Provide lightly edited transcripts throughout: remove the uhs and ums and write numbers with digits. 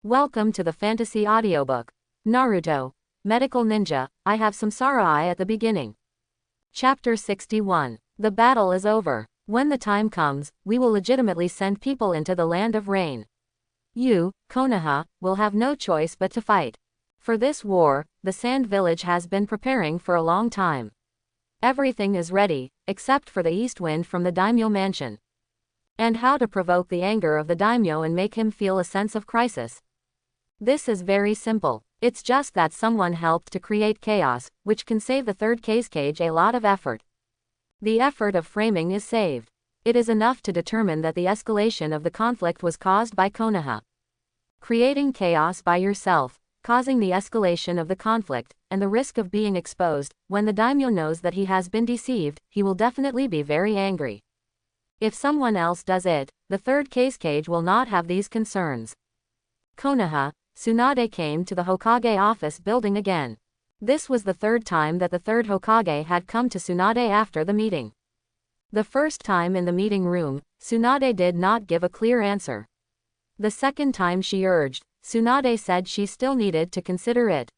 Welcome to the fantasy audiobook. Naruto. Medical Ninja, I have Samsara Eye at the beginning. Chapter 61. The battle is over. When the time comes, we will legitimately send people into the land of rain. You, Konoha, will have no choice but to fight. For this war, the Sand Village has been preparing for a long time. Everything is ready, except for the east wind from the daimyo mansion. And how to provoke the anger of the daimyo and make him feel a sense of crisis. This is very simple. It's just that someone helped to create chaos, which can save the third cage a lot of effort. The effort of framing is saved. It is enough to determine that the escalation of the conflict was caused by Konoha. Creating chaos by yourself, causing the escalation of the conflict, and the risk of being exposed. When the daimyo knows that he has been deceived, he will definitely be very angry. If someone else does it, the third cage will not have these concerns. Konoha, Tsunade came to the Hokage office building again. This was the third time that the third Hokage had come to Tsunade after the meeting. The first time in the meeting room, Tsunade did not give a clear answer. The second time she urged, Tsunade said she still needed to consider it.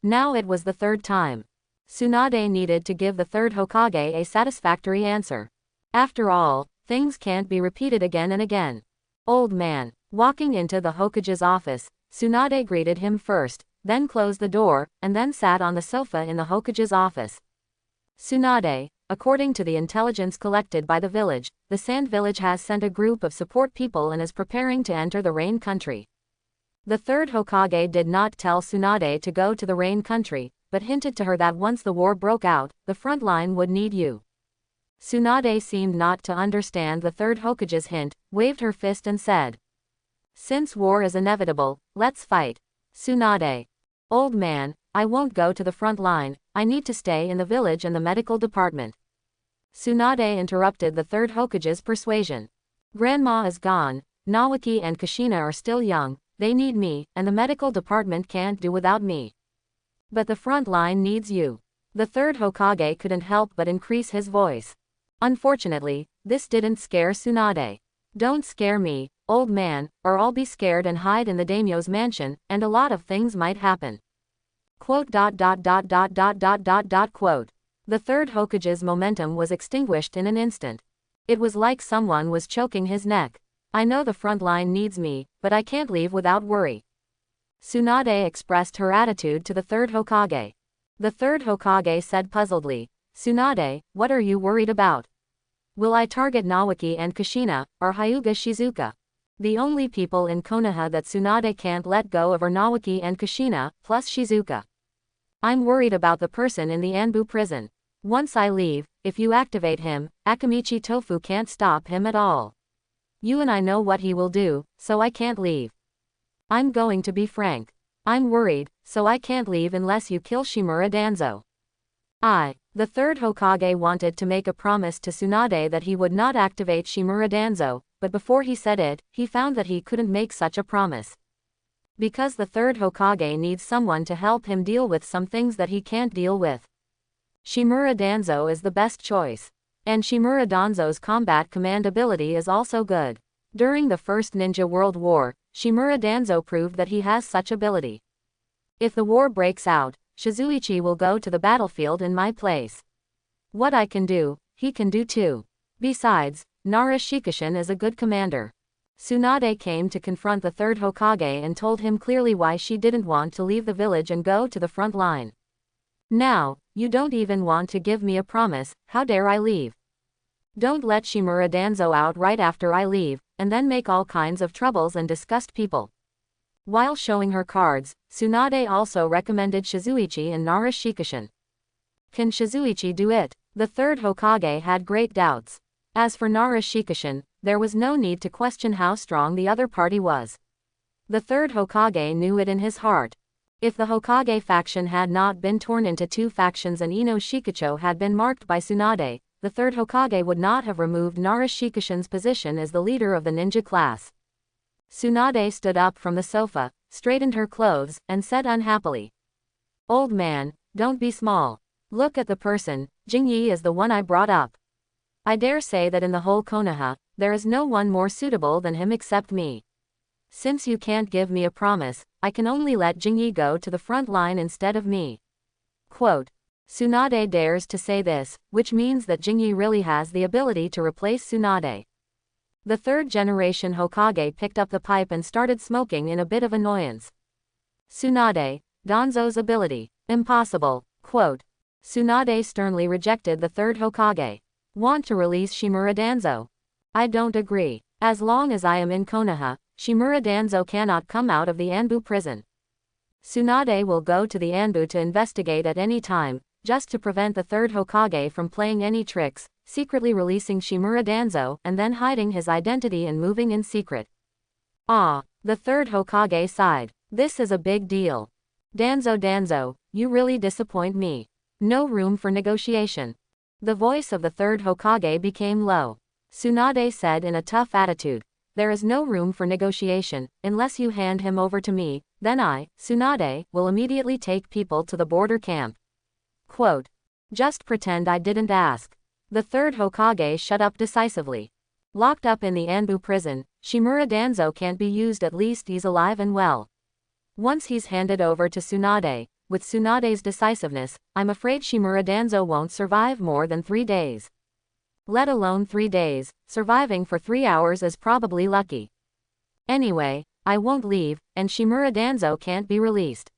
Now it was the third time. Tsunade needed to give the third Hokage a satisfactory answer. After all, things can't be repeated again and again. Old man. Walking into the Hokage's office, Tsunade greeted him first, then closed the door, and then sat on the sofa in the Hokage's office. Tsunade, according to the intelligence collected by the village, the Sand Village has sent a group of support people and is preparing to enter the Rain Country. The third Hokage did not tell Tsunade to go to the Rain Country, but hinted to her that once the war broke out, the front line would need you. Tsunade seemed not to understand the third Hokage's hint, waved her fist and said, "Since war is inevitable, let's fight." Tsunade. Old man, I won't go to the front line, I need to stay in the village and the medical department. Tsunade interrupted the third Hokage's persuasion. Grandma is gone, Naoki and Kushina are still young, they need me, and the medical department can't do without me. But the front line needs you. The third Hokage couldn't help but increase his voice. Unfortunately, this didn't scare Tsunade. Don't scare me, old man, or I'll be scared and hide in the daimyo's mansion, and a lot of things might happen. Quote. The third Hokage's momentum was extinguished in an instant. It was like someone was choking his neck. I know the front line needs me, but I can't leave without worry. Tsunade expressed her attitude to the third Hokage. The third Hokage said puzzledly, Tsunade, what are you worried about? Will I target Naoki and Kushina, or Hyuga Shizuka? The only people in Konoha that Tsunade can't let go of are Naoki and Kushina, plus Shizuka. I'm worried about the person in the Anbu prison. Once I leave, if you activate him, Akamichi Tofu can't stop him at all. You and I know what he will do, so I can't leave. I'm going to be frank. I'm worried, so I can't leave unless you kill Shimura Danzo. The third Hokage wanted to make a promise to Tsunade that he would not activate Shimura Danzo, but before he said it, he found that he couldn't make such a promise. Because the third Hokage needs someone to help him deal with some things that he can't deal with. Shimura Danzo is the best choice. And Shimura Danzo's combat command ability is also good. During the First Ninja World War, Shimura Danzo proved that he has such ability. If the war breaks out, Shizuichi will go to the battlefield in my place. What I can do, he can do too. Besides, Nara Shikishin is a good commander. Tsunade came to confront the third Hokage and told him clearly why she didn't want to leave the village and go to the front line. Now, you don't even want to give me a promise, how dare I leave? Don't let Shimura Danzo out right after I leave, and then make all kinds of troubles and disgust people. While showing her cards, Tsunade also recommended Shizuichi and Nara Shikishin. Can Shizuichi do it? The third Hokage had great doubts. As for Nara Shikishin, there was no need to question how strong the other party was. The third Hokage knew it in his heart. If the Hokage faction had not been torn into two factions and Ino Shikacho had been marked by Tsunade, the third Hokage would not have removed Nara Shikishin's position as the leader of the ninja class. Tsunade stood up from the sofa, straightened her clothes, and said unhappily, "Old man, don't be small. Look at the person, Jingyi is the one I brought up. I dare say that in the whole Konoha, there is no one more suitable than him except me." Since you can't give me a promise, I can only let Jingyi go to the front line instead of me. Quote. Tsunade dares to say this, which means that Jingyi really has the ability to replace Tsunade. The third-generation Hokage picked up the pipe and started smoking in a bit of annoyance. Tsunade, Danzo's ability. Impossible. Quote. Tsunade sternly rejected the third Hokage. Want to release Shimura Danzo? I don't agree. As long as I am in Konoha, Shimura Danzo cannot come out of the Anbu prison. Tsunade will go to the Anbu to investigate at any time, just to prevent the third Hokage from playing any tricks, secretly releasing Shimura Danzo and then hiding his identity and moving in secret. Ah, the third Hokage sighed. This is a big deal. Danzo, you really disappoint me. No room for negotiation. The voice of the third Hokage became low. Tsunade said in a tough attitude, there is no room for negotiation, unless you hand him over to me, then I, Tsunade, will immediately take people to the border camp. Quote. Just pretend I didn't ask. The third Hokage shut up decisively. Locked up in the Anbu prison, Shimura Danzo can't be used, at least he's alive and well. Once he's handed over to Tsunade, with Tsunade's decisiveness, I'm afraid Shimura Danzo won't survive more than 3 days. Let alone 3 days, surviving for 3 hours is probably lucky. Anyway, I won't leave, and Shimura Danzo can't be released.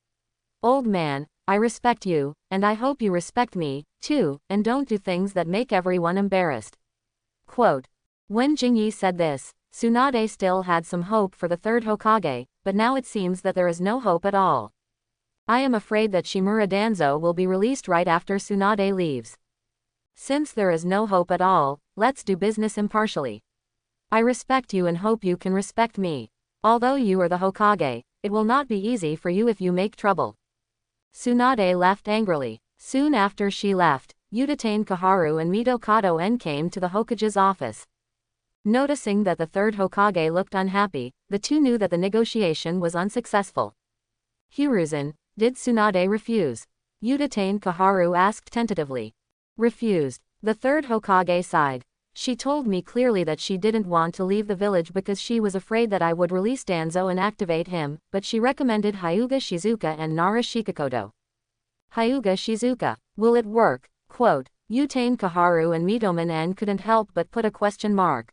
Old man, I respect you, and I hope you respect me, too, and don't do things that make everyone embarrassed. Quote. When Jingyi said this, Tsunade still had some hope for the third Hokage, but now it seems that there is no hope at all. I am afraid that Shimura Danzo will be released right after Tsunade leaves. Since there is no hope at all, let's do business impartially. I respect you and hope you can respect me. Although you are the Hokage, it will not be easy for you if you make trouble. Tsunade left angrily. Soon after she left, Udatane Kaharu and Mito Kato-en came to the Hokage's office. Noticing that the third Hokage looked unhappy, the two knew that the negotiation was unsuccessful. Hiruzen, did Tsunade refuse? Udatane Kaharu asked tentatively. Refused. The third Hokage sighed. She told me clearly that she didn't want to leave the village because she was afraid that I would release Danzo and activate him, but she recommended Hyuga Shizuka and Nara Shikakoto. Hyuga Shizuka. Will it work? Quote. Udatane Kaharu and Mitomen-en couldn't help but put a question mark.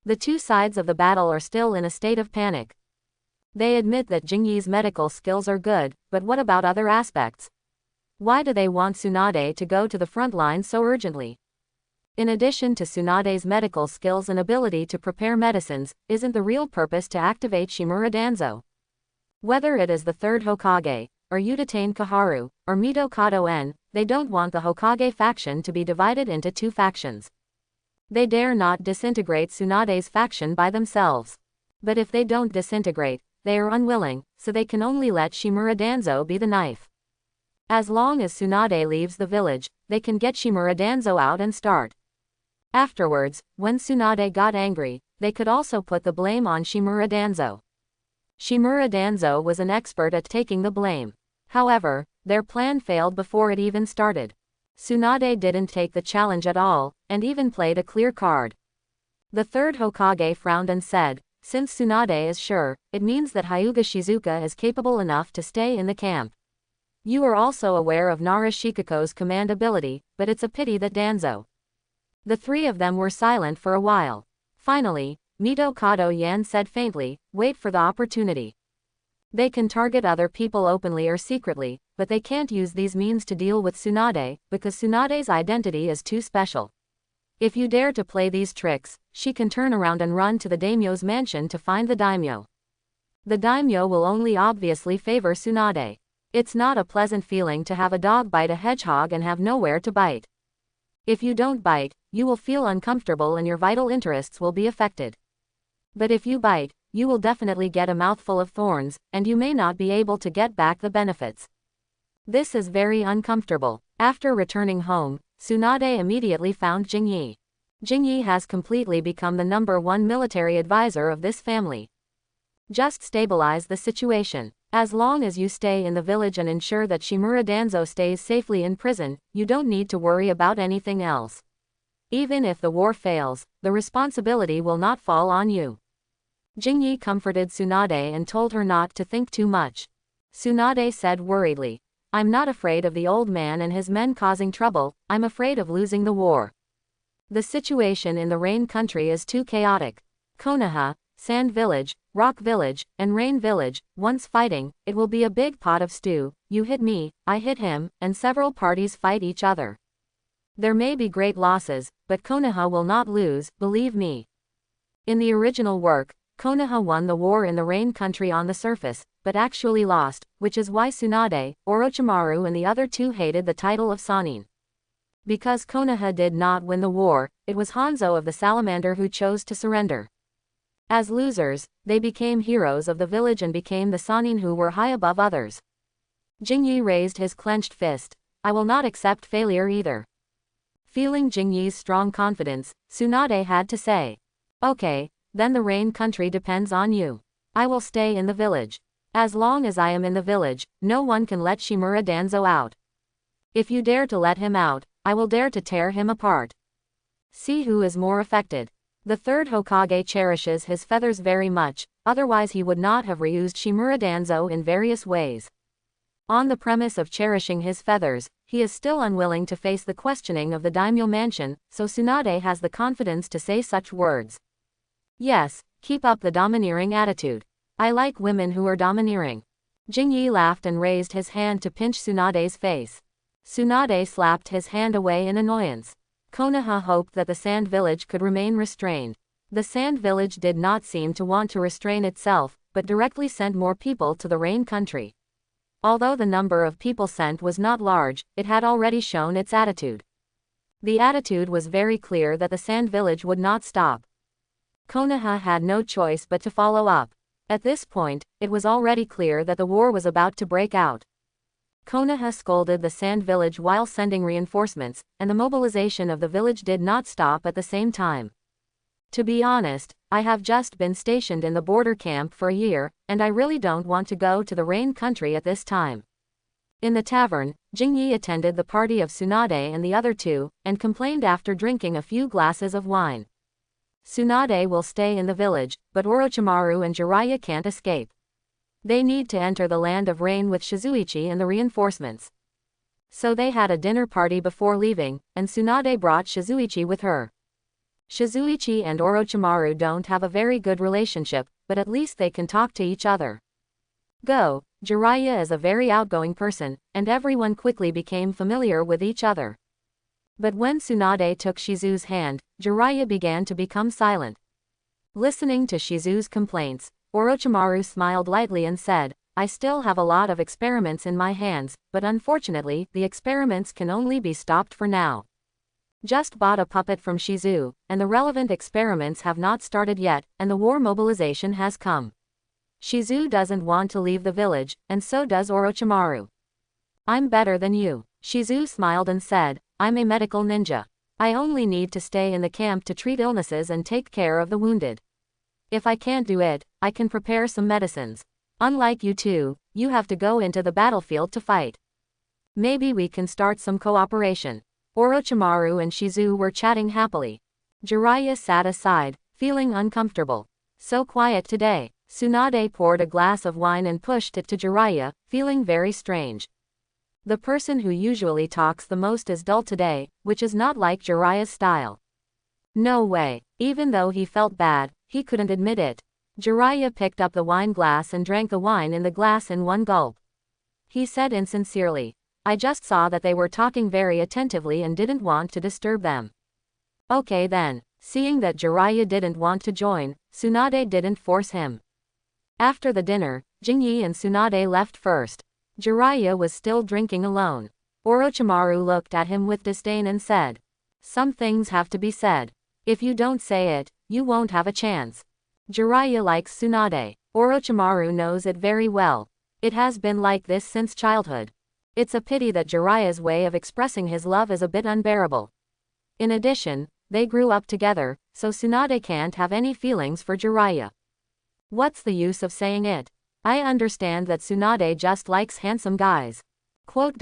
The two sides of the battle are still in a state of panic. They admit that Jingyi's medical skills are good, but what about other aspects? Why do they want Tsunade to go to the front line so urgently? In addition to Tsunade's medical skills and ability to prepare medicines, isn't the real purpose to activate Shimura Danzo? Whether it is the third Hokage, or Udatane Kaharu, or Mito Kato-en, they don't want the Hokage faction to be divided into 2 factions. They dare not disintegrate Tsunade's faction by themselves. But if they don't disintegrate, they are unwilling, so they can only let Shimura Danzo be the knife. As long as Tsunade leaves the village, they can get Shimura Danzo out and start. Afterwards, when Tsunade got angry, they could also put the blame on Shimura Danzo. Shimura Danzo was an expert at taking the blame. However, their plan failed before it even started. Tsunade didn't take the challenge at all, and even played a clear card. The third Hokage frowned and said, since Tsunade is sure, it means that Hyuga Shizuka is capable enough to stay in the camp. You are also aware of Nara Shikako's command ability, but it's a pity that Danzo. The 3 of them were silent for a while. Finally, Mito Kato-en said faintly, wait for the opportunity. They can target other people openly or secretly, but they can't use these means to deal with Tsunade, because Tsunade's identity is too special. If you dare to play these tricks, she can turn around and run to the daimyo's mansion to find the daimyo. The daimyo will only obviously favor Tsunade. It's not a pleasant feeling to have a dog bite a hedgehog and have nowhere to bite. If you don't bite, you will feel uncomfortable and your vital interests will be affected. But if you bite, you will definitely get a mouthful of thorns, and you may not be able to get back the benefits. This is very uncomfortable. After returning home, Tsunade immediately found Jingyi. Jingyi has completely become the #1 military advisor of this family. Just stabilize the situation. As long as you stay in the village and ensure that Shimura Danzo stays safely in prison, you don't need to worry about anything else. Even if the war fails, the responsibility will not fall on you. Jingyi comforted Tsunade and told her not to think too much. Tsunade said worriedly, I'm not afraid of the old man and his men causing trouble, I'm afraid of losing the war. The situation in the Rain Country is too chaotic. Konoha, Sand Village, Rock Village, and Rain Village, once fighting, it will be a big pot of stew, you hit me, I hit him, and several parties fight each other. There may be great losses, but Konoha will not lose, believe me. In the original work, Konoha won the war in the Rain Country on the surface, but actually lost, which is why Tsunade, Orochimaru and the other two hated the title of Sannin. Because Konoha did not win the war, it was Hanzo of the Salamander who chose to surrender. As losers, they became heroes of the village and became the Sannin who were high above others. Jingyi raised his clenched fist. I will not accept failure either. Feeling Jingyi's strong confidence, Tsunade had to say. Okay, then the Rain Country depends on you. I will stay in the village. As long as I am in the village, no one can let Shimura Danzo out. If you dare to let him out, I will dare to tear him apart. See who is more affected. The third Hokage cherishes his feathers very much, otherwise he would not have reused Shimura Danzo in various ways. On the premise of cherishing his feathers, he is still unwilling to face the questioning of the daimyo mansion, so Tsunade has the confidence to say such words. Yes, keep up the domineering attitude. I like women who are domineering. Jingyi laughed and raised his hand to pinch Tsunade's face. Tsunade slapped his hand away in annoyance. Konoha hoped that the Sand Village could remain restrained. The Sand Village did not seem to want to restrain itself, but directly sent more people to the Rain Country. Although the number of people sent was not large, it had already shown its attitude. The attitude was very clear that the Sand Village would not stop. Konoha had no choice but to follow up. At this point, it was already clear that the war was about to break out. Konoha scolded the Sand Village while sending reinforcements, and the mobilization of the village did not stop at the same time. To be honest, I have just been stationed in the border camp for a year, and I really don't want to go to the Rain Country at this time. In the tavern, Jingyi attended the party of Tsunade and the other two, and complained after drinking a few glasses of wine. Tsunade will stay in the village, but Orochimaru and Jiraiya can't escape. They need to enter the land of rain with Shizuichi and the reinforcements. So they had a dinner party before leaving, and Tsunade brought Shizuichi with her. Shizuichi and Orochimaru don't have a very good relationship, but at least they can talk to each other. Go, Jiraiya is a very outgoing person, and everyone quickly became familiar with each other. But when Tsunade took Shizu's hand, Jiraiya began to become silent. Listening to Shizu's complaints, Orochimaru smiled lightly and said, I still have a lot of experiments in my hands, but unfortunately, the experiments can only be stopped for now. Just bought a puppet from Shizu, and the relevant experiments have not started yet, and the war mobilization has come. Shizu doesn't want to leave the village, and so does Orochimaru. I'm better than you. Shizu smiled and said, I'm a medical ninja. I only need to stay in the camp to treat illnesses and take care of the wounded. If I can't do it, I can prepare some medicines. Unlike you two, you have to go into the battlefield to fight. Maybe we can start some cooperation. Orochimaru and Shizu were chatting happily. Jiraiya sat aside, feeling uncomfortable. So quiet today. Tsunade poured a glass of wine and pushed it to Jiraiya, feeling very strange. The person who usually talks the most is dull today, which is not like Jiraiya's style. No way. Even though he felt bad, he couldn't admit it. Jiraiya picked up the wine glass and drank the wine in the glass in one gulp. He said insincerely, I just saw that they were talking very attentively and didn't want to disturb them. Okay then. Seeing that Jiraiya didn't want to join, Tsunade didn't force him. After the dinner, Jingyi and Tsunade left first. Jiraiya was still drinking alone. Orochimaru looked at him with disdain and said, some things have to be said. If you don't say it, you won't have a chance. Jiraiya likes Tsunade. Orochimaru knows it very well. It has been like this since childhood. It's a pity that Jiraiya's way of expressing his love is a bit unbearable. In addition, they grew up together, so Tsunade can't have any feelings for Jiraiya. What's the use of saying it? I understand that Tsunade just likes handsome guys. Quote.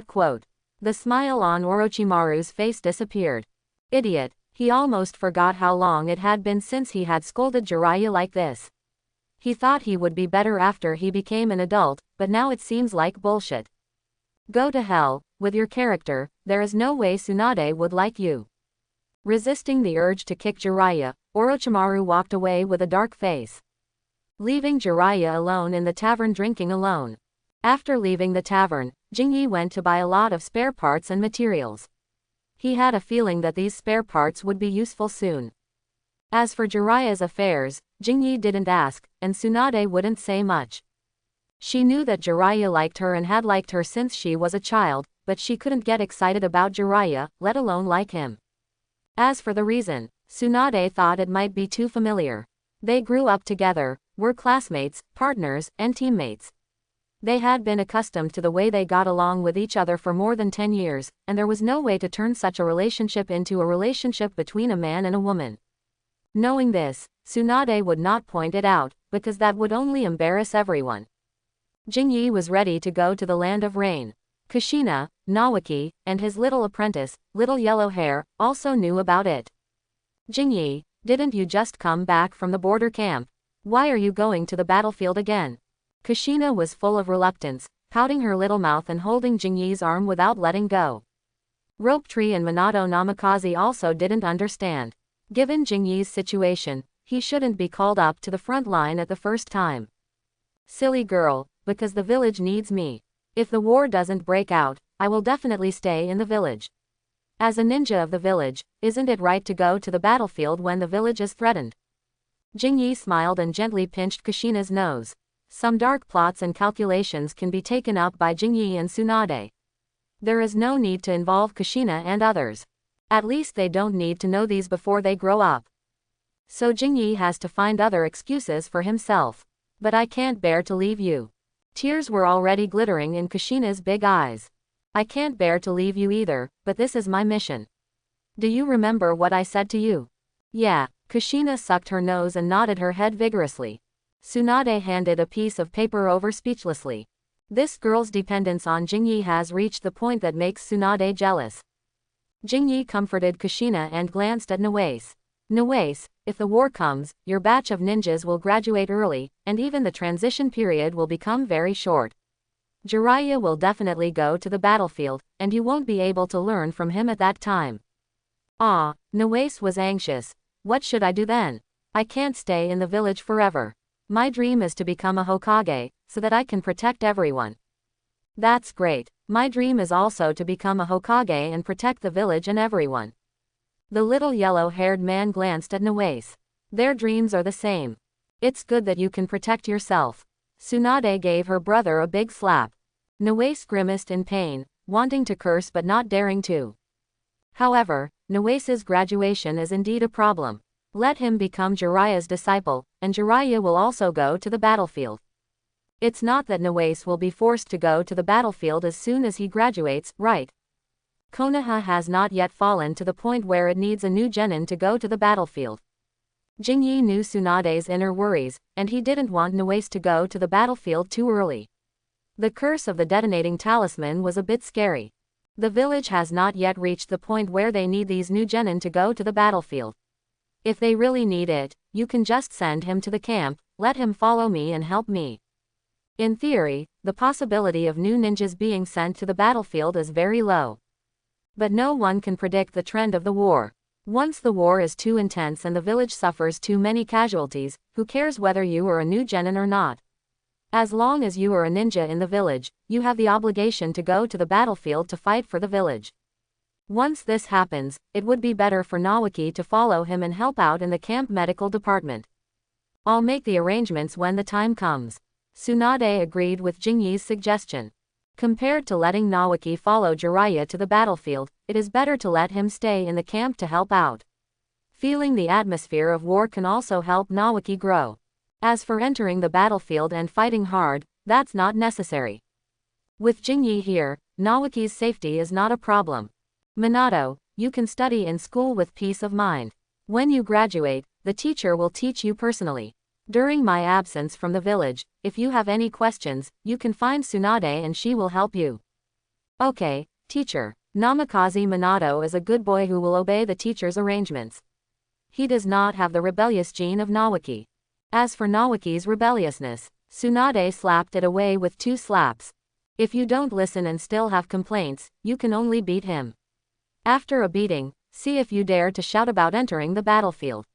Quote. The smile on Orochimaru's face disappeared. Idiot. He almost forgot how long it had been since he had scolded Jiraiya like this. He thought he would be better after he became an adult, but now it seems like bullshit. Go to hell, with your character, there is no way Tsunade would like you. Resisting the urge to kick Jiraiya, Orochimaru walked away with a dark face. Leaving Jiraiya alone in the tavern drinking alone. After leaving the tavern, Jingyi went to buy a lot of spare parts and materials. He had a feeling that these spare parts would be useful soon. As for Jiraiya's affairs, Jingyi didn't ask, and Tsunade wouldn't say much. She knew that Jiraiya liked her and had liked her since she was a child, but she couldn't get excited about Jiraiya, let alone like him. As for the reason, Tsunade thought it might be too familiar. They grew up together, were classmates, partners, and teammates. They had been accustomed to the way they got along with each other for more than 10 years, and there was no way to turn such a relationship into a relationship between a man and a woman. Knowing this, Tsunade would not point it out, because that would only embarrass everyone. Jingyi was ready to go to the land of rain. Kushina, Naoki, and his little apprentice, Little Yellow Hair, also knew about it. Jingyi, didn't you just come back from the border camp? Why are you going to the battlefield again? Kushina was full of reluctance, pouting her little mouth and holding Jingyi's arm without letting go. Rope Tree and Minato Namikaze also didn't understand. Given Jingyi's situation, he shouldn't be called up to the front line at the first time. Silly girl, because the village needs me. If the war doesn't break out, I will definitely stay in the village. As a ninja of the village, isn't it right to go to the battlefield when the village is threatened? Jingyi smiled and gently pinched Kushina's nose. Some dark plots and calculations can be taken up by Jingyi and Tsunade. There is no need to involve Kushina and others. At least they don't need to know these before they grow up. So Jingyi has to find other excuses for himself. But I can't bear to leave you. Tears were already glittering in Kushina's big eyes. I can't bear to leave you either, but this is my mission. Do you remember what I said to you? Yeah, Kushina sucked her nose and nodded her head vigorously. Tsunade handed a piece of paper over speechlessly. This girl's dependence on Jingyi has reached the point that makes Tsunade jealous. Jingyi comforted Kushina and glanced at Nawase. Nawase, if the war comes, your batch of ninjas will graduate early, and even the transition period will become very short. Jiraiya will definitely go to the battlefield, and you won't be able to learn from him at that time. Ah, Nawase was anxious. What should I do then? I can't stay in the village forever. My dream is to become a Hokage, so that I can protect everyone. That's great. My dream is also to become a Hokage and protect the village and everyone. The little yellow-haired man glanced at Nawase. Their dreams are the same. It's good that you can protect yourself. Tsunade gave her brother a big slap. Nawase grimaced in pain, wanting to curse but not daring to. However, Nawase's graduation is indeed a problem. Let him become Jiraiya's disciple, and Jiraiya will also go to the battlefield. It's not that Nawase will be forced to go to the battlefield as soon as he graduates, right? Konoha has not yet fallen to the point where it needs a new genin to go to the battlefield. Jingyi knew Tsunade's inner worries, and he didn't want Nawase to go to the battlefield too early. The curse of the detonating talisman was a bit scary. The village has not yet reached the point where they need these new genin to go to the battlefield. If they really need it, you can just send him to the camp, let him follow me and help me. In theory, the possibility of new ninjas being sent to the battlefield is very low. But no one can predict the trend of the war. Once the war is too intense and the village suffers too many casualties, who cares whether you are a new genin or not? As long as you are a ninja in the village, you have the obligation to go to the battlefield to fight for the village. Once this happens, it would be better for Naoki to follow him and help out in the camp medical department. I'll make the arrangements when the time comes. Tsunade agreed with Jingyi's suggestion. Compared to letting Naoki follow Jiraiya to the battlefield, it is better to let him stay in the camp to help out. Feeling the atmosphere of war can also help Naoki grow. As for entering the battlefield and fighting hard, that's not necessary. With Jingyi here, Naoki's safety is not a problem. Minato, you can study in school with peace of mind. When you graduate, the teacher will teach you personally. During my absence from the village, if you have any questions, you can find Tsunade and she will help you. Okay, teacher. Namikaze Minato is a good boy who will obey the teacher's arrangements. He does not have the rebellious gene of Nawaki. As for Nawaki's rebelliousness, Tsunade slapped it away with 2 slaps. If you don't listen and still have complaints, you can only beat him. After a beating, see if you dare to shout about entering the battlefield.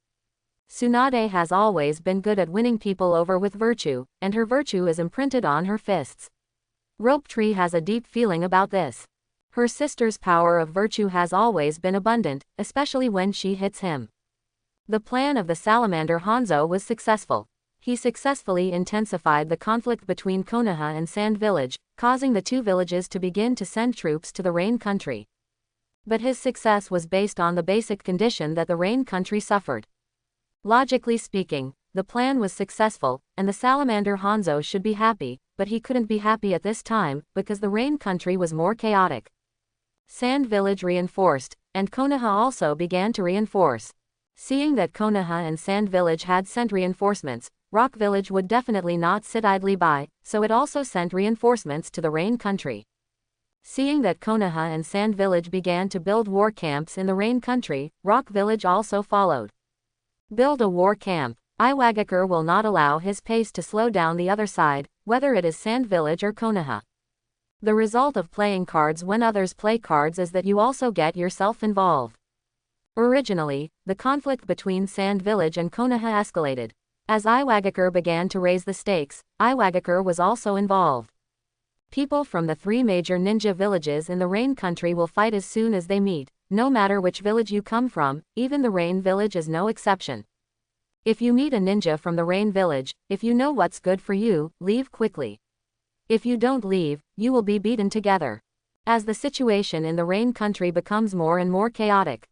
Tsunade has always been good at winning people over with virtue, and her virtue is imprinted on her fists. Rope Tree has a deep feeling about this. Her sister's power of virtue has always been abundant, especially when she hits him. The plan of the salamander Hanzo was successful. He successfully intensified the conflict between Konoha and Sand Village, causing the 2 villages to begin to send troops to the Rain Country. But his success was based on the basic condition that the Rain Country suffered. Logically speaking, the plan was successful, and the salamander Hanzo should be happy, but he couldn't be happy at this time, because the Rain Country was more chaotic. Sand Village reinforced, and Konoha also began to reinforce. Seeing that Konoha and Sand Village had sent reinforcements, Rock Village would definitely not sit idly by, so it also sent reinforcements to the Rain Country. Seeing that Konoha and Sand Village began to build war camps in the Rain Country, Rock Village also followed. Build a war camp. Iwagakure will not allow his pace to slow down the other side, whether it is Sand Village or Konoha. The result of playing cards when others play cards is that you also get yourself involved. Originally, the conflict between Sand Village and Konoha escalated. As Iwagakure began to raise the stakes, Iwagakure was also involved. People from the 3 major ninja villages in the Rain Country will fight as soon as they meet, no matter which village you come from, even the Rain Village is no exception. If you meet a ninja from the Rain Village, if you know what's good for you, leave quickly. If you don't leave, you will be beaten together. As the situation in the Rain Country becomes more and more chaotic,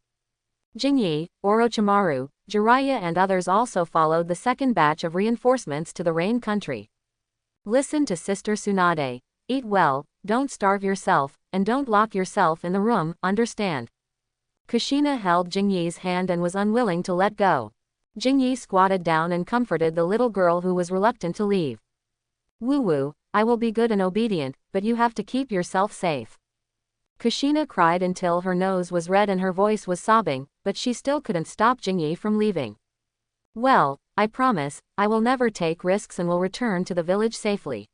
Jingyi, Orochimaru, Jiraiya and others also followed the second batch of reinforcements to the Rain Country. Listen to Sister Tsunade. Eat well, don't starve yourself, and don't lock yourself in the room, understand? Kushina held Jingyi's hand and was unwilling to let go. Jingyi squatted down and comforted the little girl who was reluctant to leave. Woo-woo, I will be good and obedient, but you have to keep yourself safe. Kushina cried until her nose was red and her voice was sobbing, but she still couldn't stop Jingyi from leaving. Well, I promise, I will never take risks and will return to the village safely.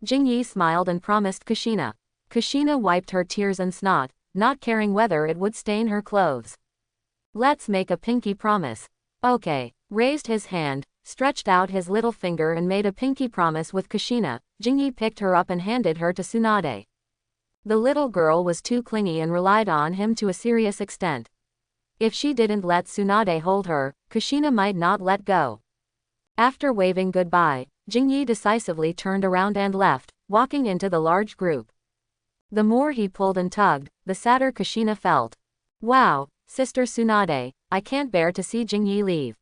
Jingyi smiled and promised Kushina. Kushina wiped her tears and snot, not caring whether it would stain her clothes. Let's make a pinky promise. Okay. Raised his hand, stretched out his little finger and made a pinky promise with Kushina. Jingyi picked her up and handed her to Tsunade. The little girl was too clingy and relied on him to a serious extent. If she didn't let Tsunade hold her, Kushina might not let go. After waving goodbye, Jingyi decisively turned around and left, walking into the large group. The more he pulled and tugged, the sadder Kushina felt. Wow, Sister Tsunade, I can't bear to see Jingyi leave.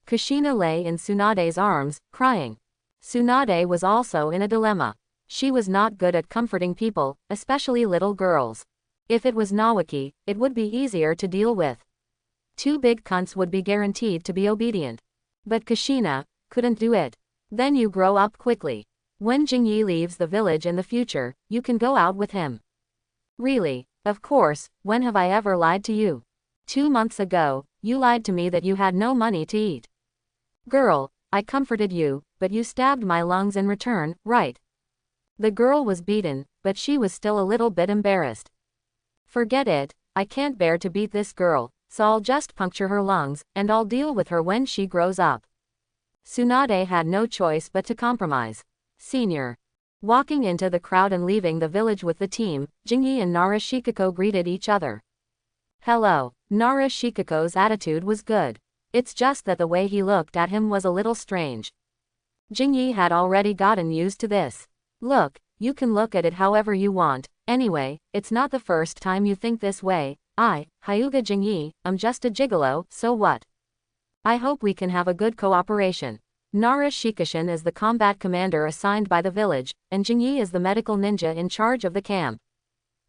Kushina lay in Tsunade's arms, crying. Tsunade was also in a dilemma. She was not good at comforting people, especially little girls. If it was Nawaki, it would be easier to deal with. 2 big cunts would be guaranteed to be obedient. But Kushina couldn't do it. Then you grow up quickly. When Jingyi leaves the village in the future, you can go out with him. Really? Of course, when have I ever lied to you? 2 months ago, you lied to me that you had no money to eat. Girl, I comforted you, but you stabbed my lungs in return, right? The girl was beaten, but she was still a little bit embarrassed. Forget it, I can't bear to beat this girl, so I'll just puncture her lungs, and I'll deal with her when she grows up. Tsunade had no choice but to compromise. Senior. Walking into the crowd and leaving the village with the team, Jingyi and Nara Shikako greeted each other. Hello. Nara Shikako's attitude was good. It's just that the way he looked at him was a little strange. Jingyi had already gotten used to this. Look, you can look at it however you want, anyway, it's not the first time you think this way. Hyuga Jingyi, I'm just a gigolo, so what? I hope we can have a good cooperation. Nara Shikishin is the combat commander assigned by the village, and Jingyi is the medical ninja in charge of the camp.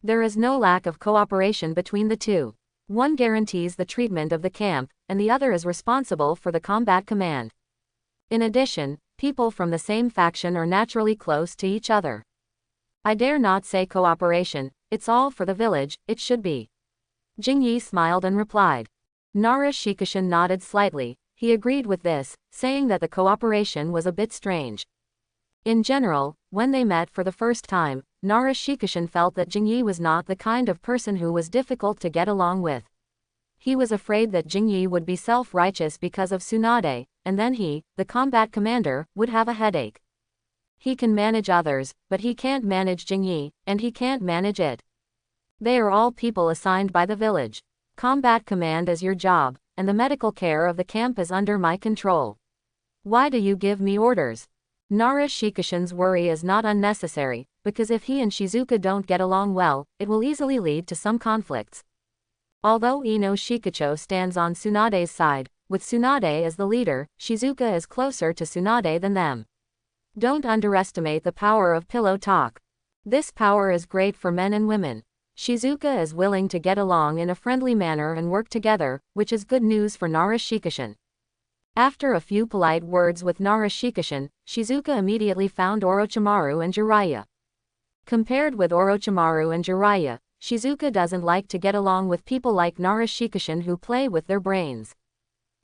There is no lack of cooperation between the two. One guarantees the treatment of the camp, and the other is responsible for the combat command. In addition, people from the same faction are naturally close to each other. I dare not say cooperation, it's all for the village, it should be. Jingyi smiled and replied. Nara Shikishin nodded slightly. He agreed with this, saying that the cooperation was a bit strange. In general, when they met for the first time, Nara Shikishin felt that Jingyi was not the kind of person who was difficult to get along with. He was afraid that Jingyi would be self-righteous because of Tsunade, and then he, the combat commander, would have a headache. He can manage others, but he can't manage Jingyi, and he can't manage it. They are all people assigned by the village. Combat command is your job, and the medical care of the camp is under my control. Why do you give me orders? Nara Shikishin's worry is not unnecessary, because if he and Shizuka don't get along well, it will easily lead to some conflicts. Although Ino Shikacho stands on Tsunade's side, with Tsunade as the leader, Shizuka is closer to Tsunade than them. Don't underestimate the power of pillow talk. This power is great for men and women. Shizuka is willing to get along in a friendly manner and work together, which is good news for Nara Shikishin. After a few polite words with Nara Shikishin, Shizuka immediately found Orochimaru and Jiraiya. Compared with Orochimaru and Jiraiya, Shizuka doesn't like to get along with people like Nara Shikishin who play with their brains.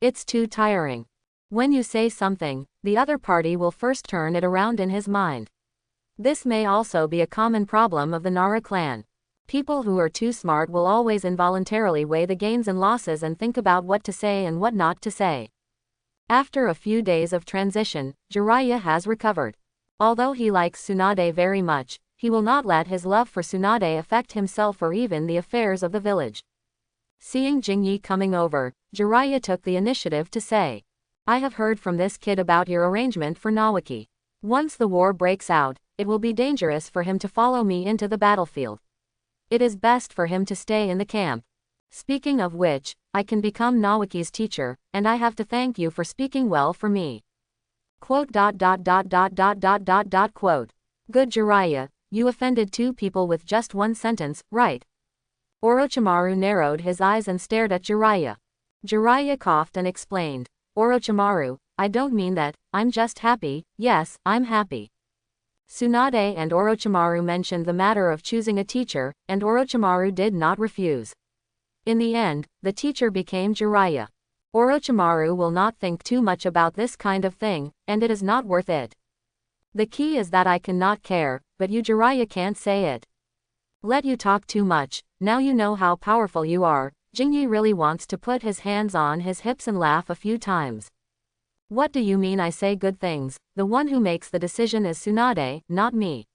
It's too tiring. When you say something, the other party will first turn it around in his mind. This may also be a common problem of the Nara clan. People who are too smart will always involuntarily weigh the gains and losses and think about what to say and what not to say. After a few days of transition, Jiraiya has recovered. Although he likes Tsunade very much, he will not let his love for Tsunade affect himself or even the affairs of the village. Seeing Jingyi coming over, Jiraiya took the initiative to say, I have heard from this kid about your arrangement for Nawaki. Once the war breaks out, it will be dangerous for him to follow me into the battlefield. It is best for him to stay in the camp. Speaking of which, I can become Nawaki's teacher, and I have to thank you for speaking well for me. Quote. Good Jiraiya, you offended two people with just one sentence, right? Orochimaru narrowed his eyes and stared at Jiraiya. Jiraiya coughed and explained. Orochimaru, I don't mean that, I'm just happy, yes, I'm happy. Tsunade and Orochimaru mentioned the matter of choosing a teacher, and Orochimaru did not refuse. In the end, the teacher became Jiraiya. Orochimaru will not think too much about this kind of thing, and it is not worth it. The key is that I cannot care, but you Jiraiya can't say it. Let you talk too much, now you know how powerful you are. Jingyi really wants to put his hands on his hips and laugh a few times. What do you mean I say good things? The one who makes the decision is Tsunade, not me.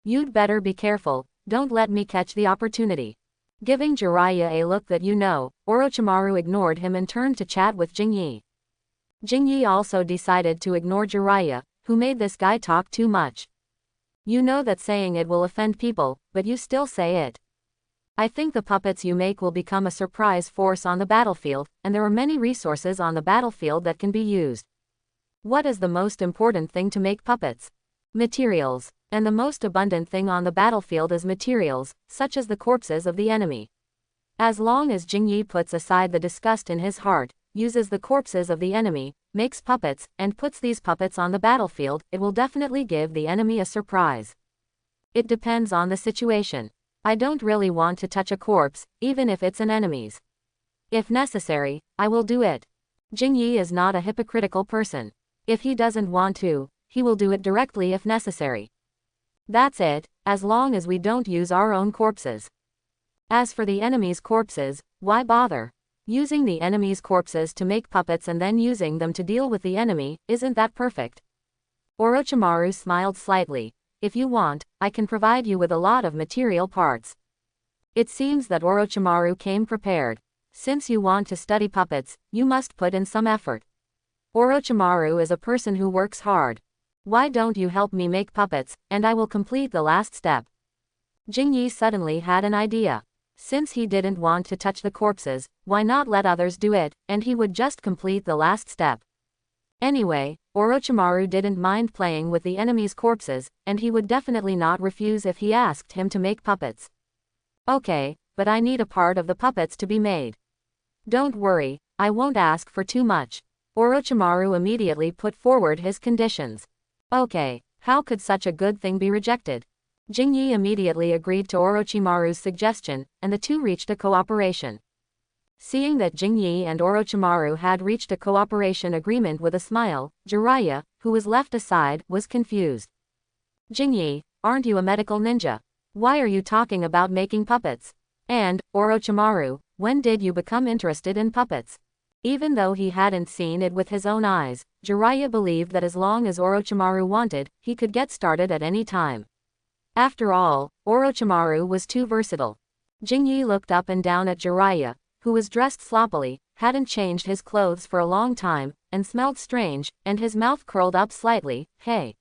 You'd better be careful, don't let me catch the opportunity. Giving Jiraiya a look that you know, Orochimaru ignored him and turned to chat with Jingyi. Jingyi also decided to ignore Jiraiya, who made this guy talk too much. You know that saying it will offend people, but you still say it. I think the puppets you make will become a surprise force on the battlefield, and there are many resources on the battlefield that can be used. What is the most important thing to make puppets? Materials. And the most abundant thing on the battlefield is materials, such as the corpses of the enemy. As long as Jingyi puts aside the disgust in his heart, uses the corpses of the enemy, makes puppets, and puts these puppets on the battlefield, it will definitely give the enemy a surprise. It depends on the situation. I don't really want to touch a corpse, even if it's an enemy's. If necessary, I will do it. Jingyi is not a hypocritical person. If he doesn't want to, he will do it directly if necessary. That's it, as long as we don't use our own corpses. As for the enemy's corpses, why bother? Using the enemy's corpses to make puppets and then using them to deal with the enemy, isn't that perfect? Orochimaru smiled slightly. If you want, I can provide you with a lot of material parts. It seems that Orochimaru came prepared. Since you want to study puppets, you must put in some effort. Orochimaru is a person who works hard. Why don't you help me make puppets, and I will complete the last step? Jingyi suddenly had an idea. Since he didn't want to touch the corpses, why not let others do it, and he would just complete the last step. Anyway, Orochimaru didn't mind playing with the enemy's corpses, and he would definitely not refuse if he asked him to make puppets. Okay, but I need a part of the puppets to be made. Don't worry, I won't ask for too much. Orochimaru immediately put forward his conditions. Okay, how could such a good thing be rejected? Jingyi immediately agreed to Orochimaru's suggestion, and the two reached a cooperation. Seeing that Jingyi and Orochimaru had reached a cooperation agreement with a smile, Jiraiya, who was left aside, was confused. Jingyi, aren't you a medical ninja? Why are you talking about making puppets? And, Orochimaru, when did you become interested in puppets? Even though he hadn't seen it with his own eyes, Jiraiya believed that as long as Orochimaru wanted, he could get started at any time. After all, Orochimaru was too versatile. Jingyi looked up and down at Jiraiya, who was dressed sloppily, hadn't changed his clothes for a long time, and smelled strange, and his mouth curled up slightly. Hey!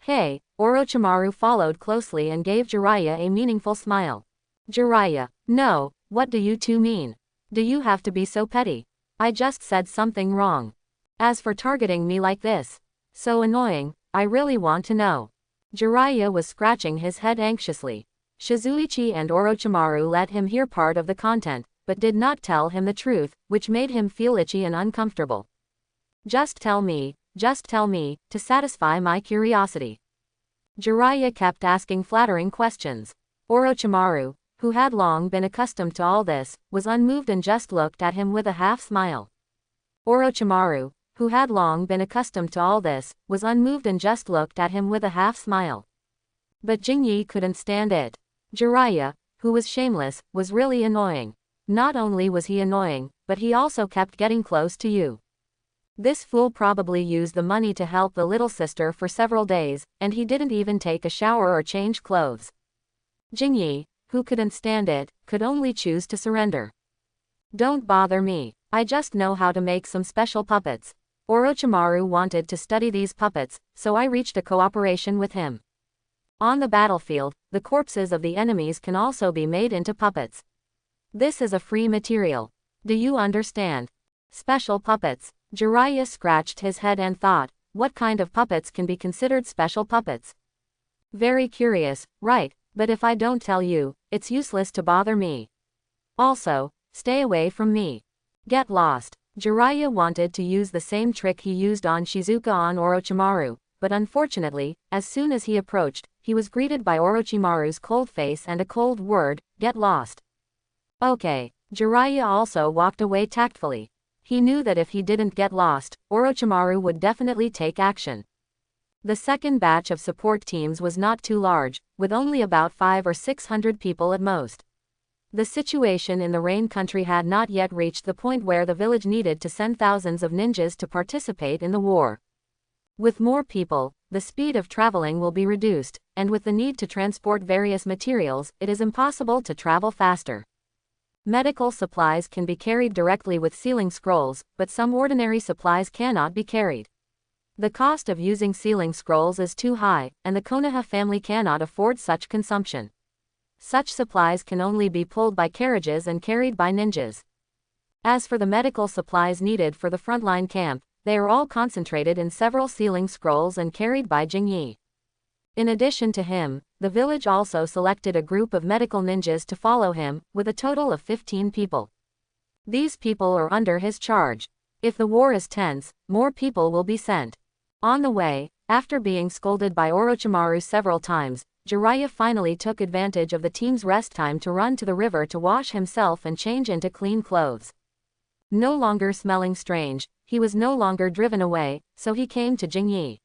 Hey! Orochimaru followed closely and gave Jiraiya a meaningful smile. Jiraiya, no, what do you two mean? Do you have to be so petty? I just said something wrong. As for targeting me like this, so annoying, I really want to know. Jiraiya was scratching his head anxiously. Shizuichi and Orochimaru let him hear part of the content, but did not tell him the truth, which made him feel itchy and uncomfortable. Just tell me, to satisfy my curiosity. Jiraiya kept asking flattering questions. Orochimaru, who had long been accustomed to all this, was unmoved and just looked at him with a half smile. Orochimaru, who had long been accustomed to all this, was unmoved and just looked at him with a half smile. But Jingyi couldn't stand it. Jiraiya, who was shameless, was really annoying. Not only was he annoying, but he also kept getting close to you. This fool probably used the money to help the little sister for several days, and he didn't even take a shower or change clothes. Jingyi, who couldn't stand it, could only choose to surrender. Don't bother me. I just know how to make some special puppets. Orochimaru wanted to study these puppets, so I reached a cooperation with him. On the battlefield, the corpses of the enemies can also be made into puppets. This is a free material. Do you understand? Special puppets. Jiraiya scratched his head and thought, what kind of puppets can be considered special puppets? Very curious, right, but if I don't tell you, it's useless to bother me. Also, stay away from me. Get lost. Jiraiya wanted to use the same trick he used on Shizuka on Orochimaru, but unfortunately, as soon as he approached, he was greeted by Orochimaru's cold face and a cold word, get lost. Okay. Jiraiya also walked away tactfully. He knew that if he didn't get lost, Orochimaru would definitely take action. The second batch of support teams was not too large, with only about 500 or 600 people at most. The situation in the Rain country had not yet reached the point where the village needed to send thousands of ninjas to participate in the war. With more people, the speed of traveling will be reduced, and with the need to transport various materials, it is impossible to travel faster. Medical supplies can be carried directly with sealing scrolls, but some ordinary supplies cannot be carried. The cost of using sealing scrolls is too high, and the Konoha family cannot afford such consumption. Such supplies can only be pulled by carriages and carried by ninjas. As for the medical supplies needed for the frontline camp, they are all concentrated in several sealing scrolls and carried by Jingyi. In addition to him, the village also selected a group of medical ninjas to follow him, with a total of 15 people. These people are under his charge. If the war is tense, more people will be sent. On the way, after being scolded by Orochimaru several times, Jiraiya finally took advantage of the team's rest time to run to the river to wash himself and change into clean clothes. No longer smelling strange, he was no longer driven away, so he came to Jingyi.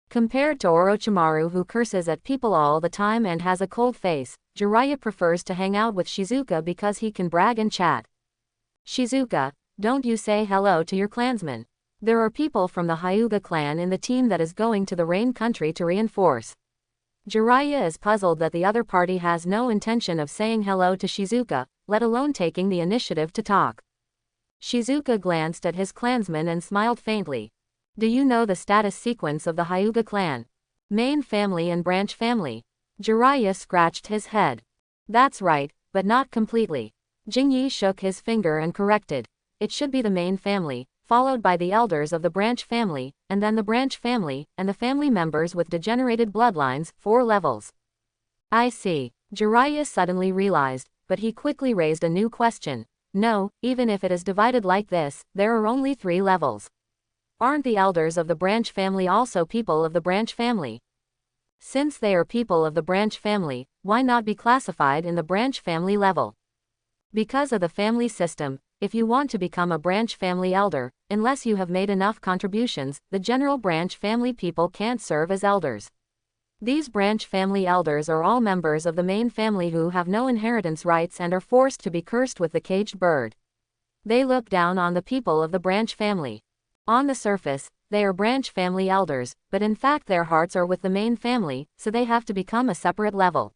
Compared to Orochimaru, who curses at people all the time and has a cold face, Jiraiya prefers to hang out with Shizuka because he can brag and chat. Shizuka, don't you say hello to your clansmen. There are people from the Hyuga clan in the team that is going to the Rain country to reinforce. Jiraiya is puzzled that the other party has no intention of saying hello to Shizuka, let alone taking the initiative to talk. Shizuka glanced at his clansmen and smiled faintly. Do you know the status sequence of the Hyuga clan? Main family and branch family. Jiraiya scratched his head. That's right, but not completely. Jingyi shook his finger and corrected. It should be the main family, followed by the elders of the branch family, and then the branch family, and the family members with degenerated bloodlines, 4 levels. I see. Jiraiya suddenly realized, but he quickly raised a new question. No, even if it is divided like this, there are only 3 levels. Aren't the elders of the branch family also people of the branch family? Since they are people of the branch family, why not be classified in the branch family level? Because of the family system, if you want to become a branch family elder, unless you have made enough contributions, the general branch family people can't serve as elders. These branch family elders are all members of the main family who have no inheritance rights and are forced to be cursed with the caged bird. They look down on the people of the branch family. On the surface, they are branch family elders, but in fact their hearts are with the main family, so they have to become a separate level.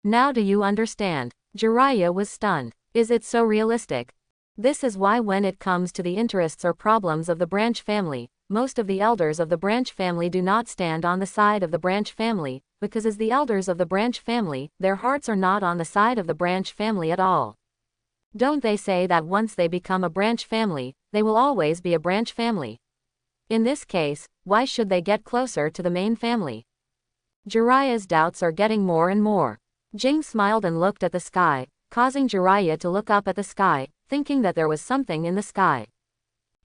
Now do you understand? Jiraiya was stunned. Is it so realistic? This is why when it comes to the interests or problems of the branch family, most of the elders of the branch family do not stand on the side of the branch family, because as the elders of the branch family, their hearts are not on the side of the branch family at all. Don't they say that once they become a branch family, they will always be a branch family? In this case, why should they get closer to the main family? Jiraiya's doubts are getting more and more. Jing smiled and looked at the sky, causing Jiraiya to look up at the sky, thinking that there was something in the sky.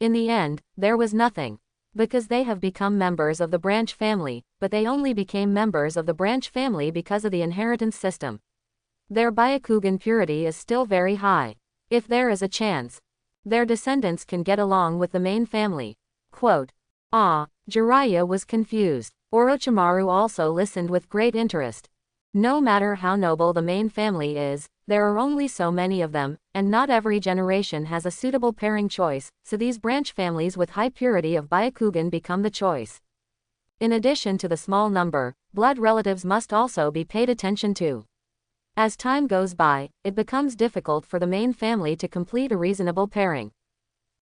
In the end, there was nothing. Because they have become members of the branch family, but they only became members of the branch family because of the inheritance system. Their Byakugan purity is still very high. If there is a chance, their descendants can get along with the main family. Quote. Jiraiya was confused. Orochimaru also listened with great interest. No matter how noble the main family is, there are only so many of them, and not every generation has a suitable pairing choice, so these branch families with high purity of Byakugan become the choice. In addition to the small number, blood relatives must also be paid attention to. As time goes by, it becomes difficult for the main family to complete a reasonable pairing.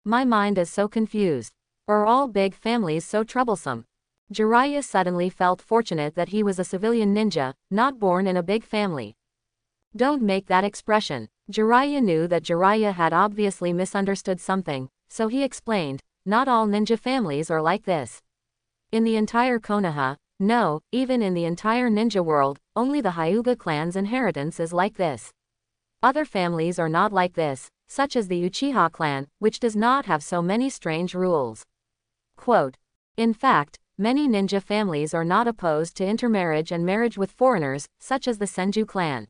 My mind is so confused. Are all big families so troublesome? Jiraiya suddenly felt fortunate that he was a civilian ninja, not born in a big family. Don't make that expression. Jiraiya knew that Jiraiya had obviously misunderstood something, so he explained, not all ninja families are like this. In the entire Konoha, no, even in the entire ninja world, only the Hyuga clan's inheritance is like this. Other families are not like this, such as the Uchiha clan, which does not have so many strange rules. Quote. In fact, many ninja families are not opposed to intermarriage and marriage with foreigners, such as the Senju clan.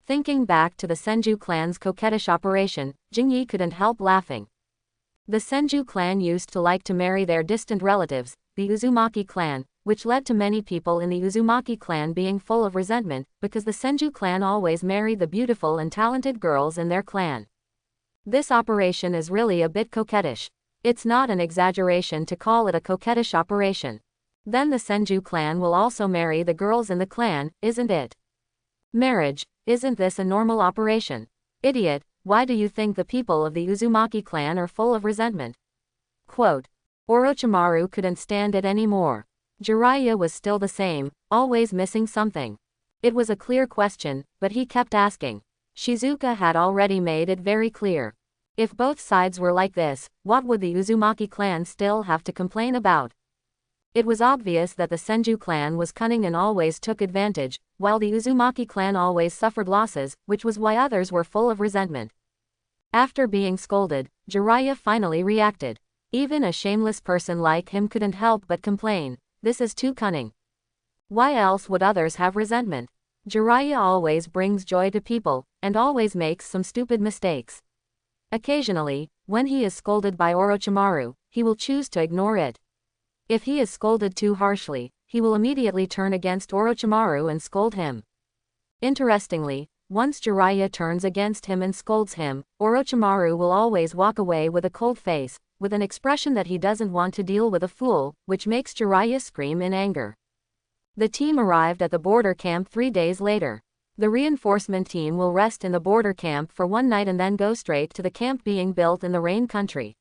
Thinking back to the Senju clan's coquettish operation, Jingyi couldn't help laughing. The Senju clan used to like to marry their distant relatives, the Uzumaki clan, which led to many people in the Uzumaki clan being full of resentment, because the Senju clan always married the beautiful and talented girls in their clan. This operation is really a bit coquettish. It's not an exaggeration to call it a coquettish operation. Then the Senju clan will also marry the girls in the clan, isn't it? Marriage, isn't this a normal operation? Idiot, why do you think the people of the Uzumaki clan are full of resentment? Quote. Orochimaru couldn't stand it anymore. Jiraiya was still the same, always missing something. It was a clear question, but he kept asking. Shizuka had already made it very clear. If both sides were like this, what would the Uzumaki clan still have to complain about? It was obvious that the Senju clan was cunning and always took advantage, while the Uzumaki clan always suffered losses, which was why others were full of resentment. After being scolded, Jiraiya finally reacted. Even a shameless person like him couldn't help but complain, this is too cunning. Why else would others have resentment? Jiraiya always brings joy to people, and always makes some stupid mistakes. Occasionally, when he is scolded by Orochimaru, he will choose to ignore it. If he is scolded too harshly, he will immediately turn against Orochimaru and scold him. Interestingly, once Jiraiya turns against him and scolds him, Orochimaru will always walk away with a cold face, with an expression that he doesn't want to deal with a fool, which makes Jiraiya scream in anger. The team arrived at the border camp 3 days later. The reinforcement team will rest in the border camp for one night and then go straight to the camp being built in the Rain country.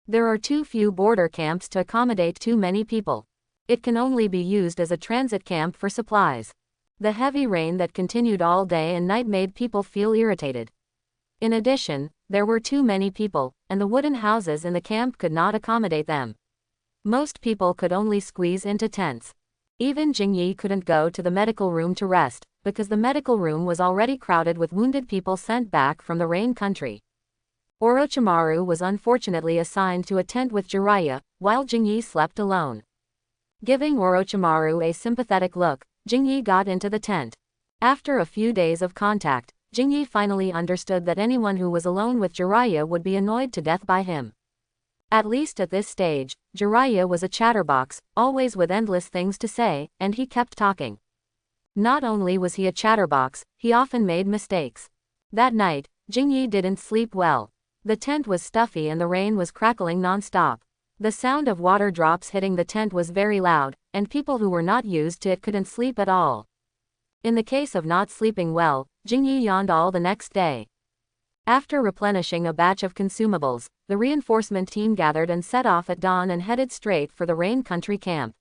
There are too few border camps to accommodate too many people. It can only be used as a transit camp for supplies. The heavy rain that continued all day and night made people feel irritated. In addition, there were too many people, and the wooden houses in the camp could not accommodate them. Most people could only squeeze into tents. Even Jingyi couldn't go to the medical room to rest, because the medical room was already crowded with wounded people sent back from the Rain country. Orochimaru was unfortunately assigned to a tent with Jiraiya, while Jingyi slept alone. Giving Orochimaru a sympathetic look, Jingyi got into the tent. After a few days of contact, Jingyi finally understood that anyone who was alone with Jiraiya would be annoyed to death by him. At least at this stage, Jiraiya was a chatterbox, always with endless things to say, and he kept talking. Not only was he a chatterbox, he often made mistakes. That night, Jingyi didn't sleep well. The tent was stuffy and the rain was crackling non-stop. The sound of water drops hitting the tent was very loud, and people who were not used to it couldn't sleep at all. In the case of not sleeping well, Jingyi yawned all the next day. After replenishing a batch of consumables, the reinforcement team gathered and set off at dawn and headed straight for the Rain Country camp.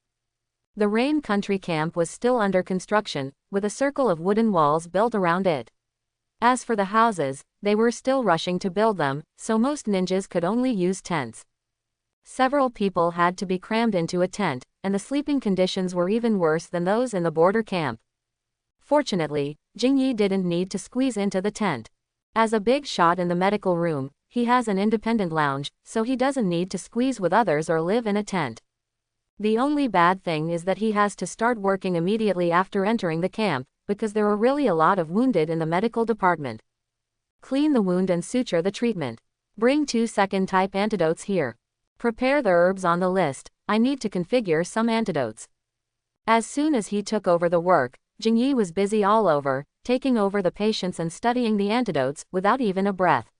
The Rain Country camp was still under construction, with a circle of wooden walls built around it. As for the houses, they were still rushing to build them, so most ninjas could only use tents. Several people had to be crammed into a tent, and the sleeping conditions were even worse than those in the border camp. Fortunately, Jingyi didn't need to squeeze into the tent. As a big shot in the medical room, he has an independent lounge, so he doesn't need to squeeze with others or live in a tent. The only bad thing is that he has to start working immediately after entering the camp, because there are really a lot of wounded in the medical department. Clean the wound and suture the treatment. Bring 2-second type antidotes here. Prepare the herbs on the list. I need to configure some antidotes. As soon as he took over the work, Jingyi was busy all over, taking over the patients and studying the antidotes, without even a breath.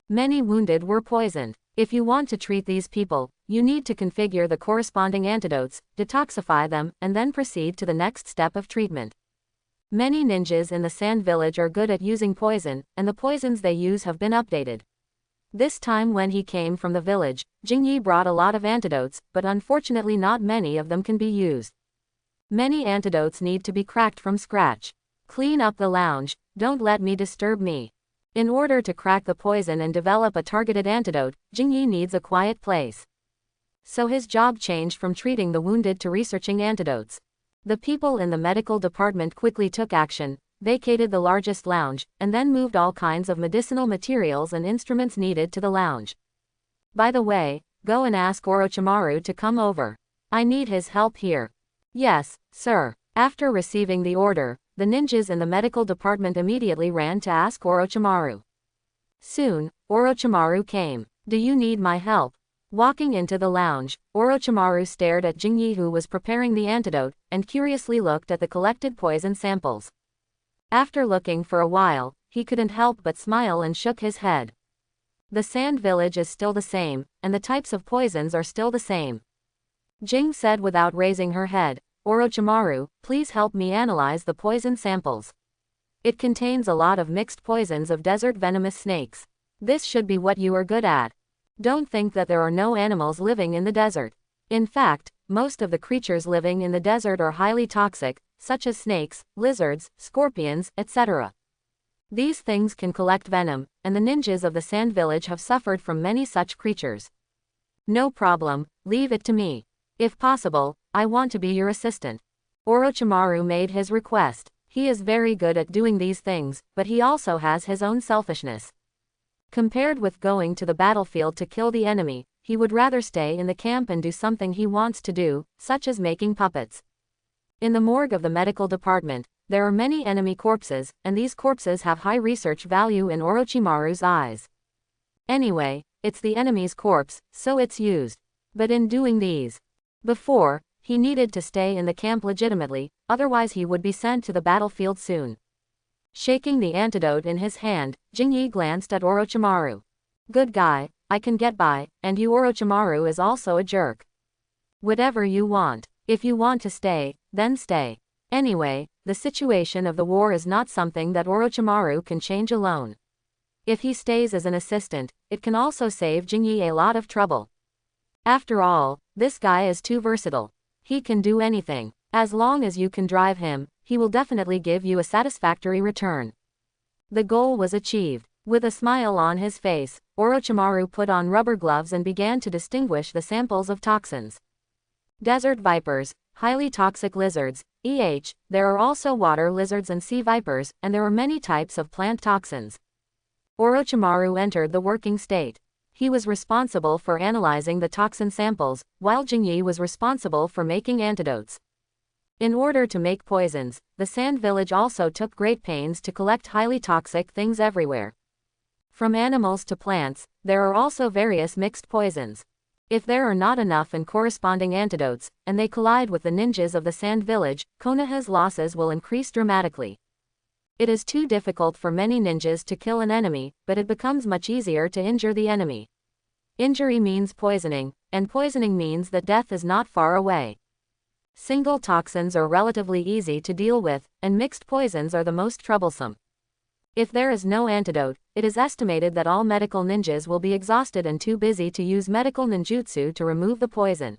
Many wounded were poisoned. If you want to treat these people, you need to configure the corresponding antidotes, detoxify them, and then proceed to the next step of treatment. Many ninjas in the Sand Village are good at using poison, and the poisons they use have been updated. This time when he came from the village, Jingyi brought a lot of antidotes, but unfortunately not many of them can be used. Many antidotes need to be cracked from scratch. Clean up the lounge, don't let me disturb me. In order to crack the poison and develop a targeted antidote, Jingyi needs a quiet place. So his job changed from treating the wounded to researching antidotes. The people in the medical department quickly took action, vacated the largest lounge, and then moved all kinds of medicinal materials and instruments needed to the lounge. By the way, go and ask Orochimaru to come over. I need his help here. Yes, sir. After receiving the order, the ninjas in the medical department immediately ran to ask Orochimaru. Soon, Orochimaru came. Do you need my help? Walking into the lounge, Orochimaru stared at Jingyi, who was preparing the antidote, and curiously looked at the collected poison samples. After looking for a while, he couldn't help but smile and shook his head. The Sand Village is still the same, and the types of poisons are still the same. Jing said without raising her head, Orochimaru, please help me analyze the poison samples. It contains a lot of mixed poisons of desert venomous snakes. This should be what you are good at. Don't think that there are no animals living in the desert. In fact, most of the creatures living in the desert are highly toxic, such as snakes, lizards, scorpions, etc. These things can collect venom, and the ninjas of the Sand Village have suffered from many such creatures. No problem, leave it to me. If possible, I want to be your assistant. Orochimaru made his request. He is very good at doing these things, but he also has his own selfishness. Compared with going to the battlefield to kill the enemy, he would rather stay in the camp and do something he wants to do, such as making puppets. In the morgue of the medical department, there are many enemy corpses, and these corpses have high research value in Orochimaru's eyes. Anyway, it's the enemy's corpse, so it's used. But in doing these, before, he needed to stay in the camp legitimately, otherwise he would be sent to the battlefield soon. Shaking the antidote in his hand, Jingyi glanced at Orochimaru. Good guy, I can get by, and you Orochimaru is also a jerk. Whatever you want. If you want to stay, then stay. Anyway, the situation of the war is not something that Orochimaru can change alone. If he stays as an assistant, it can also save Jingyi a lot of trouble. After all, this guy is too versatile. He can do anything. As long as you can drive him, he will definitely give you a satisfactory return. The goal was achieved. With a smile on his face, Orochimaru put on rubber gloves and began to distinguish the samples of toxins. Desert vipers, highly toxic lizards, there are also water lizards and sea vipers, and there are many types of plant toxins. Orochimaru entered the working state. He was responsible for analyzing the toxin samples, while Jingyi was responsible for making antidotes. In order to make poisons, the Sand Village also took great pains to collect highly toxic things everywhere. From animals to plants, there are also various mixed poisons. If there are not enough and corresponding antidotes, and they collide with the ninjas of the Sand Village, Konoha's losses will increase dramatically. It is too difficult for many ninjas to kill an enemy, but it becomes much easier to injure the enemy. Injury means poisoning, and poisoning means that death is not far away. Single toxins are relatively easy to deal with, and mixed poisons are the most troublesome. If there is no antidote, it is estimated that all medical ninjas will be exhausted and too busy to use medical ninjutsu to remove the poison.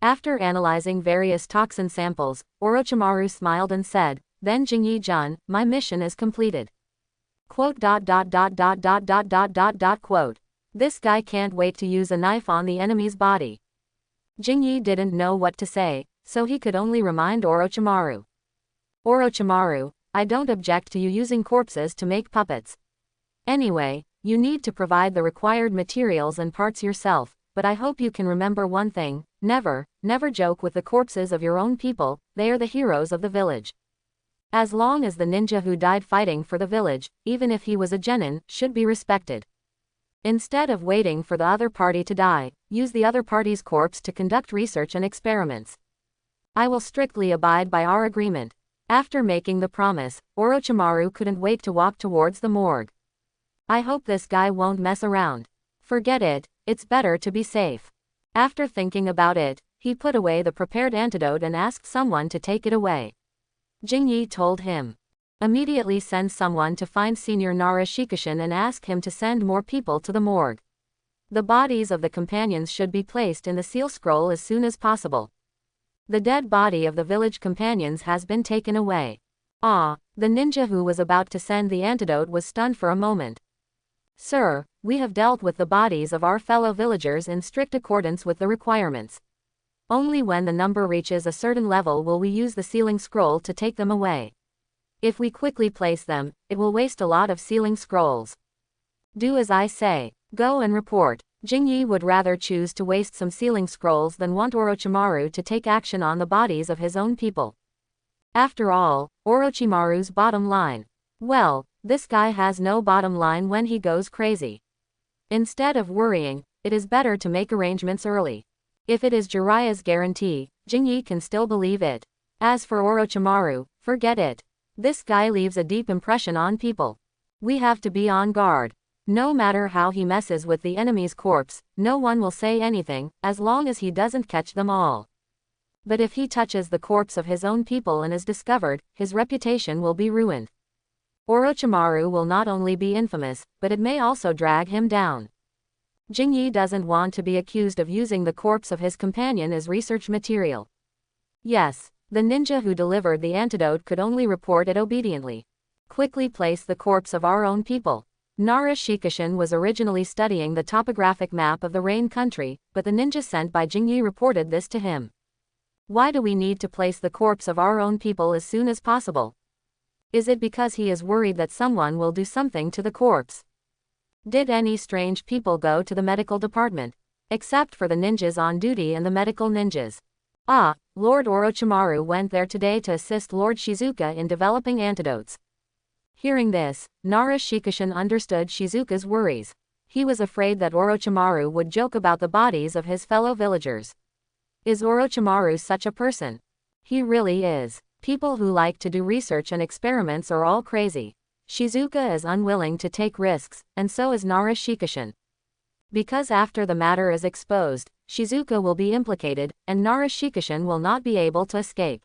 After analyzing various toxin samples, Orochimaru smiled and said, "Then Jingyi-jun, my mission is completed." Quote. This guy can't wait to use a knife on the enemy's body. Jingyi didn't know what to say, so he could only remind Orochimaru. Orochimaru, I don't object to you using corpses to make puppets. Anyway, you need to provide the required materials and parts yourself, but I hope you can remember one thing, never joke with the corpses of your own people, they are the heroes of the village. As long as the ninja who died fighting for the village, even if he was a genin, should be respected. Instead of waiting for the other party to die, use the other party's corpse to conduct research and experiments. I will strictly abide by our agreement. After making the promise, Orochimaru couldn't wait to walk towards the morgue. I hope this guy won't mess around. Forget it, it's better to be safe. After thinking about it, he put away the prepared antidote and asked someone to take it away. Jingyi told him. Immediately send someone to find Senior Nara Shikishin and ask him to send more people to the morgue. The bodies of the companions should be placed in the seal scroll as soon as possible. The dead body of the village companions has been taken away. The ninja who was about to send the antidote was stunned for a moment. Sir, we have dealt with the bodies of our fellow villagers in strict accordance with the requirements. Only when the number reaches a certain level will we use the sealing scroll to take them away. If we quickly place them, it will waste a lot of sealing scrolls. Do as I say. Go and report. Jingyi would rather choose to waste some sealing scrolls than want Orochimaru to take action on the bodies of his own people. After all, Orochimaru's bottom line. Well, this guy has no bottom line when he goes crazy. Instead of worrying, it is better to make arrangements early. If it is Jiraiya's guarantee, Jingyi can still believe it. As for Orochimaru, forget it. This guy leaves a deep impression on people. We have to be on guard. No matter how he messes with the enemy's corpse, no one will say anything, as long as he doesn't catch them all. But if he touches the corpse of his own people and is discovered, his reputation will be ruined. Orochimaru will not only be infamous, but it may also drag him down. Jingyi doesn't want to be accused of using the corpse of his companion as research material. Yes. The ninja who delivered the antidote could only report it obediently. Quickly place the corpse of our own people. Nara Shikishin was originally studying the topographic map of the Rain country, but the ninja sent by Jingyi reported this to him. Why do we need to place the corpse of our own people as soon as possible? Is it because he is worried that someone will do something to the corpse? Did any strange people go to the medical department? Except for the ninjas on duty and the medical ninjas. Lord Orochimaru went there today to assist Lord Shizuka in developing antidotes. Hearing this, Nara Shikishin understood Shizuka's worries. He was afraid that Orochimaru would joke about the bodies of his fellow villagers. Is Orochimaru such a person? He really is. People who like to do research and experiments are all crazy. Shizuka is unwilling to take risks, and so is Nara Shikishin. Because after the matter is exposed, Shizuka will be implicated, and Nara Shikishin will not be able to escape.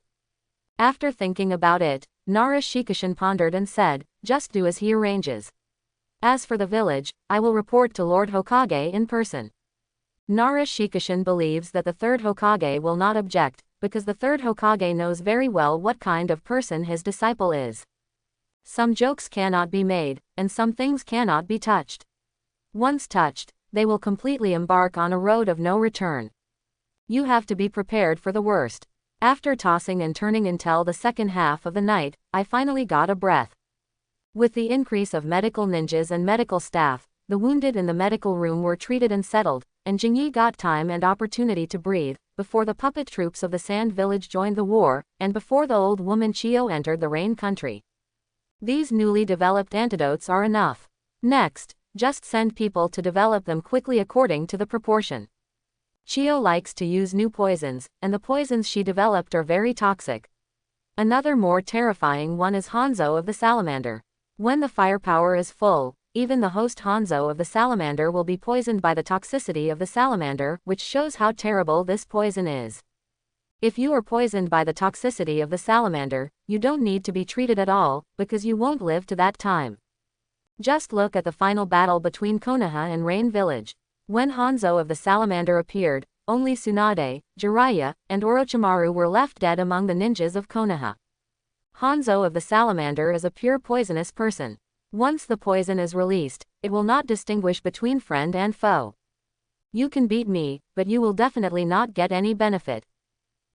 After thinking about it, Nara Shikishin pondered and said, just do as he arranges. As for the village, I will report to Lord Hokage in person. Nara Shikishin believes that the third Hokage will not object, because the third Hokage knows very well what kind of person his disciple is. Some jokes cannot be made, and some things cannot be touched. Once touched, they will completely embark on a road of no return. You have to be prepared for the worst. After tossing and turning until the second half of the night, I finally got a breath. With the increase of medical ninjas and medical staff, the wounded in the medical room were treated and settled, and Jingyi got time and opportunity to breathe, before the puppet troops of the Sand Village joined the war, and before the old woman Chio entered the Rain Country. These newly developed antidotes are enough. Next, just send people to develop them quickly according to the proportion. Chio likes to use new poisons, and the poisons she developed are very toxic. Another more terrifying one is Hanzo of the Salamander. When the firepower is full, even the host Hanzo of the Salamander will be poisoned by the toxicity of the salamander, which shows how terrible this poison is. If you are poisoned by the toxicity of the salamander, you don't need to be treated at all, because you won't live to that time. Just look at the final battle between Konoha and Rain Village. When Hanzo of the Salamander appeared, only Tsunade, Jiraiya, and Orochimaru were left dead among the ninjas of Konoha. Hanzo of the Salamander is a pure poisonous person. Once the poison is released, it will not distinguish between friend and foe. You can beat me, but you will definitely not get any benefit.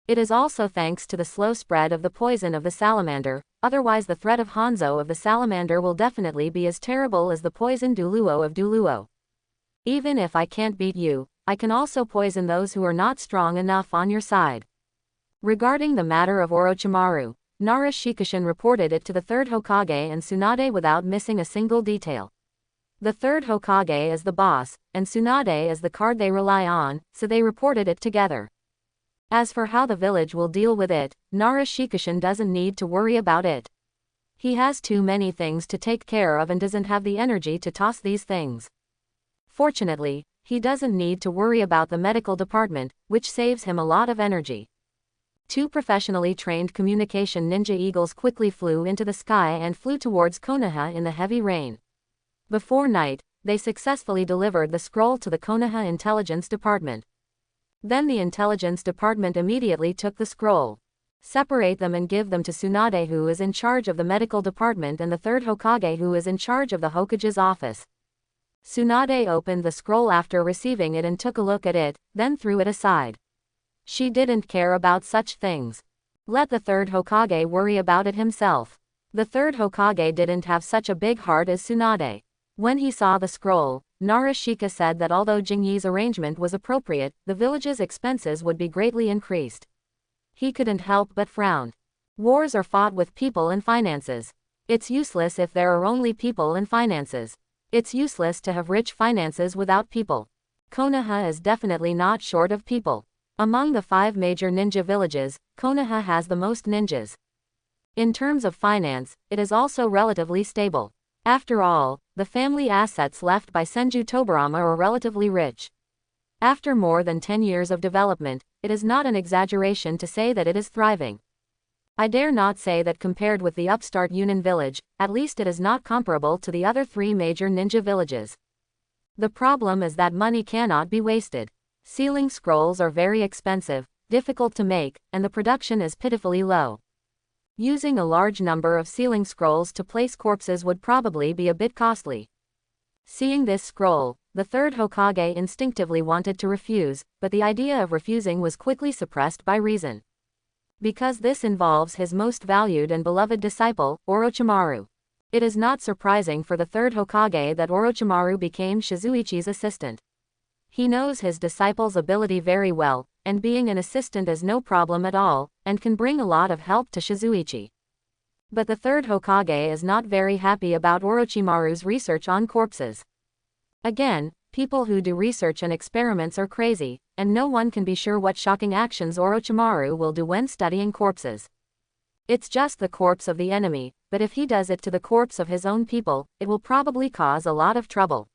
It is also thanks to the slow spread of the poison of the salamander, otherwise the threat of Hanzo of the Salamander will definitely be as terrible as the poison Duluo of Duluo. Even if I can't beat you, I can also poison those who are not strong enough on your side. Regarding the matter of Orochimaru, Nara Shikishin reported it to the third Hokage and Tsunade without missing a single detail. The third Hokage is the boss, and Tsunade is the card they rely on, so they reported it together. As for how the village will deal with it, Nara Shikishin doesn't need to worry about it. He has too many things to take care of and doesn't have the energy to toss these things. Fortunately, he doesn't need to worry about the medical department, which saves him a lot of energy. Two professionally trained communication ninja eagles quickly flew into the sky and flew towards Konoha in the heavy rain. Before night, they successfully delivered the scroll to the Konoha Intelligence Department. Then the Intelligence Department immediately took the scroll. Separate them and give them to Tsunade, who is in charge of the medical department, and the third Hokage, who is in charge of the Hokage's office. Tsunade opened the scroll after receiving it and took a look at it, then threw it aside. She didn't care about such things. Let the third Hokage worry about it himself. The third Hokage didn't have such a big heart as Tsunade. When he saw the scroll, Narashika said that although Jingyi's arrangement was appropriate, the village's expenses would be greatly increased. He couldn't help but frown. Wars are fought with people and finances. It's useless if there are only people and finances. It's useless to have rich finances without people. Konoha is definitely not short of people. Among the 5 major ninja villages, Konoha has the most ninjas. In terms of finance, it is also relatively stable. After all, the family assets left by Senju Tobarama are relatively rich. After more than 10 years of development, it is not an exaggeration to say that it is thriving. I dare not say that compared with the upstart Yunin village, at least it is not comparable to the other 3 major ninja villages. The problem is that money cannot be wasted. Sealing scrolls are very expensive, difficult to make, and the production is pitifully low. Using a large number of sealing scrolls to place corpses would probably be a bit costly. Seeing this scroll, the third Hokage instinctively wanted to refuse, but the idea of refusing was quickly suppressed by reason. Because this involves his most valued and beloved disciple, Orochimaru. It is not surprising for the third Hokage that Orochimaru became Shizuichi's assistant. He knows his disciple's ability very well, and being an assistant is no problem at all, and can bring a lot of help to Shizuichi. But the third Hokage is not very happy about Orochimaru's research on corpses. Again, people who do research and experiments are crazy, and no one can be sure what shocking actions Orochimaru will do when studying corpses. It's just the corpse of the enemy, but if he does it to the corpse of his own people, it will probably cause a lot of trouble.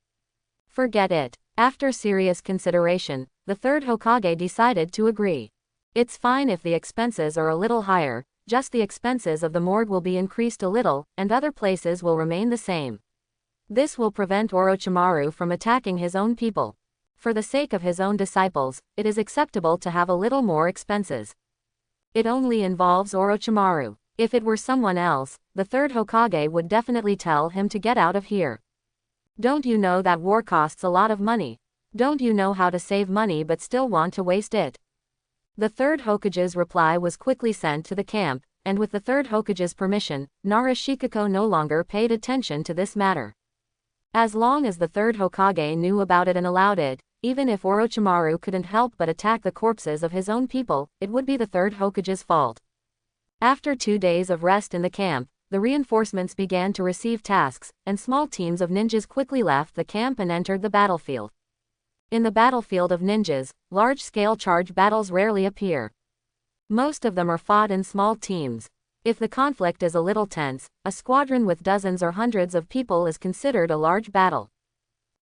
Forget it. After serious consideration, the third Hokage decided to agree. It's fine if the expenses are a little higher, just the expenses of the morgue will be increased a little, and other places will remain the same. This will prevent Orochimaru from attacking his own people. For the sake of his own disciples, it is acceptable to have a little more expenses. It only involves Orochimaru. If it were someone else, the third Hokage would definitely tell him to get out of here. Don't you know that war costs a lot of money? Don't you know how to save money but still want to waste it? The third Hokage's reply was quickly sent to the camp, and with the third Hokage's permission, Nara Shikako no longer paid attention to this matter. As long as the third Hokage knew about it and allowed it, even if Orochimaru couldn't help but attack the corpses of his own people, it would be the third Hokage's fault. After 2 days of rest in the camp, the reinforcements began to receive tasks, and small teams of ninjas quickly left the camp and entered the battlefield. In the battlefield of ninjas, large-scale charge battles rarely appear. Most of them are fought in small teams. If the conflict is a little tense, a squadron with dozens or hundreds of people is considered a large battle.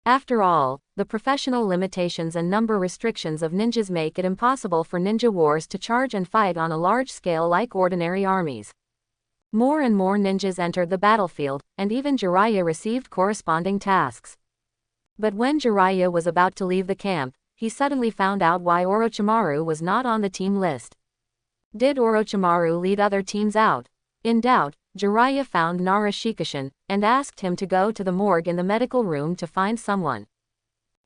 After all, the professional limitations and number restrictions of ninjas make it impossible for ninja wars to charge and fight on a large scale like ordinary armies. More and more ninjas entered the battlefield, and even Jiraiya received corresponding tasks. But when Jiraiya was about to leave the camp, he suddenly found out why Orochimaru was not on the team list. Did Orochimaru lead other teams out? In doubt, Jiraiya found Nara Shikishin, and asked him to go to the morgue in the medical room to find someone.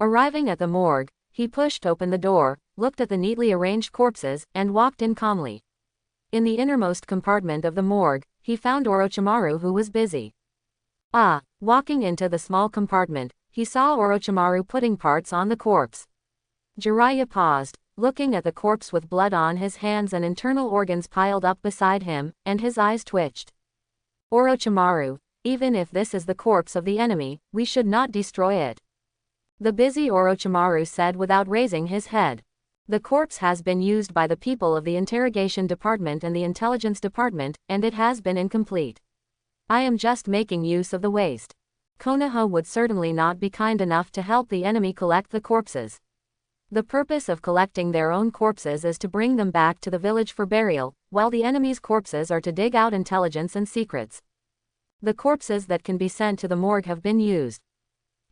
Arriving at the morgue, he pushed open the door, looked at the neatly arranged corpses, and walked in calmly. In the innermost compartment of the morgue, he found Orochimaru who was busy. Walking into the small compartment, he saw Orochimaru putting parts on the corpse. Jiraiya paused, looking at the corpse with blood on his hands and internal organs piled up beside him, and his eyes twitched. Orochimaru, even if this is the corpse of the enemy, we should not destroy it. The busy Orochimaru said without raising his head. The corpse has been used by the people of the interrogation department and the intelligence department, and it has been incomplete. I am just making use of the waste. Konoha would certainly not be kind enough to help the enemy collect the corpses. The purpose of collecting their own corpses is to bring them back to the village for burial, while the enemy's corpses are to dig out intelligence and secrets. The corpses that can be sent to the morgue have been used.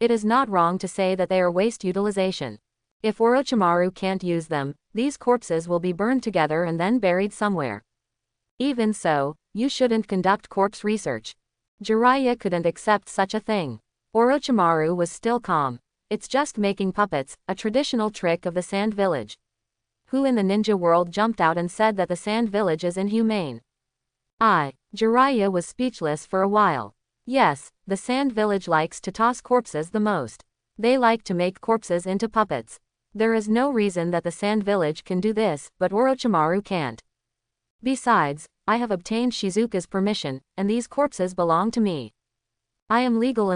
It is not wrong to say that they are waste utilization. If Orochimaru can't use them, these corpses will be burned together and then buried somewhere. Even so, you shouldn't conduct corpse research. Jiraiya couldn't accept such a thing. Orochimaru was still calm. It's just making puppets, a traditional trick of the Sand Village. Who in the ninja world jumped out and said that the Sand Village is inhumane? Jiraiya was speechless for a while. Yes, the Sand Village likes to toss corpses the most. They like to make corpses into puppets. There is no reason that the Sand Village can do this, but Orochimaru can't. Besides, I have obtained Shizuka's permission, and these corpses belong to me. I am legal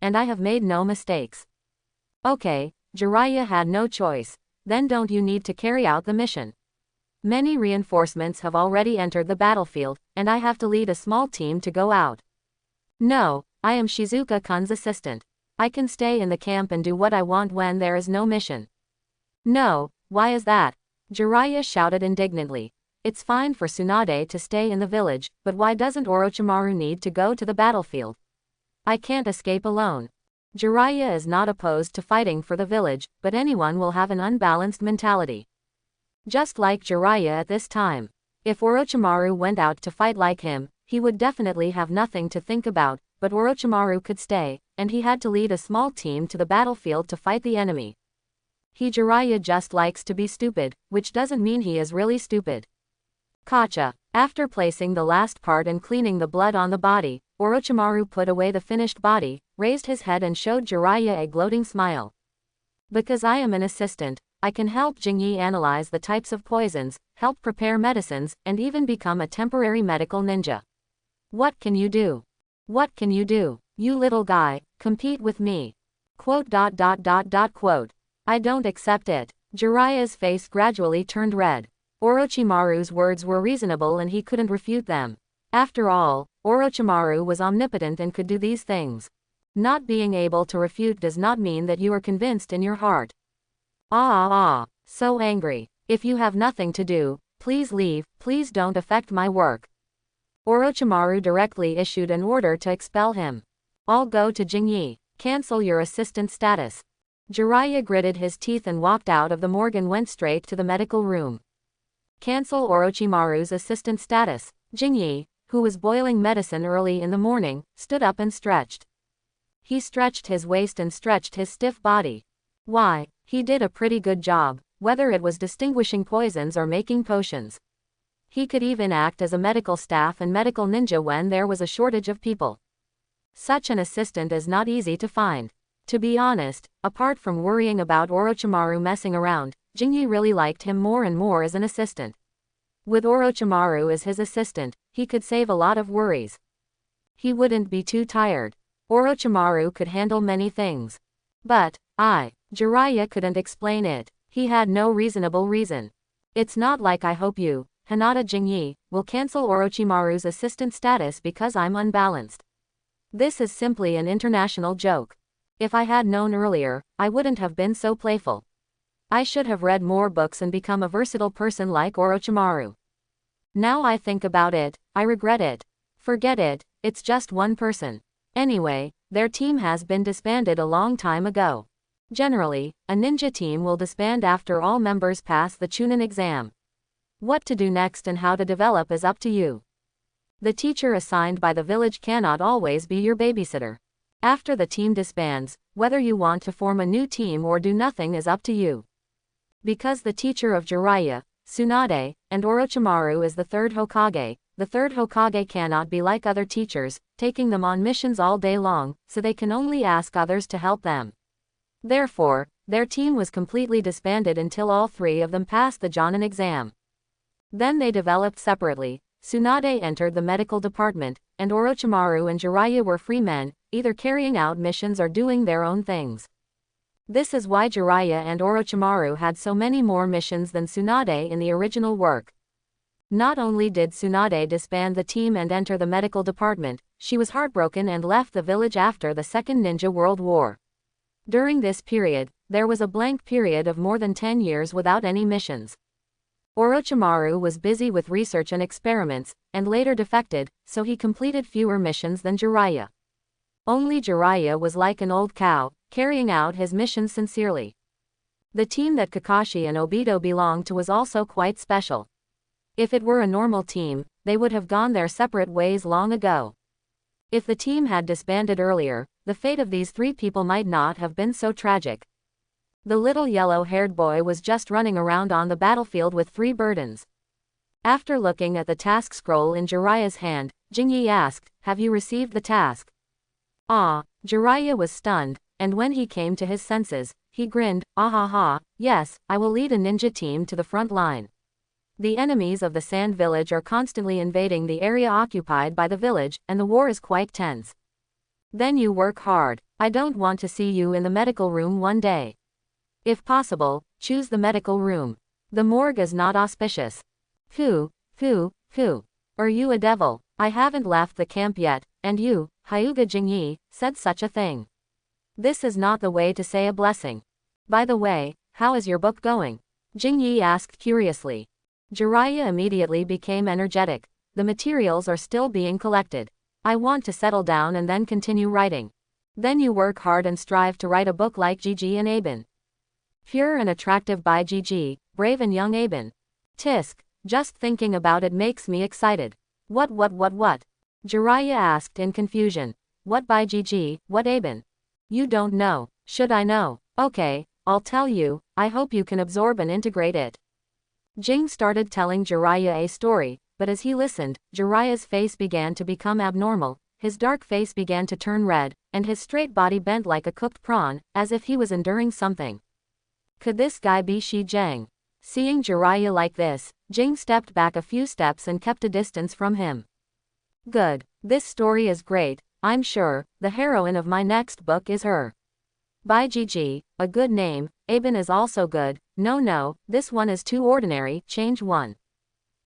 and I have made no mistakes. Okay, Jiraiya had no choice. Then don't you need to carry out the mission? Many reinforcements have already entered the battlefield, and I have to lead a small team to go out. No, I am Shizuka-kun's assistant. I can stay in the camp and do what I want when there is no mission. No, why is that? Jiraiya shouted indignantly. It's fine for Tsunade to stay in the village, but why doesn't Orochimaru need to go to the battlefield? I can't escape alone. Jiraiya is not opposed to fighting for the village, but anyone will have an unbalanced mentality. Just like Jiraiya at this time. If Orochimaru went out to fight like him, he would definitely have nothing to think about, but Orochimaru could stay, and he had to lead a small team to the battlefield to fight the enemy. Jiraiya just likes to be stupid, which doesn't mean he is really stupid. Gotcha. After placing the last part and cleaning the blood on the body, Orochimaru put away the finished body, raised his head and showed Jiraiya a gloating smile. Because I am an assistant, I can help Jingyi analyze the types of poisons, help prepare medicines, and even become a temporary medical ninja. What can you do? What can you do? You little guy, compete with me. Quote. I don't accept it. Jiraiya's face gradually turned red. Orochimaru's words were reasonable and he couldn't refute them. After all, Orochimaru was omnipotent and could do these things. Not being able to refute does not mean that you are convinced in your heart. So angry. If you have nothing to do, please leave, please don't affect my work. Orochimaru directly issued an order to expel him. I'll go to Jingyi. Cancel your assistant status. Jiraiya gritted his teeth and walked out of the morgue and went straight to the medical room. Cancel Orochimaru's assistant status. Jingyi, who was boiling medicine early in the morning, stood up and stretched. He stretched his waist and stretched his stiff body. Why, he did a pretty good job, whether it was distinguishing poisons or making potions. He could even act as a medical staff and medical ninja when there was a shortage of people. Such an assistant is not easy to find. To be honest, apart from worrying about Orochimaru messing around, Jingyi really liked him more and more as an assistant. With Orochimaru as his assistant, he could save a lot of worries. He wouldn't be too tired. Orochimaru could handle many things. But, Jiraiya couldn't explain it. He had no reasonable reason. It's not like I hope you, Hinata Jingyi, will cancel Orochimaru's assistant status because I'm unbalanced. This is simply an international joke. If I had known earlier, I wouldn't have been so playful. I should have read more books and become a versatile person like Orochimaru. Now I think about it, I regret it. Forget it, it's just one person. Anyway, their team has been disbanded a long time ago. Generally, a ninja team will disband after all members pass the Chunin exam. What to do next and how to develop is up to you. The teacher assigned by the village cannot always be your babysitter. After the team disbands, whether you want to form a new team or do nothing is up to you. Because the teacher of Jiraiya, Tsunade, and Orochimaru is the third Hokage cannot be like other teachers, taking them on missions all day long, so they can only ask others to help them. Therefore, their team was completely disbanded until all three of them passed the Jonin exam. Then they developed separately. Tsunade entered the medical department, and Orochimaru and Jiraiya were free men, either carrying out missions or doing their own things. This is why Jiraiya and Orochimaru had so many more missions than Tsunade in the original work. Not only did Tsunade disband the team and enter the medical department, she was heartbroken and left the village after the Second Ninja World War. During this period, there was a blank period of more than 10 years without any missions. Orochimaru was busy with research and experiments, and later defected, so he completed fewer missions than Jiraiya. Only Jiraiya was like an old cow, carrying out his missions sincerely. The team that Kakashi and Obito belonged to was also quite special. If it were a normal team, they would have gone their separate ways long ago. If the team had disbanded earlier, the fate of these three people might not have been so tragic. The little yellow-haired boy was just running around on the battlefield with 3 burdens. After looking at the task scroll in Jiraiya's hand, Jingyi asked, "Have you received the task?" Jiraiya was stunned, and when he came to his senses, he grinned, yes, I will lead a ninja team to the front line. The enemies of the Sand Village are constantly invading the area occupied by the village, and the war is quite tense. Then you work hard. I don't want to see you in the medical room one day. If possible, choose the medical room. The morgue is not auspicious. Phew. Are you a devil? I haven't left the camp yet, and you, Hyuga Jingyi, said such a thing. This is not the way to say a blessing. By the way, how is your book going? Jingyi asked curiously. Jiraiya immediately became energetic. The materials are still being collected. I want to settle down and then continue writing. Then you work hard and strive to write a book like Gigi and Aben. Pure and attractive by Gigi, brave and young Aben. Tisk, just thinking about it makes me excited. What? Jiraiya asked in confusion. What by Gigi, what Aben? You don't know. Should I know? Okay, I'll tell you, I hope you can absorb and integrate it. Jing started telling Jiraiya a story, but as he listened, Jiraiya's face began to become abnormal, his dark face began to turn red, and his straight body bent like a cooked prawn, as if he was enduring something. Could this guy be Shi Jiang? Seeing Jiraiya like this, Jing stepped back a few steps and kept a distance from him. Good. This story is great, I'm sure. The heroine of my next book is her. By Gigi, a good name. Aben is also good. No, this one is too ordinary, change one.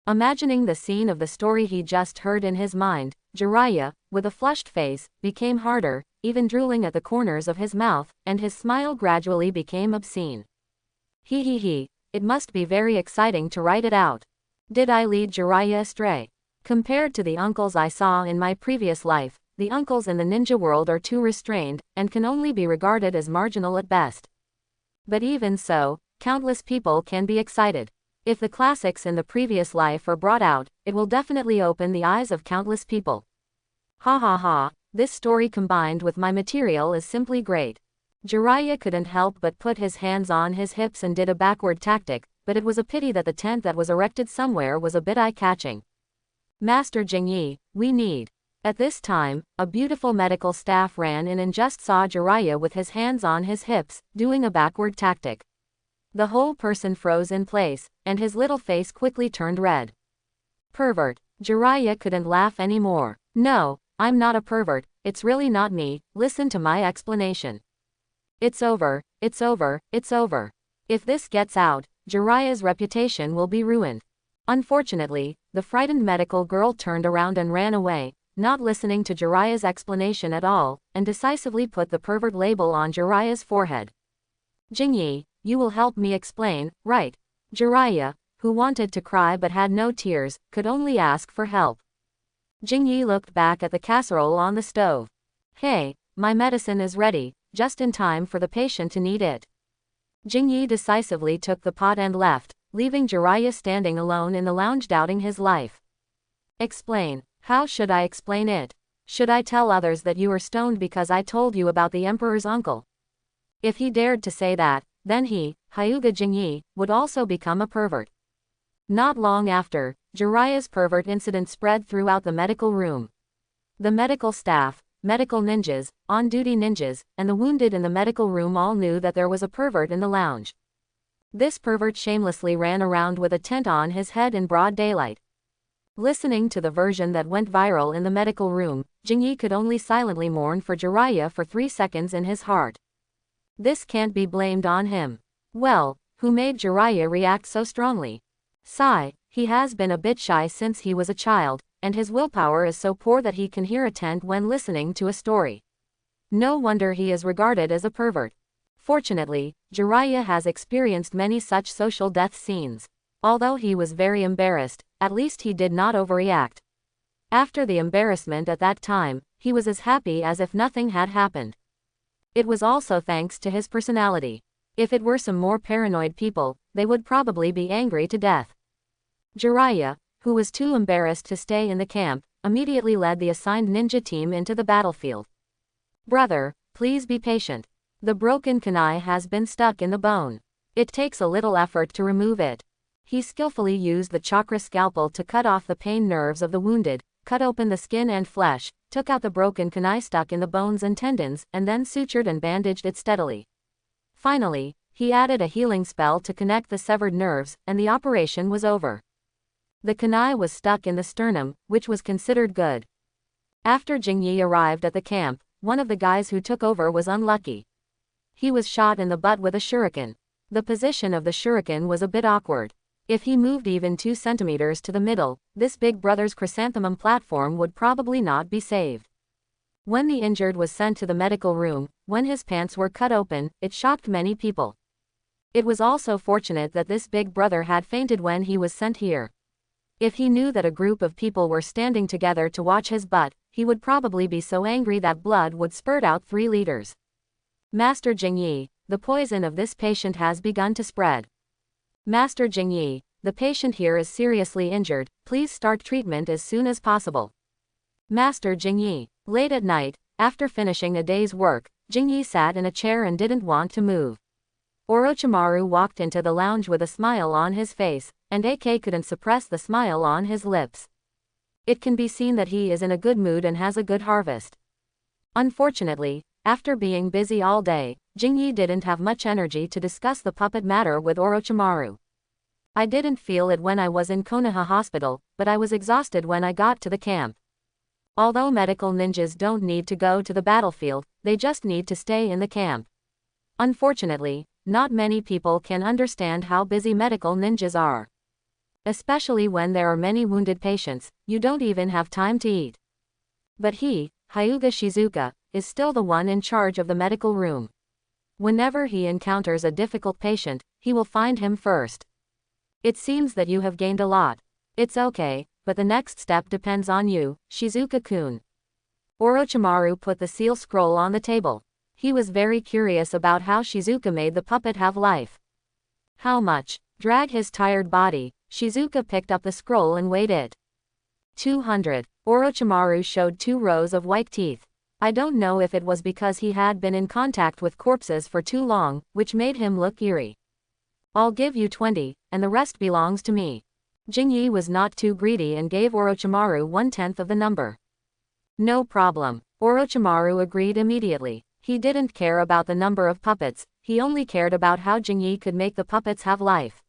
Imagining the scene of the story he just heard in his mind, Jiraiya, with a flushed face, became harder, even drooling at the corners of his mouth, and his smile gradually became obscene. It must be very exciting to write it out. Did I lead Jiraiya astray? Compared to the uncles I saw in my previous life, the uncles in the ninja world are too restrained, and can only be regarded as marginal at best. But even so, countless people can be excited. If the classics in the previous life are brought out, it will definitely open the eyes of countless people. This story combined with my material is simply great. Jiraiya couldn't help but put his hands on his hips and did a backward tactic, but it was a pity that the tent that was erected somewhere was a bit eye-catching. Master Jingyi, we need At this time, a beautiful medical staff ran in and just saw Jiraiya with his hands on his hips, doing a backward tactic. The whole person froze in place, and his little face quickly turned red. Pervert. Jiraiya couldn't laugh anymore. No, I'm not a pervert, it's really not me, listen to my explanation. It's over, it's over, it's over. If this gets out, Jiraiya's reputation will be ruined. Unfortunately, the frightened medical girl turned around and ran away, not listening to Jiraiya's explanation at all, and decisively put the pervert label on Jiraiya's forehead. Jingyi, you will help me explain, right? Jiraiya, who wanted to cry but had no tears, could only ask for help. Jingyi looked back at the casserole on the stove. Hey, my medicine is ready, just in time for the patient to need it. Jingyi decisively took the pot and left, leaving Jiraiya standing alone in the lounge doubting his life. Explain. How should I explain it? Should I tell others that you are stoned because I told you about the emperor's uncle? If he dared to say that, then he, Hyuga Jingyi, would also become a pervert. Not long after, Jiraiya's pervert incident spread throughout the medical room. The medical staff, medical ninjas, on-duty ninjas, and the wounded in the medical room all knew that there was a pervert in the lounge. This pervert shamelessly ran around with a tent on his head in broad daylight. Listening to the version that went viral in the medical room, Jingyi could only silently mourn for Jiraiya for 3 seconds in his heart. This can't be blamed on him. Well, who made Jiraiya react so strongly? Sigh, he has been a bit shy since he was a child, and his willpower is so poor that he can hear a tent when listening to a story. No wonder he is regarded as a pervert. Fortunately, Jiraiya has experienced many such social death scenes. Although he was very embarrassed, at least he did not overreact. After the embarrassment at that time, he was as happy as if nothing had happened. It was also thanks to his personality. If it were some more paranoid people, they would probably be angry to death. Jiraiya, who was too embarrassed to stay in the camp, immediately led the assigned ninja team into the battlefield. Brother, please be patient. The broken kunai has been stuck in the bone. It takes a little effort to remove it. He skillfully used the chakra scalpel to cut off the pain nerves of the wounded, cut open the skin and flesh, took out the broken kunai stuck in the bones and tendons, and then sutured and bandaged it steadily. Finally, he added a healing spell to connect the severed nerves, and the operation was over. The kunai was stuck in the sternum, which was considered good. After Jingyi arrived at the camp, one of the guys who took over was unlucky. He was shot in the butt with a shuriken. The position of the shuriken was a bit awkward. If he moved even 2 centimeters to the middle, this big brother's chrysanthemum platform would probably not be saved. When the injured was sent to the medical room, when his pants were cut open, it shocked many people. It was also fortunate that this big brother had fainted when he was sent here. If he knew that a group of people were standing together to watch his butt, he would probably be so angry that blood would spurt out 3 liters. Master Jingyi, the poison of this patient has begun to spread. Master Jingyi, the patient here is seriously injured, please start treatment as soon as possible. Master Jingyi. Late at night, after finishing a day's work, Jingyi sat in a chair and didn't want to move. Orochimaru walked into the lounge with a smile on his face, and AK couldn't suppress the smile on his lips. It can be seen that he is in a good mood and has a good harvest. Unfortunately, after being busy all day, Jingyi didn't have much energy to discuss the puppet matter with Orochimaru. I didn't feel it when I was in Konoha Hospital, but I was exhausted when I got to the camp. Although medical ninjas don't need to go to the battlefield, they just need to stay in the camp. Unfortunately, not many people can understand how busy medical ninjas are. Especially when there are many wounded patients, you don't even have time to eat. But he, Hyuga Shizuka, is still the one in charge of the medical room. Whenever he encounters a difficult patient, he will find him first. It seems that you have gained a lot. It's okay, but the next step depends on you, Shizuka-kun. Orochimaru put the seal scroll on the table. He was very curious about how Shizuka made the puppet have life. How much? Drag his tired body, Shizuka picked up the scroll and weighed it. 200. Orochimaru showed 2 rows of white teeth. I don't know if it was because he had been in contact with corpses for too long, which made him look eerie. I'll give you 20, and the rest belongs to me. Jingyi was not too greedy and gave Orochimaru 1/10 of the number. No problem. Orochimaru agreed immediately. He didn't care about the number of puppets, he only cared about how Jingyi could make the puppets have life.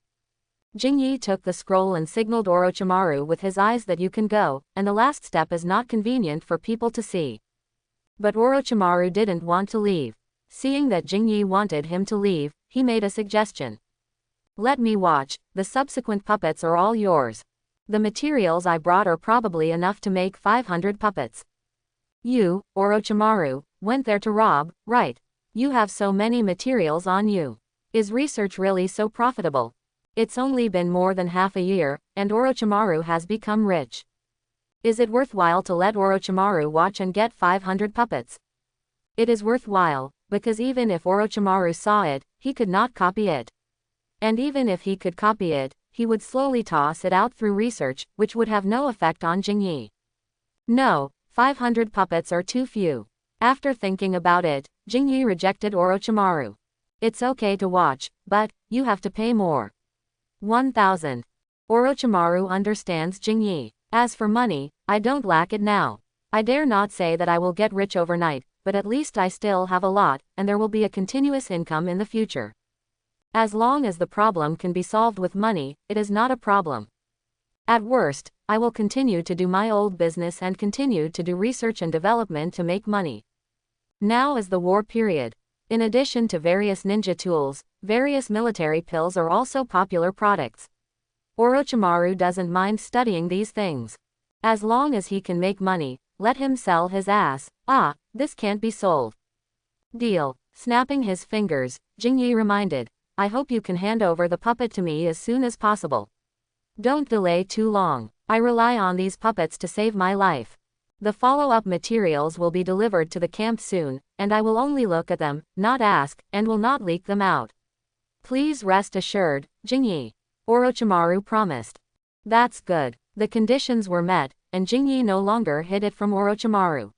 Jingyi took the scroll and signaled Orochimaru with his eyes that you can go, and the last step is not convenient for people to see. But Orochimaru didn't want to leave. Seeing that Jingyi wanted him to leave, he made a suggestion. Let me watch, the subsequent puppets are all yours. The materials I brought are probably enough to make 500 puppets. You, Orochimaru, went there to rob, right? You have so many materials on you. Is research really so profitable? It's only been more than half a year, and Orochimaru has become rich. Is it worthwhile to let Orochimaru watch and get 500 puppets? It is worthwhile, because even if Orochimaru saw it, he could not copy it. And even if he could copy it, he would slowly toss it out through research, which would have no effect on Jingyi. No, 500 puppets are too few. After thinking about it, Jingyi rejected Orochimaru. It's okay to watch, but you have to pay more. 1,000. Orochimaru understands Jingyi. As for money, I don't lack it now. I dare not say that I will get rich overnight, but at least I still have a lot, and there will be a continuous income in the future. As long as the problem can be solved with money, it is not a problem. At worst, I will continue to do my old business and continue to do research and development to make money. Now is the war period. In addition to various ninja tools, various military pills are also popular products. Orochimaru doesn't mind studying these things. As long as he can make money, let him sell his ass. Ah, this can't be sold. Deal. Snapping his fingers, Jingyi reminded, I hope you can hand over the puppet to me as soon as possible. Don't delay too long. I rely on these puppets to save my life. The follow-up materials will be delivered to the camp soon, and I will only look at them, not ask, and will not leak them out. Please rest assured, Jingyi. Orochimaru promised. That's good. The conditions were met, and Jingyi no longer hid it from Orochimaru.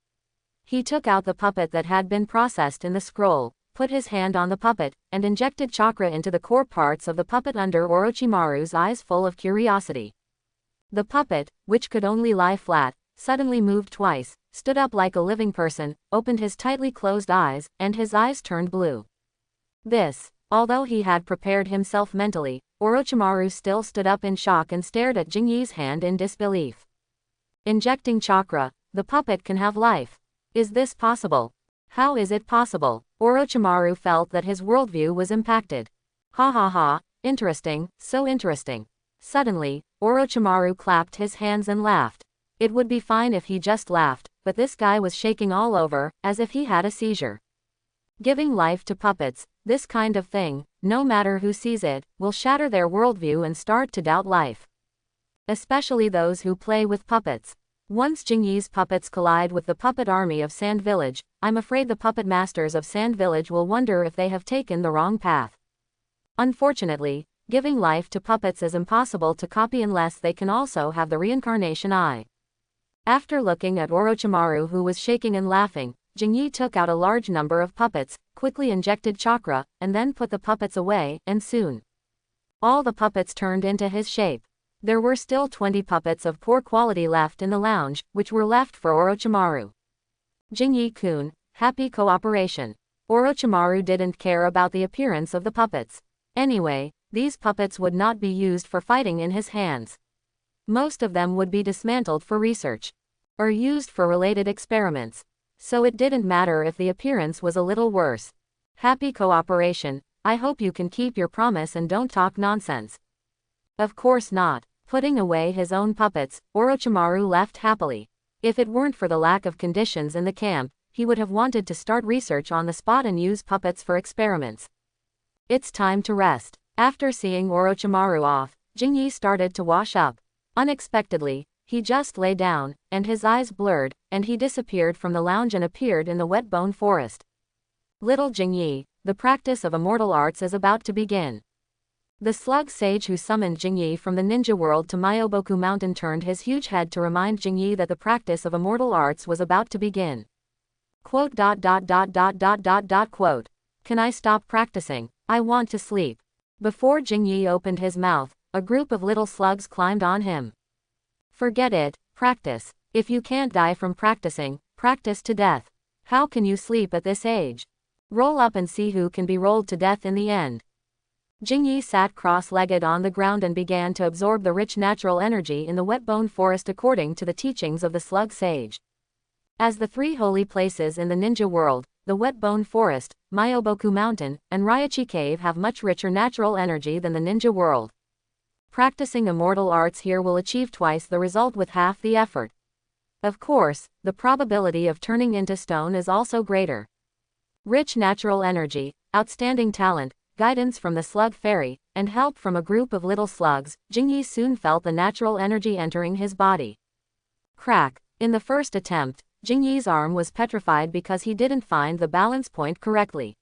He took out the puppet that had been processed in the scroll, put his hand on the puppet, and injected chakra into the core parts of the puppet under Orochimaru's eyes full of curiosity. The puppet, which could only lie flat, suddenly moved twice, stood up like a living person, opened his tightly closed eyes, and his eyes turned blue. Although he had prepared himself mentally, Orochimaru still stood up in shock and stared at Jingyi's hand in disbelief. Injecting chakra, the puppet can have life. Is this possible? How is it possible? Orochimaru felt that his worldview was impacted. Ha ha ha, interesting, so interesting. Suddenly, Orochimaru clapped his hands and laughed. It would be fine if he just laughed, but this guy was shaking all over, as if he had a seizure. Giving life to puppets, this kind of thing, no matter who sees it, will shatter their worldview and start to doubt life. Especially those who play with puppets. Once Jingyi's puppets collide with the puppet army of Sand Village, I'm afraid the puppet masters of Sand Village will wonder if they have taken the wrong path. Unfortunately, giving life to puppets is impossible to copy unless they can also have the reincarnation eye. After looking at Orochimaru, who was shaking and laughing, Jingyi took out a large number of puppets, quickly injected chakra, and then put the puppets away, and soon all the puppets turned into his shape. There were still 20 puppets of poor quality left in the lounge, which were left for Orochimaru. Jingyi-kun, happy cooperation. Orochimaru didn't care about the appearance of the puppets. Anyway, these puppets would not be used for fighting in his hands. Most of them would be dismantled for research, or used for related experiments. So it didn't matter if the appearance was a little worse. Happy cooperation. I hope you can keep your promise and don't talk nonsense. Of course not. Putting away his own puppets, Orochimaru left happily. If it weren't for the lack of conditions in the camp, he would have wanted to start research on the spot and use puppets for experiments. It's time to rest. After seeing Orochimaru off, Jingyi started to wash up. Unexpectedly, he just lay down, and his eyes blurred, and he disappeared from the lounge and appeared in the wet bone forest. Little Jingyi, the practice of immortal arts is about to begin. The slug sage who summoned Jingyi from the ninja world to Myoboku Mountain turned his huge head to remind Jingyi that the practice of immortal arts was about to begin. Quote. Can I stop practicing? I want to sleep. Before Jingyi opened his mouth, a group of little slugs climbed on him. Forget it, practice. If you can't die from practicing, practice to death. How can you sleep at this age? Roll up and see who can be rolled to death in the end. Jingyi sat cross-legged on the ground and began to absorb the rich natural energy in the wet-bone forest according to the teachings of the slug sage. As the three holy places in the ninja world, the wet-bone forest, Myoboku Mountain, and Ryachi Cave have much richer natural energy than the ninja world. Practicing immortal arts here will achieve twice the result with half the effort. Of course, the probability of turning into stone is also greater. Rich natural energy, outstanding talent, guidance from the slug fairy, and help from a group of little slugs, Jingyi soon felt the natural energy entering his body. Crack. In the first attempt, Jingyi's arm was petrified because he didn't find the balance point correctly.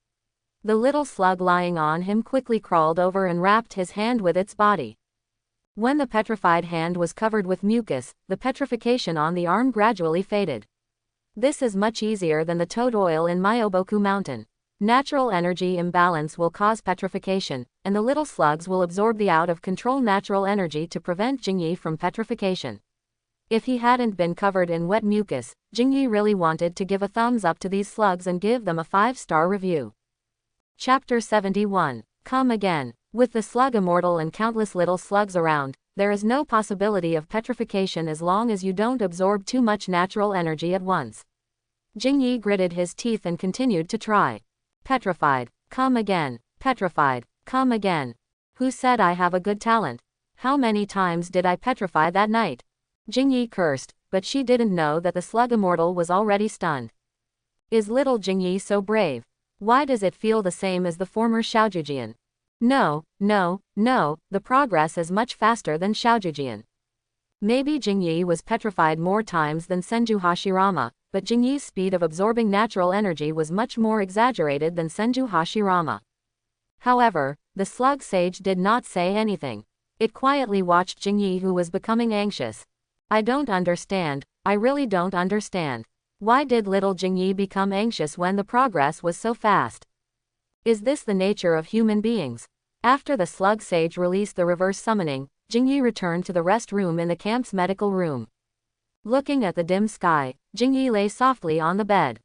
The little slug lying on him quickly crawled over and wrapped his hand with its body. When the petrified hand was covered with mucus, the petrification on the arm gradually faded. This is much easier than the toad oil in Myoboku Mountain. Natural energy imbalance will cause petrification, and the little slugs will absorb the out-of-control natural energy to prevent Jingyi from petrification. If he hadn't been covered in wet mucus, Jingyi really wanted to give a thumbs up to these slugs and give them a 5-star review. Chapter 71. Come again. With the slug immortal and countless little slugs around, there is no possibility of petrification as long as you don't absorb too much natural energy at once. Jingyi gritted his teeth and continued to try. Petrified. Come again. Petrified. Come again. Who said I have a good talent? How many times did I petrify that night? Jingyi cursed, but she didn't know that the slug immortal was already stunned. Is little Jingyi so brave? Why does it feel the same as the former Xiaojujian? No, the progress is much faster than Xiaojujian. Maybe Jingyi was petrified more times than Senju Hashirama, but Jingyi's speed of absorbing natural energy was much more exaggerated than Senju Hashirama. However, the slug sage did not say anything. It quietly watched Jingyi, who was becoming anxious. I don't understand, I really don't understand. Why did little Jingyi become anxious when the progress was so fast? Is this the nature of human beings? After the slug sage released the reverse summoning, Jingyi returned to the rest room in the camp's medical room. Looking at the dim sky, Jingyi lay softly on the bed.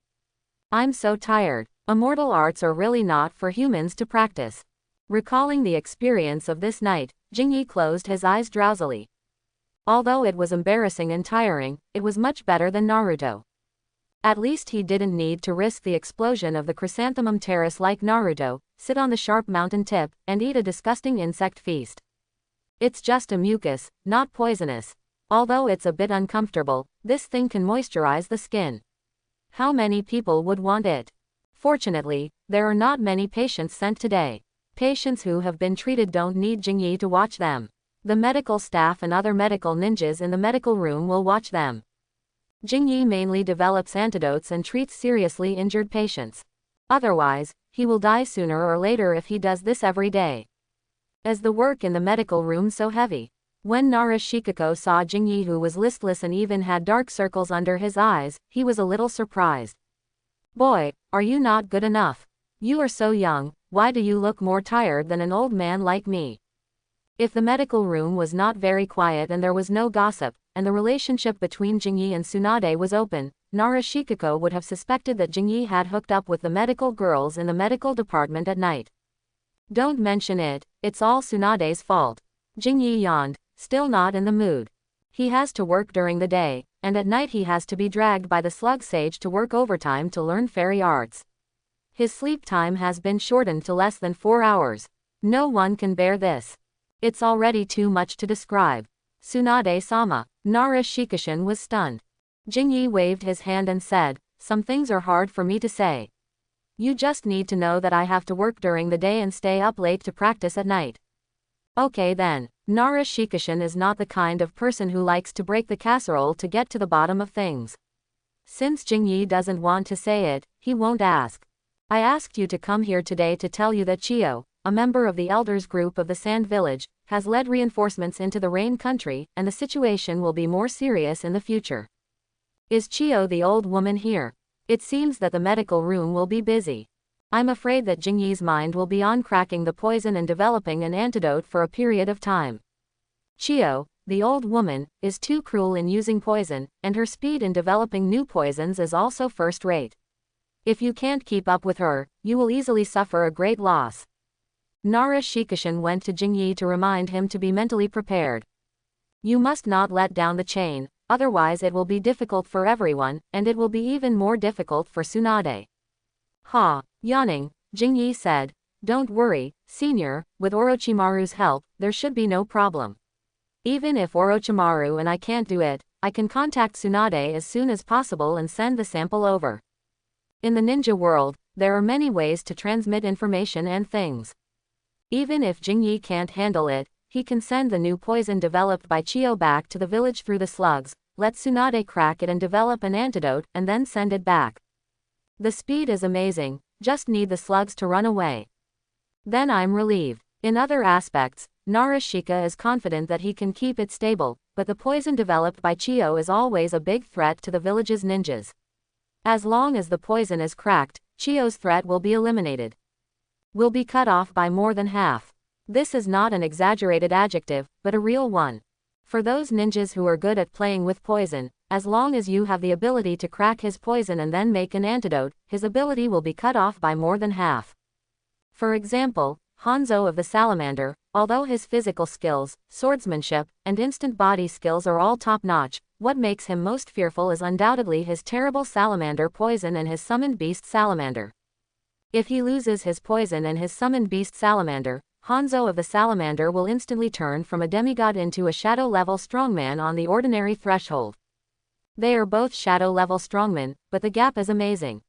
I'm so tired. Immortal arts are really not for humans to practice. Recalling the experience of this night, Jingyi closed his eyes drowsily. Although it was embarrassing and tiring, it was much better than Naruto. At least he didn't need to risk the explosion of the chrysanthemum terrace like Naruto, sit on the sharp mountain tip, and eat a disgusting insect feast. It's just a mucus, not poisonous. Although it's a bit uncomfortable, this thing can moisturize the skin. How many people would want it? Fortunately, there are not many patients sent today. Patients who have been treated don't need Jingyi to watch them. The medical staff and other medical ninjas in the medical room will watch them. Jingyi mainly develops antidotes and treats seriously injured patients. Otherwise, he will die sooner or later if he does this every day. Is the work in the medical room so heavy? When Nara Shikako saw Jingyi, who was listless and even had dark circles under his eyes, he was a little surprised. Boy, are you not good enough? You are so young, why do you look more tired than an old man like me? If the medical room was not very quiet and there was no gossip, and the relationship between Jingyi and Tsunade was open, Nara Shikako would have suspected that Jingyi had hooked up with the medical girls in the medical department at night. Don't mention it, it's all Tsunade's fault. Jingyi yawned, still not in the mood. He has to work during the day, and at night he has to be dragged by the slug sage to work overtime to learn fairy arts. His sleep time has been shortened to less than 4 hours. No one can bear this. It's already too much to describe. Tsunade-sama. Nara Shikishin was stunned. Jingyi waved his hand and said, some things are hard for me to say. You just need to know that I have to work during the day and stay up late to practice at night. Okay then. Nara Shikishin is not the kind of person who likes to break the casserole to get to the bottom of things. Since Jingyi doesn't want to say it, he won't ask. I asked you to come here today to tell you that Chio, a member of the elders group of the Sand Village, has led reinforcements into the Rain Country, and the situation will be more serious in the future. Is Chio the old woman here? It seems that the medical room will be busy. I'm afraid that Jingyi's mind will be on cracking the poison and developing an antidote for a period of time. Chio, the old woman, is too cruel in using poison, and her speed in developing new poisons is also first rate. If you can't keep up with her, you will easily suffer a great loss. Nara Shikishin went to Jingyi to remind him to be mentally prepared. You must not let down the chain, otherwise it will be difficult for everyone, and it will be even more difficult for Tsunade. Ha! Yawning, Jingyi said, "Don't worry, senior, with Orochimaru's help, there should be no problem. Even if Orochimaru and I can't do it, I can contact Tsunade as soon as possible and send the sample over." In the ninja world, there are many ways to transmit information and things. Even if Jingyi can't handle it, he can send the new poison developed by Chio back to the village through the slugs, let Tsunade crack it and develop an antidote, and then send it back. The speed is amazing, just need the slugs to run away. Then I'm relieved. In other aspects, Narashika is confident that he can keep it stable, but the poison developed by Chio is always a big threat to the village's ninjas. As long as the poison is cracked, Chio's threat will be eliminated. Will be cut off by more than half. This is not an exaggerated adjective, but a real one. For those ninjas who are good at playing with poison, as long as you have the ability to crack his poison and then make an antidote, his ability will be cut off by more than half. For example, Hanzo of the Salamander, although his physical skills, swordsmanship, and instant body skills are all top-notch, what makes him most fearful is undoubtedly his terrible salamander poison and his summoned beast salamander. If he loses his poison and his summoned beast salamander, Hanzo of the Salamander will instantly turn from a demigod into a shadow-level strongman on the ordinary threshold. They are both shadow-level strongmen, but the gap is amazing.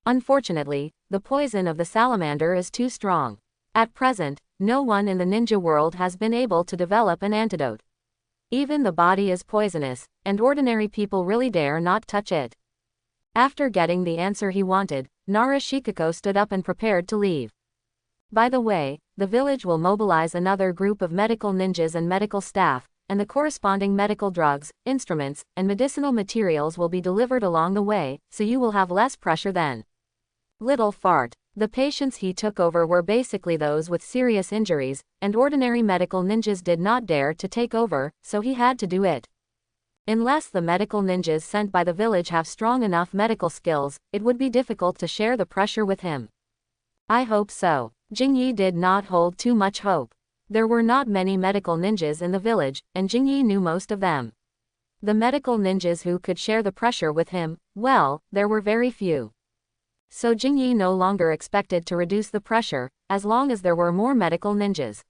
Unfortunately, the poison of the salamander is too strong. At present, no one in the ninja world has been able to develop an antidote. Even the body is poisonous, and ordinary people really dare not touch it. After getting the answer he wanted, Nara Shikako stood up and prepared to leave. By the way, the village will mobilize another group of medical ninjas and medical staff, and the corresponding medical drugs, instruments, and medicinal materials will be delivered along the way, so you will have less pressure then. Little fart. The patients he took over were basically those with serious injuries, and ordinary medical ninjas did not dare to take over, so he had to do it. Unless the medical ninjas sent by the village have strong enough medical skills, it would be difficult to share the pressure with him. I hope so. Jingyi did not hold too much hope. There were not many medical ninjas in the village, and Jingyi knew most of them. The medical ninjas who could share the pressure with him, well, there were very few. So Jingyi no longer expected to reduce the pressure, as long as there were more medical ninjas.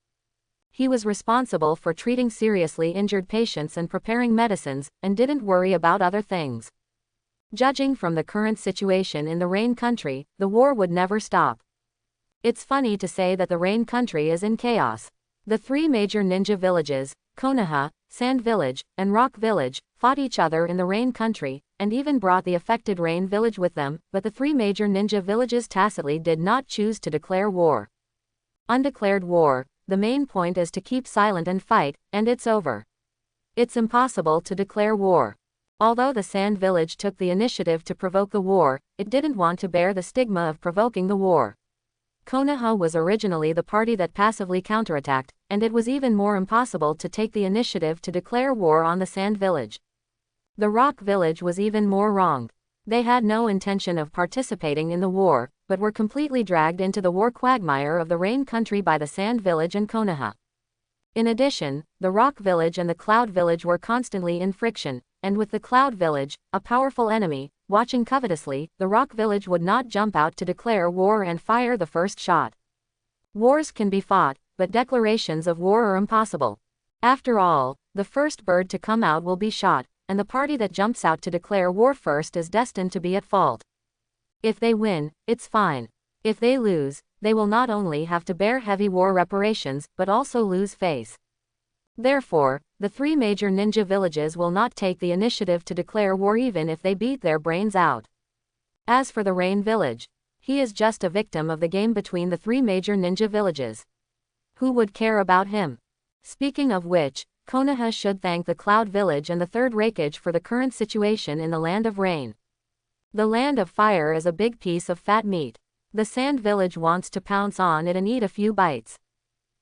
He was responsible for treating seriously injured patients and preparing medicines, and didn't worry about other things. Judging from the current situation in the Rain Country, the war would never stop. It's funny to say that the Rain Country is in chaos. The three major ninja villages, Konoha, Sand Village, and Rock Village, fought each other in the Rain Country, and even brought the affected Rain Village with them, but the three major ninja villages tacitly did not choose to declare war. Undeclared war, the main point is to keep silent and fight, and it's over. It's impossible to declare war. Although the Sand Village took the initiative to provoke the war, it didn't want to bear the stigma of provoking the war. Konoha was originally the party that passively counterattacked, and it was even more impossible to take the initiative to declare war on the Sand Village. The Rock Village was even more wronged. They had no intention of participating in the war, but were completely dragged into the war quagmire of the Rain Country by the Sand Village and Konoha. In addition, the Rock Village and the Cloud Village were constantly in friction, and with the Cloud Village, a powerful enemy, watching covetously, the Rock Village would not jump out to declare war and fire the first shot. Wars can be fought, but declarations of war are impossible. After all, the first bird to come out will be shot, and the party that jumps out to declare war first is destined to be at fault. If they win, it's fine. If they lose, they will not only have to bear heavy war reparations, but also lose face. Therefore, the three major ninja villages will not take the initiative to declare war even if they beat their brains out. As for the Rain Village, he is just a victim of the game between the three major ninja villages. Who would care about him? Speaking of which, Konoha should thank the Cloud Village and the Third Raikage for the current situation in the Land of Rain. The Land of Fire is a big piece of fat meat. The Sand Village wants to pounce on it and eat a few bites.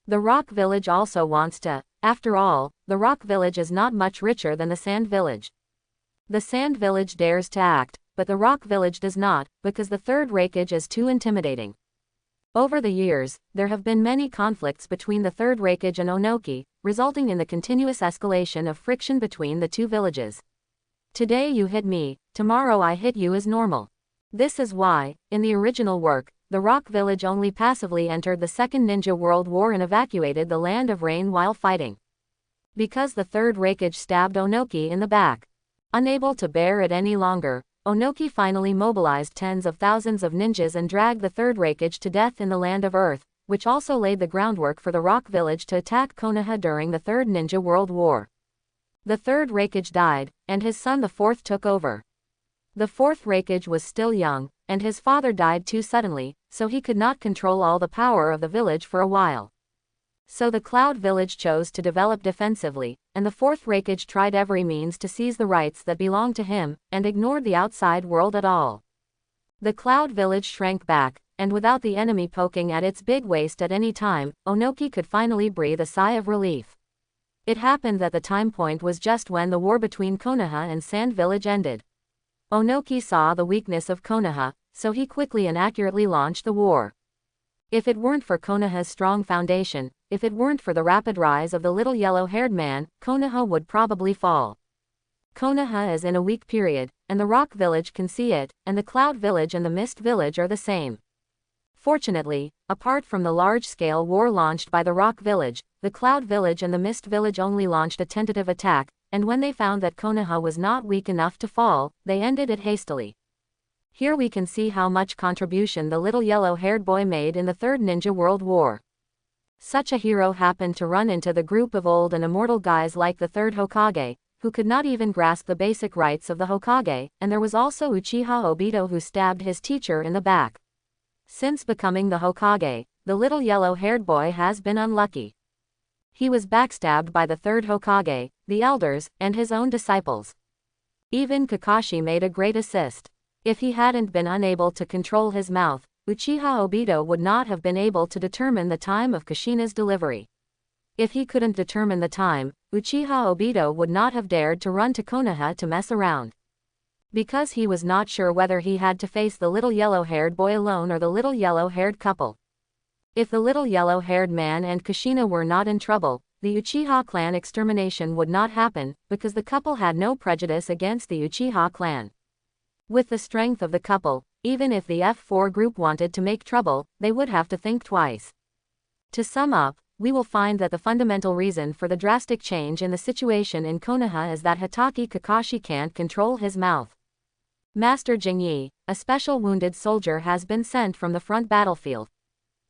The Rock Village also wants to After all, the rock village is not much richer than the sand village. The sand village dares to act, but the rock village does not, because the third rakeage is too intimidating. Over the years, there have been many conflicts between the third rakeage and Onoki, resulting in the continuous escalation of friction between the two villages. Today you hit me, tomorrow I hit you is normal. This is why, in the original work, the rock village only passively entered the Second Ninja World War and evacuated the Land of Rain while fighting. Because the third rakeage stabbed Onoki in the back. Unable to bear it any longer, Onoki finally mobilized tens of thousands of ninjas and dragged the third rakeage to death in the Land of Earth, which also laid the groundwork for the rock village to attack Konoha during the Third Ninja World War. The third rakeage died, and his son the fourth took over. The fourth rakeage was still young, and his father died too suddenly, so he could not control all the power of the village for a while. So the Cloud Village chose to develop defensively, and the fourth rakeage tried every means to seize the rights that belonged to him, and ignored the outside world at all. The Cloud Village shrank back, and without the enemy poking at its big waist at any time, Onoki could finally breathe a sigh of relief. It happened that the time point was just when the war between Konoha and Sand Village ended. Onoki saw the weakness of Konoha, so he quickly and accurately launched the war. If it weren't for Konoha's strong foundation, if it weren't for the rapid rise of the little yellow-haired man, Konoha would probably fall. Konoha is in a weak period, and the Rock Village can see it, and the Cloud Village and the Mist Village are the same. Fortunately, apart from the large-scale war launched by the Rock Village, the Cloud Village and the Mist Village only launched a tentative attack, and when they found that Konoha was not weak enough to fall, they ended it hastily. Here we can see how much contribution the little yellow-haired boy made in the Third Ninja World War. Such a hero happened to run into the group of old and immortal guys like the third Hokage, who could not even grasp the basic rights of the Hokage, and there was also Uchiha Obito who stabbed his teacher in the back. Since becoming the Hokage, the little yellow-haired boy has been unlucky. He was backstabbed by the third Hokage, the elders, and his own disciples. Even Kakashi made a great assist. If he hadn't been unable to control his mouth, Uchiha Obito would not have been able to determine the time of Kushina's delivery. If he couldn't determine the time, Uchiha Obito would not have dared to run to Konoha to mess around. Because he was not sure whether he had to face the little yellow-haired boy alone or the little yellow-haired couple. If the little yellow-haired man and Kushina were not in trouble, the Uchiha clan extermination would not happen, because the couple had no prejudice against the Uchiha clan. With the strength of the couple, even if the F4 group wanted to make trouble, they would have to think twice. To sum up, we will find that the fundamental reason for the drastic change in the situation in Konoha is that Hatake Kakashi can't control his mouth. Master Jingyi, a special wounded soldier has been sent from the front battlefield.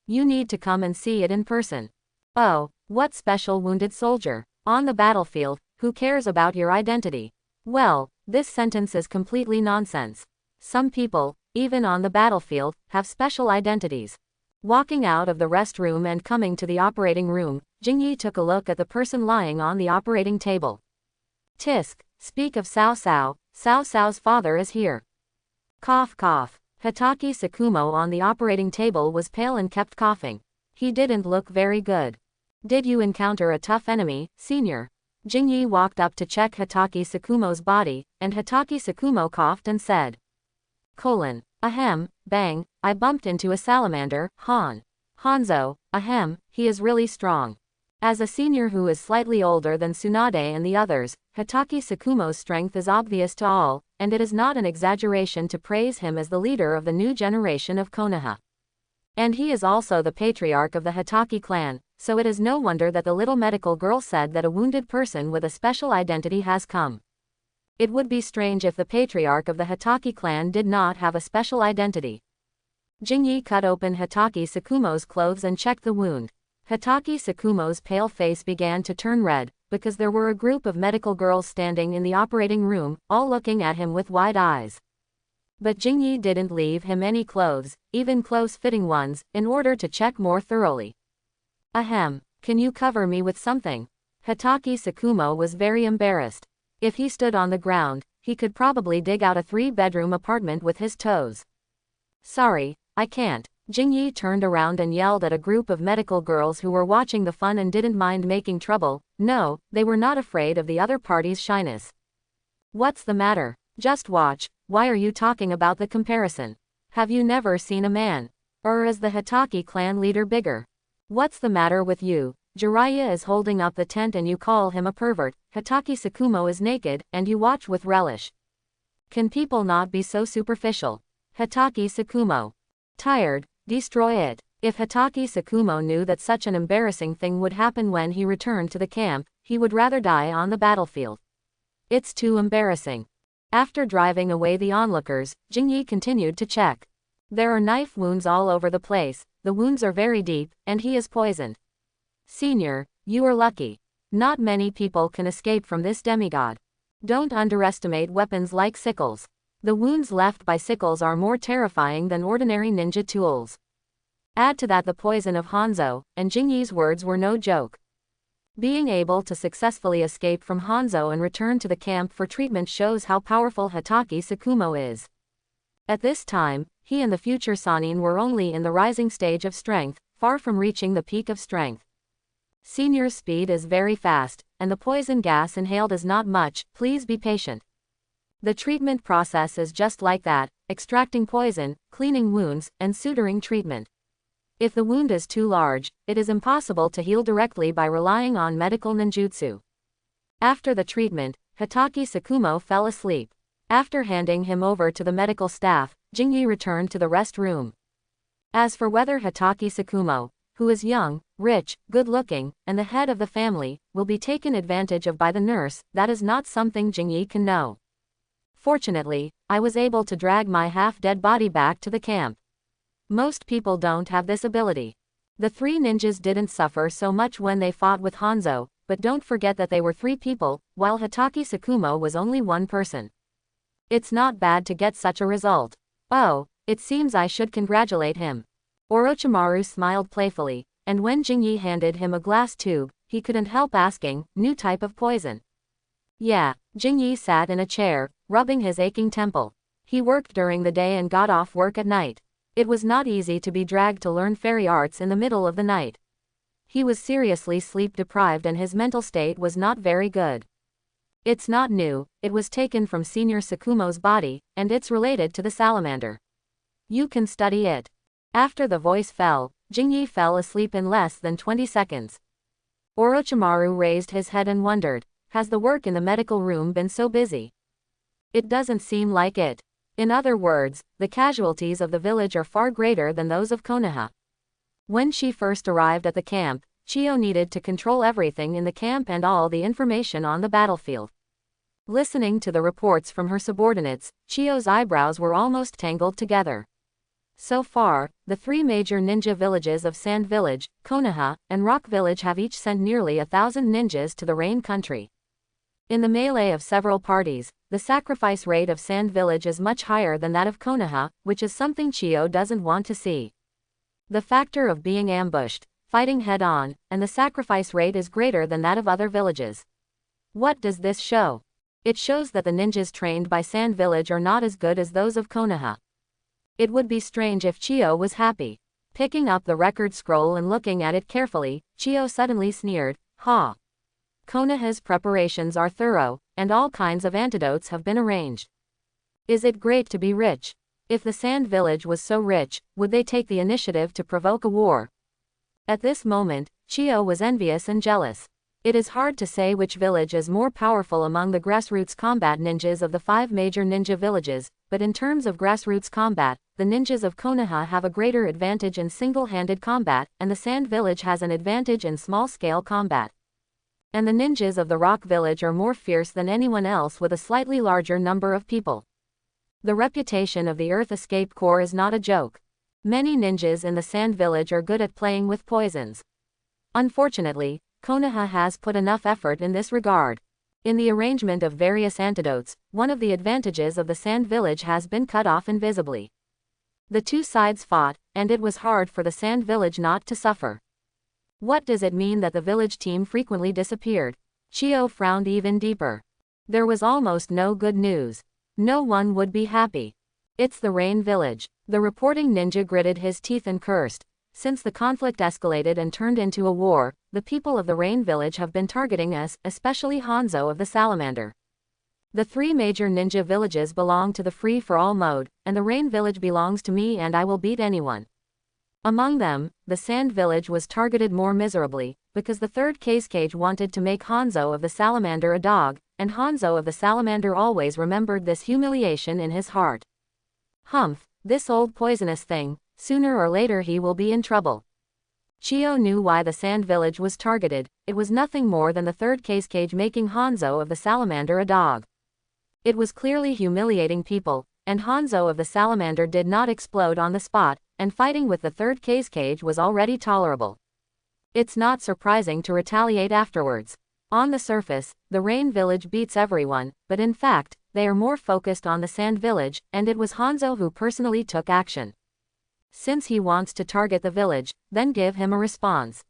You need to come and see it in person. Oh, what special wounded soldier? On the battlefield, who cares about your identity? Well, this sentence is completely nonsense. Some people, even on the battlefield, have special identities. Walking out of the restroom and coming to the operating room, Jingyi took a look at the person lying on the operating table. Tisk, speak of Cao Cao, Cao Cao's father is here. Cough cough. Hatake Sakumo on the operating table was pale and kept coughing. He didn't look very good. Did you encounter a tough enemy, senior? Jingyi walked up to check Hatake Sakumo's body, and Hatake Sakumo coughed and said. Ahem, bang, I bumped into a salamander, Hanzo, ahem, he is really strong. As a senior who is slightly older than Tsunade and the others, Hatake Sakumo's strength is obvious to all, and it is not an exaggeration to praise him as the leader of the new generation of Konoha. And he is also the patriarch of the Hatake clan, so it is no wonder that the little medical girl said that a wounded person with a special identity has come. It would be strange if the patriarch of the Hatake clan did not have a special identity. Jingyi cut open Hatake Sakumo's clothes and checked the wound. Hatake Sakumo's pale face began to turn red, because there were a group of medical girls standing in the operating room, all looking at him with wide eyes. But Jingyi didn't leave him any clothes, even close-fitting ones, in order to check more thoroughly. Ahem, can you cover me with something? Hatake Sakumo was very embarrassed. If he stood on the ground, he could probably dig out a 3-bedroom apartment with his toes. Sorry, I can't. Jingyi turned around and yelled at a group of medical girls who were watching the fun and didn't mind making trouble. No, they were not afraid of the other party's shyness. What's the matter? Just watch. Why are you talking about the comparison? Have you never seen a man? Or is the Hitaki clan leader bigger? What's the matter with you? Jiraiya is holding up the tent and you call him a pervert. Hitaki Tsukumo is naked, and you watch with relish. Can people not be so superficial? Hitaki Tsukumo. Tired. Destroy it. If Hitaki Tsukumo knew that such an embarrassing thing would happen when he returned to the camp, he would rather die on the battlefield. It's too embarrassing. After driving away the onlookers, Jingyi continued to check. There are knife wounds all over the place, the wounds are very deep, and he is poisoned. Senior, you are lucky. Not many people can escape from this demigod. Don't underestimate weapons like sickles. The wounds left by sickles are more terrifying than ordinary ninja tools. Add to that the poison of Hanzo, and Jingyi's words were no joke. Being able to successfully escape from Hanzo and return to the camp for treatment shows how powerful Hitaki Tsukumo is. At this time, he and the future Sannin were only in the rising stage of strength, far from reaching the peak of strength. Senior's speed is very fast, and the poison gas inhaled is not much. Please be patient. The treatment process is just like that, extracting poison, cleaning wounds, and suturing treatment. If the wound is too large, it is impossible to heal directly by relying on medical ninjutsu. After the treatment, Hitaki Tsukumo fell asleep. After handing him over to the medical staff, Jingyi returned to the rest room. As for whether Hitaki Tsukumo, who is young, rich, good-looking, and the head of the family, will be taken advantage of by the nurse, that is not something Jingyi can know. Fortunately, I was able to drag my half-dead body back to the camp. Most people don't have this ability. The three ninjas didn't suffer so much when they fought with Hanzo, but don't forget that they were 3 people, while Hitaki Tsukumo was only 1 person. It's not bad to get such a result. Oh, it seems I should congratulate him. Orochimaru smiled playfully, and when Jingyi handed him a glass tube, he couldn't help asking, new type of poison. Yeah, Jingyi sat in a chair, rubbing his aching temple. He worked during the day and got off work at night. It was not easy to be dragged to learn fairy arts in the middle of the night. He was seriously sleep-deprived and his mental state was not very good. It's not new, it was taken from Senior Tsukumo's body, and it's related to the salamander. You can study it. After the voice fell, Jingyi fell asleep in less than 20 seconds. Orochimaru raised his head and wondered, has the work in the medical room been so busy? It doesn't seem like it. In other words, the casualties of the village are far greater than those of Konoha. When she first arrived at the camp, Chiyo needed to control everything in the camp and all the information on the battlefield. Listening to the reports from her subordinates, Chiyo's eyebrows were almost tangled together. So far, the 3 major ninja villages of Sand Village, Konoha, and Rock Village have each sent nearly 1,000 ninjas to the Rain Country. In the melee of several parties, the sacrifice rate of Sand Village is much higher than that of Konoha, which is something Chiyo doesn't want to see. The factor of being ambushed, fighting head-on, and the sacrifice rate is greater than that of other villages. What does this show? It shows that the ninjas trained by Sand Village are not as good as those of Konoha. It would be strange if Chiyo was happy. Picking up the record scroll and looking at it carefully, Chiyo suddenly sneered, ha! Konoha's preparations are thorough, and all kinds of antidotes have been arranged. Is it great to be rich? If the Sand Village was so rich, would they take the initiative to provoke a war? At this moment, Chiyo was envious and jealous. It is hard to say which village is more powerful among the grassroots combat ninjas of the 5 major ninja villages, but in terms of grassroots combat, the ninjas of Konoha have a greater advantage in single-handed combat, and the Sand Village has an advantage in small-scale combat. And the ninjas of the Rock Village are more fierce than anyone else with a slightly larger number of people. The reputation of the Earth Escape Corps is not a joke. Many ninjas in the Sand Village are good at playing with poisons. Unfortunately, Konoha has put enough effort in this regard. In the arrangement of various antidotes, one of the advantages of the Sand Village has been cut off invisibly. The 2 sides fought, and it was hard for the Sand Village not to suffer. What does it mean that the village team frequently disappeared? Chiyo frowned even deeper. There was almost no good news. No one would be happy. It's the Rain Village. The reporting ninja gritted his teeth and cursed. Since the conflict escalated and turned into a war, the people of the Rain Village have been targeting us, especially Hanzo of the Salamander. The 3 major ninja villages belong to the free-for-all mode, and the Rain Village belongs to me and I will beat anyone. Among them, the Sand Village was targeted more miserably, because the 3rd cage wanted to make Hanzo of the Salamander a dog, and Hanzo of the Salamander always remembered this humiliation in his heart. Humph, this old poisonous thing, sooner or later he will be in trouble. Chio knew why the Sand Village was targeted. It was nothing more than the 3rd cage making Hanzo of the Salamander a dog. It was clearly humiliating people, and Hanzo of the Salamander did not explode on the spot, and fighting with the 3rd cage was already tolerable. It's not surprising to retaliate afterwards. On the surface, the Rain Village beats everyone, but in fact, they are more focused on the Sand Village, and it was Hanzo who personally took action. Since he wants to target the village, then give him a response.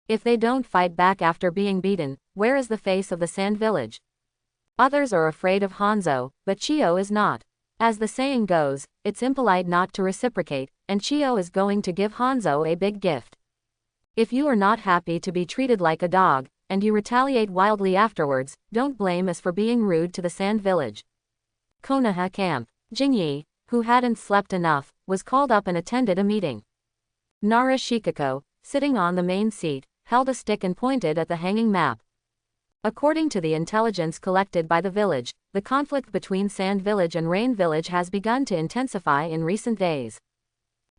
If they don't fight back after being beaten, where is the face of the Sand Village? Others are afraid of Hanzo, but Chio is not. As the saying goes, it's impolite not to reciprocate, and Chio is going to give Hanzo a big gift. If you are not happy to be treated like a dog, and you retaliate wildly afterwards, don't blame us for being rude to the Sand Village. Konoha Camp. Jingyi, who hadn't slept enough, was called up and attended a meeting. Nara Shikako, sitting on the main seat, held a stick and pointed at the hanging map. According to the intelligence collected by the village, the conflict between Sand Village and Rain Village has begun to intensify in recent days.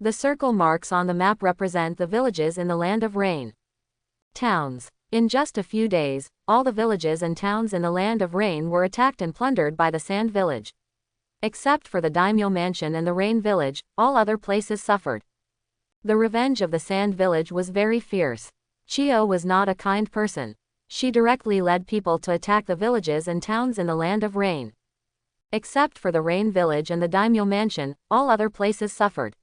The circle marks on the map represent the villages in the Land of Rain. Towns. In just a few days, all the villages and towns in the Land of Rain were attacked and plundered by the Sand Village. Except for the Daimyo Mansion and the Rain Village, all other places suffered. The revenge of the Sand Village was very fierce. Chio was not a kind person. She directly led people to attack the villages and towns in the Land of Rain. Except for the Rain Village and the Daimyo Mansion, all other places suffered.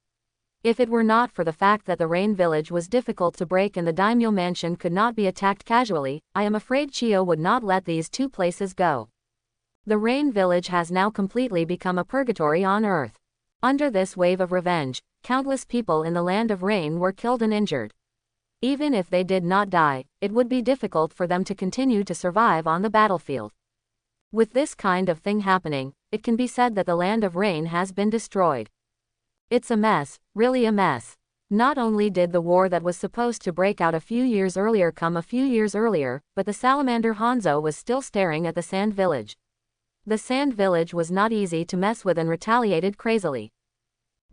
If it were not for the fact that the Rain Village was difficult to break and the Daimyo Mansion could not be attacked casually, I am afraid Chio would not let these 2 places go. The Rain Village has now completely become a purgatory on Earth. Under this wave of revenge, countless people in the Land of Rain were killed and injured. Even if they did not die, it would be difficult for them to continue to survive on the battlefield. With this kind of thing happening, it can be said that the Land of Rain has been destroyed. It's a mess, really a mess. Not only did the war that was supposed to break out a few years earlier come a few years earlier, but the Salamander Hanzo was still staring at the Sand Village. The Sand Village was not easy to mess with and retaliated crazily.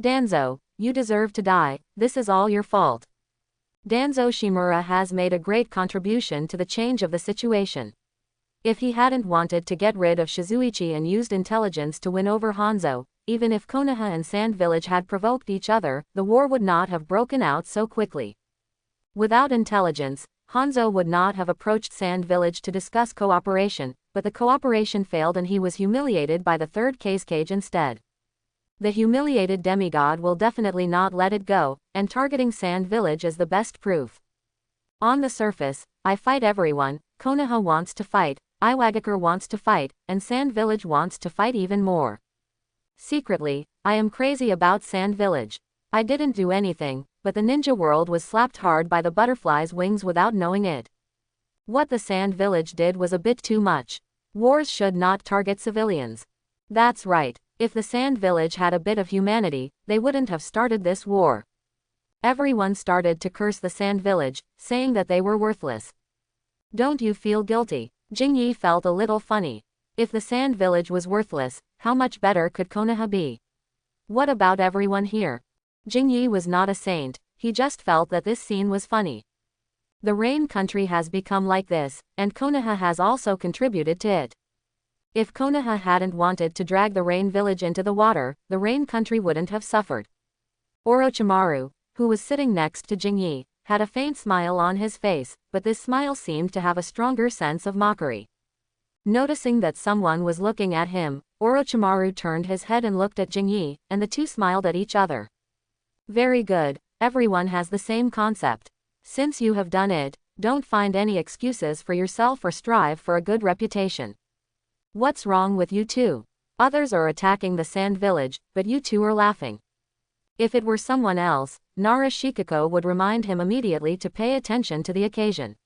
Danzo, you deserve to die, this is all your fault. Danzo Shimura has made a great contribution to the change of the situation. If he hadn't wanted to get rid of Shizuichi and used intelligence to win over Hanzo, even if Konoha and Sand Village had provoked each other, the war would not have broken out so quickly. Without intelligence, Hanzo would not have approached Sand Village to discuss cooperation, but the cooperation failed and he was humiliated by the 3rd cage instead. The humiliated demigod will definitely not let it go, and targeting Sand Village is the best proof. On the surface, I fight everyone, Konoha wants to fight, Iwagakure wants to fight, and Sand Village wants to fight even more. Secretly, I am crazy about Sand Village. I didn't do anything, but the ninja world was slapped hard by the butterfly's wings without knowing it. What the Sand Village did was a bit too much. Wars should not target civilians. That's right. If the Sand Village had a bit of humanity, they wouldn't have started this war. Everyone started to curse the Sand Village, saying that they were worthless. Don't you feel guilty? Jingyi felt a little funny. If the Sand Village was worthless, how much better could Konoha be? What about everyone here? Jingyi was not a saint, he just felt that this scene was funny. The Rain country has become like this, and Konoha has also contributed to it. If Konoha hadn't wanted to drag the Rain Village into the water, the Rain country wouldn't have suffered. Orochimaru, who was sitting next to Jingyi, had a faint smile on his face, but this smile seemed to have a stronger sense of mockery. Noticing that someone was looking at him, Orochimaru turned his head and looked at Jingyi, and the two smiled at each other. Very good, everyone has the same concept. Since you have done it, don't find any excuses for yourself or strive for a good reputation. What's wrong with you two? Others are attacking the Sand Village, but you two are laughing. If it were someone else, Nara Shikako would remind him immediately to pay attention to the occasion.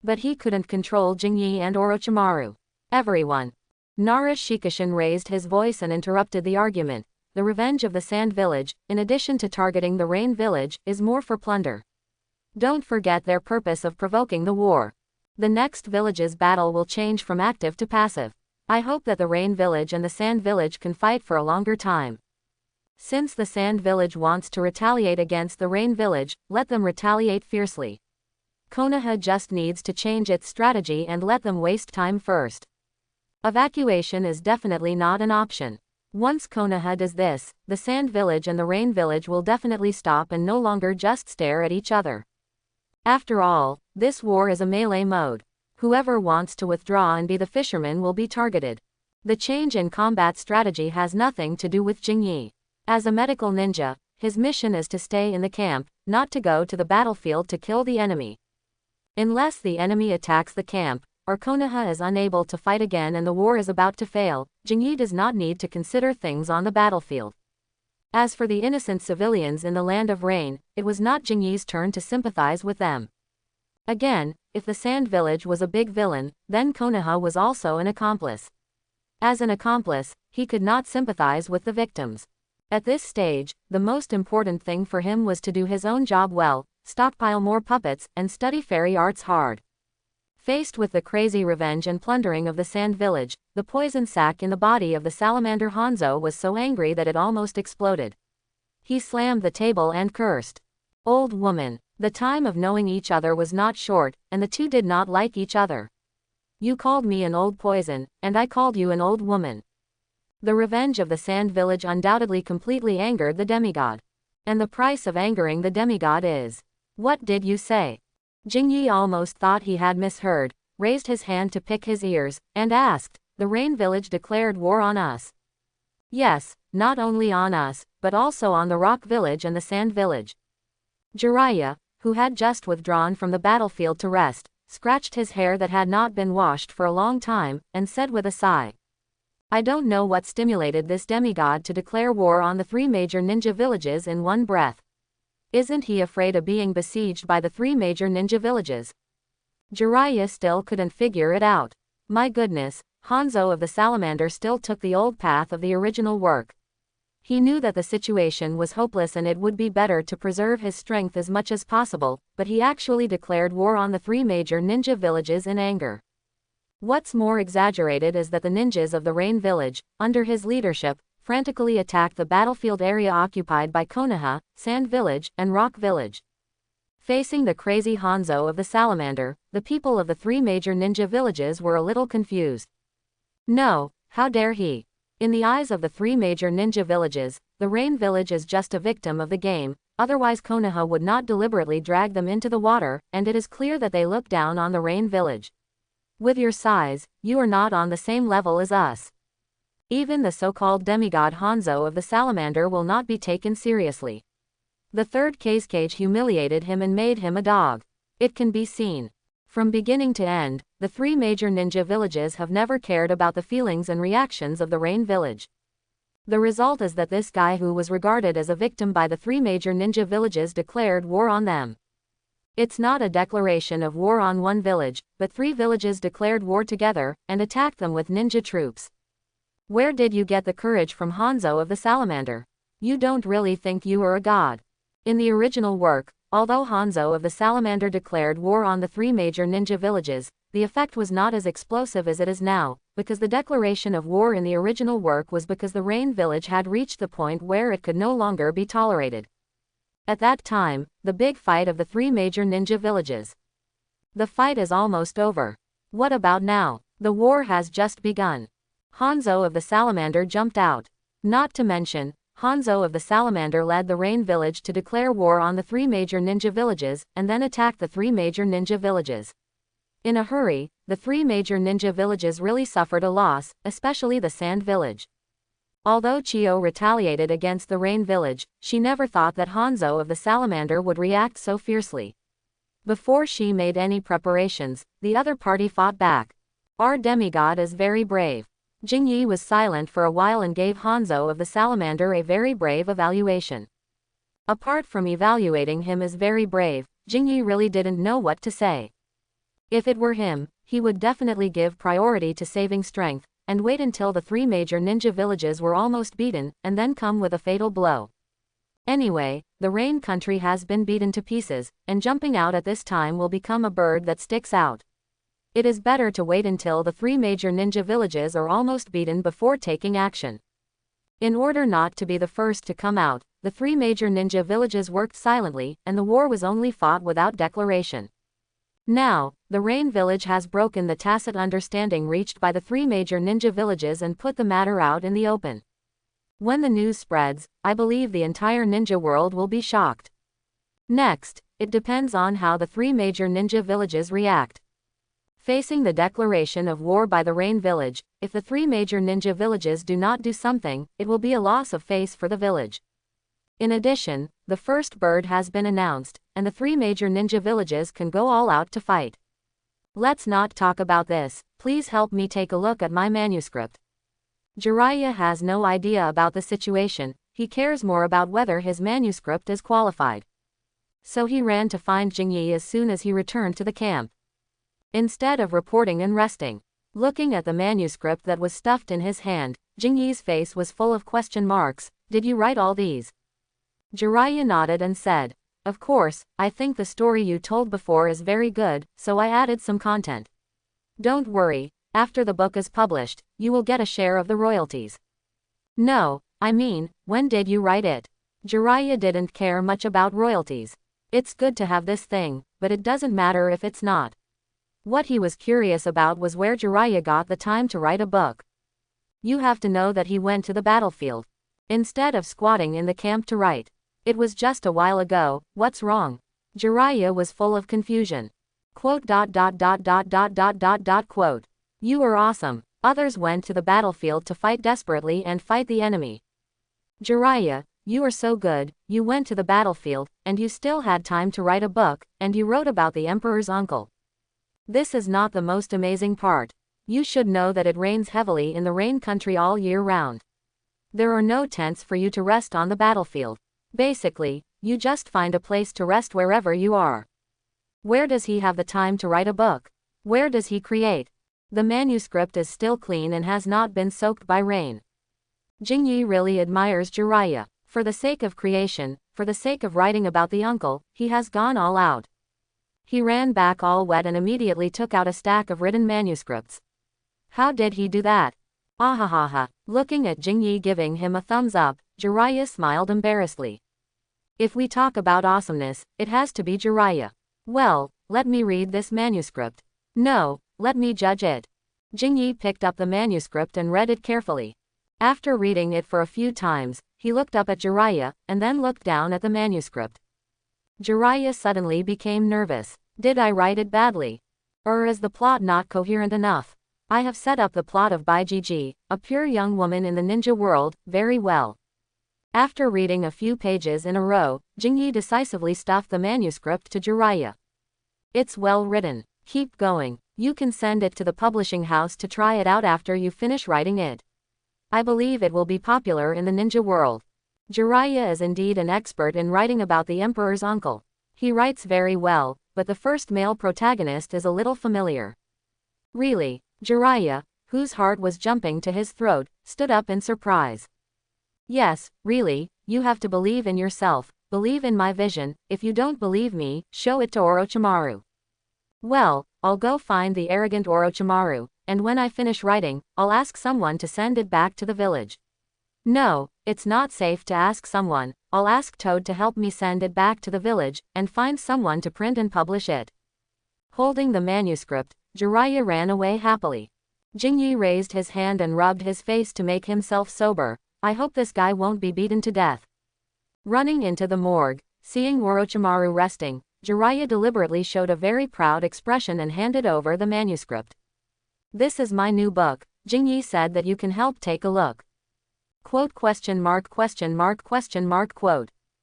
But he couldn't control Jingyi and Orochimaru. Everyone. Nara Shikishin raised his voice and interrupted the argument. The revenge of the Sand Village, in addition to targeting the Rain Village, is more for plunder. Don't forget their purpose of provoking the war. The next village's battle will change from active to passive. I hope that the Rain Village and the Sand Village can fight for a longer time. Since the Sand Village wants to retaliate against the Rain Village, let them retaliate fiercely. Konoha just needs to change its strategy and let them waste time first. Evacuation is definitely not an option. Once Konoha does this, the Sand Village and the Rain Village will definitely stop and no longer just stare at each other. After all, this war is a melee mode. Whoever wants to withdraw and be the fisherman will be targeted. The change in combat strategy has nothing to do with Jingyi. As a medical ninja, his mission is to stay in the camp, not to go to the battlefield to kill the enemy. Unless the enemy attacks the camp, or Konoha is unable to fight again and the war is about to fail, Jingyi does not need to consider things on the battlefield. As for the innocent civilians in the Land of Rain, it was not Jingyi's turn to sympathize with them. Again, if the Sand Village was a big villain, then Konoha was also an accomplice. As an accomplice, he could not sympathize with the victims. At this stage, the most important thing for him was to do his own job well, stockpile more puppets, and study fairy arts hard. Faced with the crazy revenge and plundering of the Sand Village, the poison sac in the body of the salamander Hanzo was so angry that it almost exploded. He slammed the table and cursed. Old woman. The time of knowing each other was not short, and the two did not like each other. You called me an old poison, and I called you an old woman. The revenge of the Sand Village undoubtedly completely angered the demigod. And the price of angering the demigod is... What did you say? Jingyi almost thought he had misheard, raised his hand to pick his ears, and asked, the Rain Village declared war on us. Yes, not only on us, but also on the Rock Village and the Sand Village. Jiraiya, who had just withdrawn from the battlefield to rest, scratched his hair that had not been washed for a long time, and said with a sigh. I don't know what stimulated this demigod to declare war on the three major ninja villages in one breath. Isn't he afraid of being besieged by the three major ninja villages? Jiraiya still couldn't figure it out. My goodness, Hanzo of the Salamander still took the old path of the original work. He knew that the situation was hopeless and it would be better to preserve his strength as much as possible, but he actually declared war on the three major ninja villages in anger. What's more exaggerated is that the ninjas of the Rain Village, under his leadership, frantically attacked the battlefield area occupied by Konoha, Sand Village, and Rock Village. Facing the crazy Hanzo of the Salamander, the people of the three major ninja villages were a little confused. No, how dare he? In the eyes of the three major ninja villages, the Rain Village is just a victim of the game, otherwise Konoha would not deliberately drag them into the water, and it is clear that they look down on the Rain Village. With your size, you are not on the same level as us. Even the so-called demigod Hanzo of the Salamander will not be taken seriously. The third Kazekage humiliated him and made him a dog. It can be seen. From beginning to end, the three major ninja villages have never cared about the feelings and reactions of the Rain Village. The result is that this guy who was regarded as a victim by the three major ninja villages declared war on them. It's not a declaration of war on one village, but three villages declared war together, and attacked them with ninja troops. Where did you get the courage from, Hanzo of the Salamander? You don't really think you are a god. In the original work, although Hanzo of the Salamander declared war on the three major ninja villages, the effect was not as explosive as it is now, because the declaration of war in the original work was because the Rain Village had reached the point where it could no longer be tolerated. At that time, the big fight of the three major ninja villages. The fight is almost over. What about now? The war has just begun. Hanzo of the Salamander jumped out. Not to mention, Hanzo of the Salamander led the Rain Village to declare war on the three major ninja villages, and then attacked the three major ninja villages. In a hurry, the three major ninja villages really suffered a loss, especially the Sand Village. Although Chiyo retaliated against the Rain Village, she never thought that Hanzo of the Salamander would react so fiercely. Before she made any preparations, the other party fought back. Our demigod is very brave. Jingyi was silent for a while and gave Hanzo of the Salamander a very brave evaluation. Apart from evaluating him as very brave, Jingyi really didn't know what to say. If it were him, he would definitely give priority to saving strength, and wait until the 3 major ninja villages were almost beaten, and then come with a fatal blow. Anyway, the Rain Country has been beaten to pieces, and jumping out at this time will become a bird that sticks out. It is better to wait until the 3 major ninja villages are almost beaten before taking action. In order not to be the first to come out, the 3 major ninja villages worked silently, and the war was only fought without declaration. Now, the Rain Village has broken the tacit understanding reached by the 3 major ninja villages and put the matter out in the open. When the news spreads, I believe the entire ninja world will be shocked. Next, it depends on how the 3 major ninja villages react. Facing the declaration of war by the Rain Village, if the 3 major ninja villages do not do something, it will be a loss of face for the village. In addition, the first bird has been announced, and the 3 major ninja villages can go all out to fight. Let's not talk about this, please help me take a look at my manuscript. Jiraiya has no idea about the situation, he cares more about whether his manuscript is qualified. So he ran to find Jingyi as soon as he returned to the camp. Instead of reporting and resting, looking at the manuscript that was stuffed in his hand, Jingyi's face was full of question marks. Did you write all these? Jiraiya nodded and said, of course, I think the story you told before is very good, so I added some content. Don't worry, after the book is published, you will get a share of the royalties. No, I mean, when did you write it? Jiraiya didn't care much about royalties. It's good to have this thing, but it doesn't matter if it's not. What he was curious about was where Jiraiya got the time to write a book. You have to know that he went to the battlefield, instead of squatting in the camp to write. It was just a while ago, what's wrong? Jiraiya was full of confusion. Quote. You are awesome. Others went to the battlefield to fight desperately and fight the enemy. Jiraiya, you are so good, you went to the battlefield, and you still had time to write a book, and you wrote about the emperor's uncle. This is not the most amazing part. You should know that it rains heavily in the Rain Country all year round. There are no tents for you to rest on the battlefield. Basically, you just find a place to rest wherever you are. Where does he have the time to write a book? Where does he create? The manuscript is still clean and has not been soaked by rain. Jingyi really admires Jiraiya. For the sake of creation, for the sake of writing about the uncle, he has gone all out. He ran back all wet and immediately took out a stack of written manuscripts. How did he do that? Ahahaha. Looking at Jingyi giving him a thumbs up, Jiraiya smiled embarrassedly. If we talk about awesomeness, it has to be Jiraiya. Well, let me read this manuscript. No, let me judge it. Jingyi picked up the manuscript and read it carefully. After reading it for a few times, he looked up at Jiraiya, and then looked down at the manuscript. Jiraiya suddenly became nervous. Did I write it badly? Or is the plot not coherent enough? I have set up the plot of Baijiji, a pure young woman in the ninja world, very well. After reading a few pages in a row, Jingyi decisively stuffed the manuscript to Jiraiya. It's well written. Keep going. You can send it to the publishing house to try it out after you finish writing it. I believe it will be popular in the ninja world. Jiraiya is indeed an expert in writing about the emperor's uncle. He writes very well, but the first male protagonist is a little familiar. Really? Jiraiya, whose heart was jumping to his throat, stood up in surprise. Yes, really, you have to believe in yourself, believe in my vision. If you don't believe me, show it to Orochimaru. Well, I'll go find the arrogant Orochimaru, and when I finish writing, I'll ask someone to send it back to the village. No, it's not safe to ask someone. I'll ask Toad to help me send it back to the village, and find someone to print and publish it. Holding the manuscript, Jiraiya ran away happily. Jingyi raised his hand and rubbed his face to make himself sober. I hope this guy won't be beaten to death. Running into the morgue, seeing Orochimaru resting, Jiraiya deliberately showed a very proud expression and handed over the manuscript. This is my new book. Jingyi said that you can help take a look. Quote.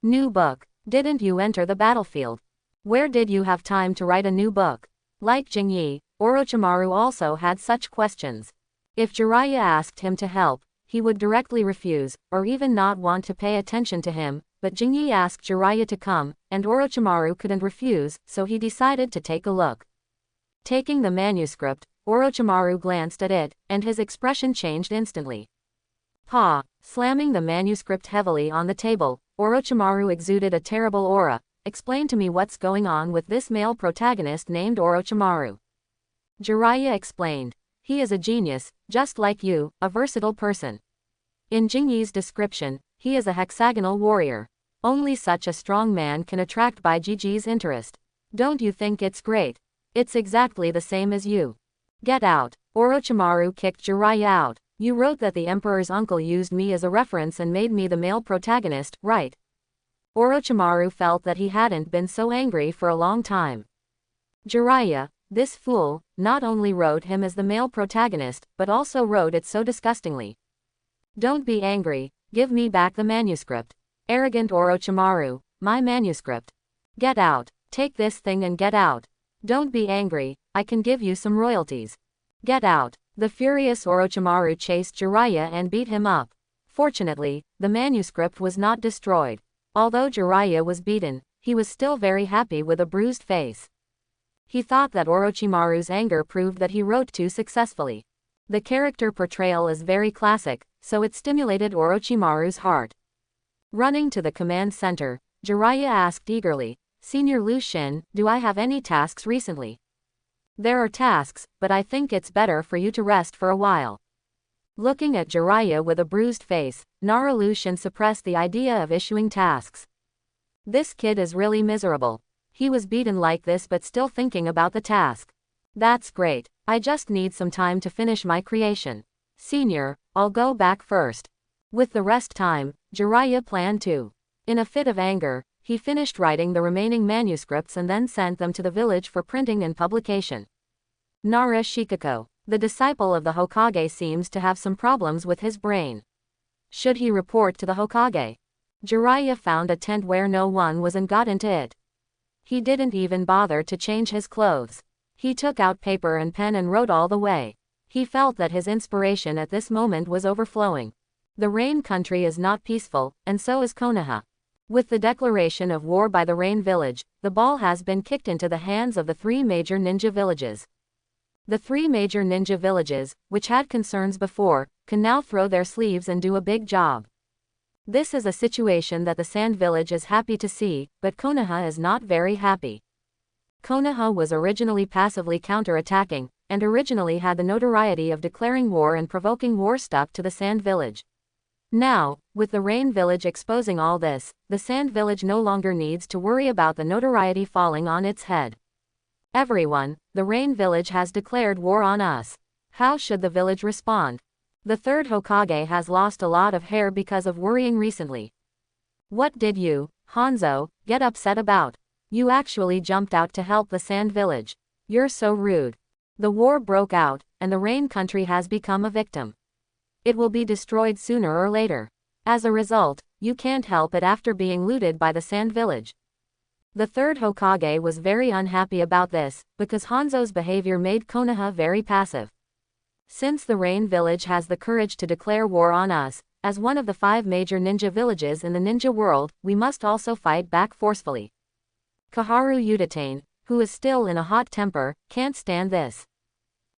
New book. Didn't you enter the battlefield? Where did you have time to write a new book? Like Jingyi, Orochimaru also had such questions. If Jiraiya asked him to help, he would directly refuse, or even not want to pay attention to him, but Jingyi asked Jiraiya to come, and Orochimaru couldn't refuse, so he decided to take a look. Taking the manuscript, Orochimaru glanced at it, and his expression changed instantly. Pa! Slamming the manuscript heavily on the table, Orochimaru exuded a terrible aura. Explain to me what's going on with this male protagonist named Orochimaru. Jiraiya explained. He is a genius, just like you, a versatile person. In Jingyi's description, he is a hexagonal warrior. Only such a strong man can attract Baijiji's interest. Don't you think it's great? It's exactly the same as you. Get out. Orochimaru kicked Jiraiya out. You wrote that the Emperor's uncle used me as a reference and made me the male protagonist, right? Orochimaru felt that he hadn't been so angry for a long time. Jiraiya, this fool, not only wrote him as the male protagonist, but also wrote it so disgustingly. Don't be angry, give me back the manuscript. Arrogant Orochimaru, my manuscript. Get out, take this thing and get out. Don't be angry, I can give you some royalties. Get out. The furious Orochimaru chased Jiraiya and beat him up. Fortunately, the manuscript was not destroyed. Although Jiraiya was beaten, he was still very happy with a bruised face. He thought that Orochimaru's anger proved that he wrote too successfully. The character portrayal is very classic, so it stimulated Orochimaru's heart. Running to the command center, Jiraiya asked eagerly, Senior Lu Xun, do I have any tasks recently? There are tasks, but I think it's better for you to rest for a while. Looking at Jiraiya with a bruised face, Naruto Lu Xun suppressed the idea of issuing tasks. This kid is really miserable. He was beaten like this but still thinking about the task. That's great. I just need some time to finish my creation. Senior, I'll go back first. With the rest time, Jiraiya planned to. In a fit of anger, he finished writing the remaining manuscripts and then sent them to the village for printing and publication. Nara Shikako, the disciple of the Hokage, seems to have some problems with his brain. Should he report to the Hokage? Jiraiya found a tent where no one was and got into it. He didn't even bother to change his clothes. He took out paper and pen and wrote all the way. He felt that his inspiration at this moment was overflowing. The Rain country is not peaceful, and so is Konoha. With the declaration of war by the Rain village, the ball has been kicked into the hands of the three major ninja villages. The three major ninja villages, which had concerns before, can now throw their sleeves and do a big job. This is a situation that the Sand Village is happy to see, but Konoha is not very happy. Konoha was originally passively counter-attacking, and originally had the notoriety of declaring war and provoking war stuck to the Sand Village. Now, with the Rain village exposing all this, the Sand village no longer needs to worry about the notoriety falling on its head. Everyone, the Rain village has declared war on us. How should the village respond? The third Hokage has lost a lot of hair because of worrying recently. What did you, Hanzo, get upset about? You actually jumped out to help the Sand village. You're so rude. The war broke out, and the Rain country has become a victim. It will be destroyed sooner or later. As a result, you can't help it after being looted by the Sand village. The third Hokage was very unhappy about this, because Hanzo's behavior made Konoha very passive. Since the Rain village has the courage to declare war on us, as one of the 5 major ninja villages in the ninja world, we must also fight back forcefully. Kaharu Udatane, who is still in a hot temper, can't stand this.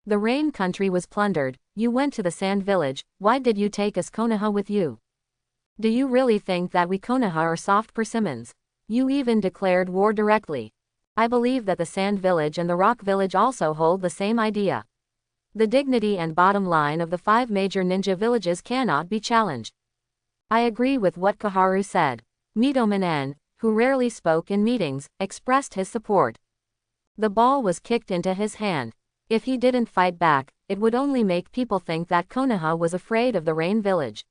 The Rain country was plundered, you went to the Sand village, why did you take us Konoha with you? Do you really think that we Konoha are soft persimmons? You even declared war directly. I believe that the Sand village and the Rock village also hold the same idea. The dignity and bottom line of the 5 major ninja villages cannot be challenged. I agree with what Kaharu said. Mitomanen, who rarely spoke in meetings, expressed his support. The ball was kicked into his hand. If he didn't fight back, it would only make people think that Konoha was afraid of the Rain village.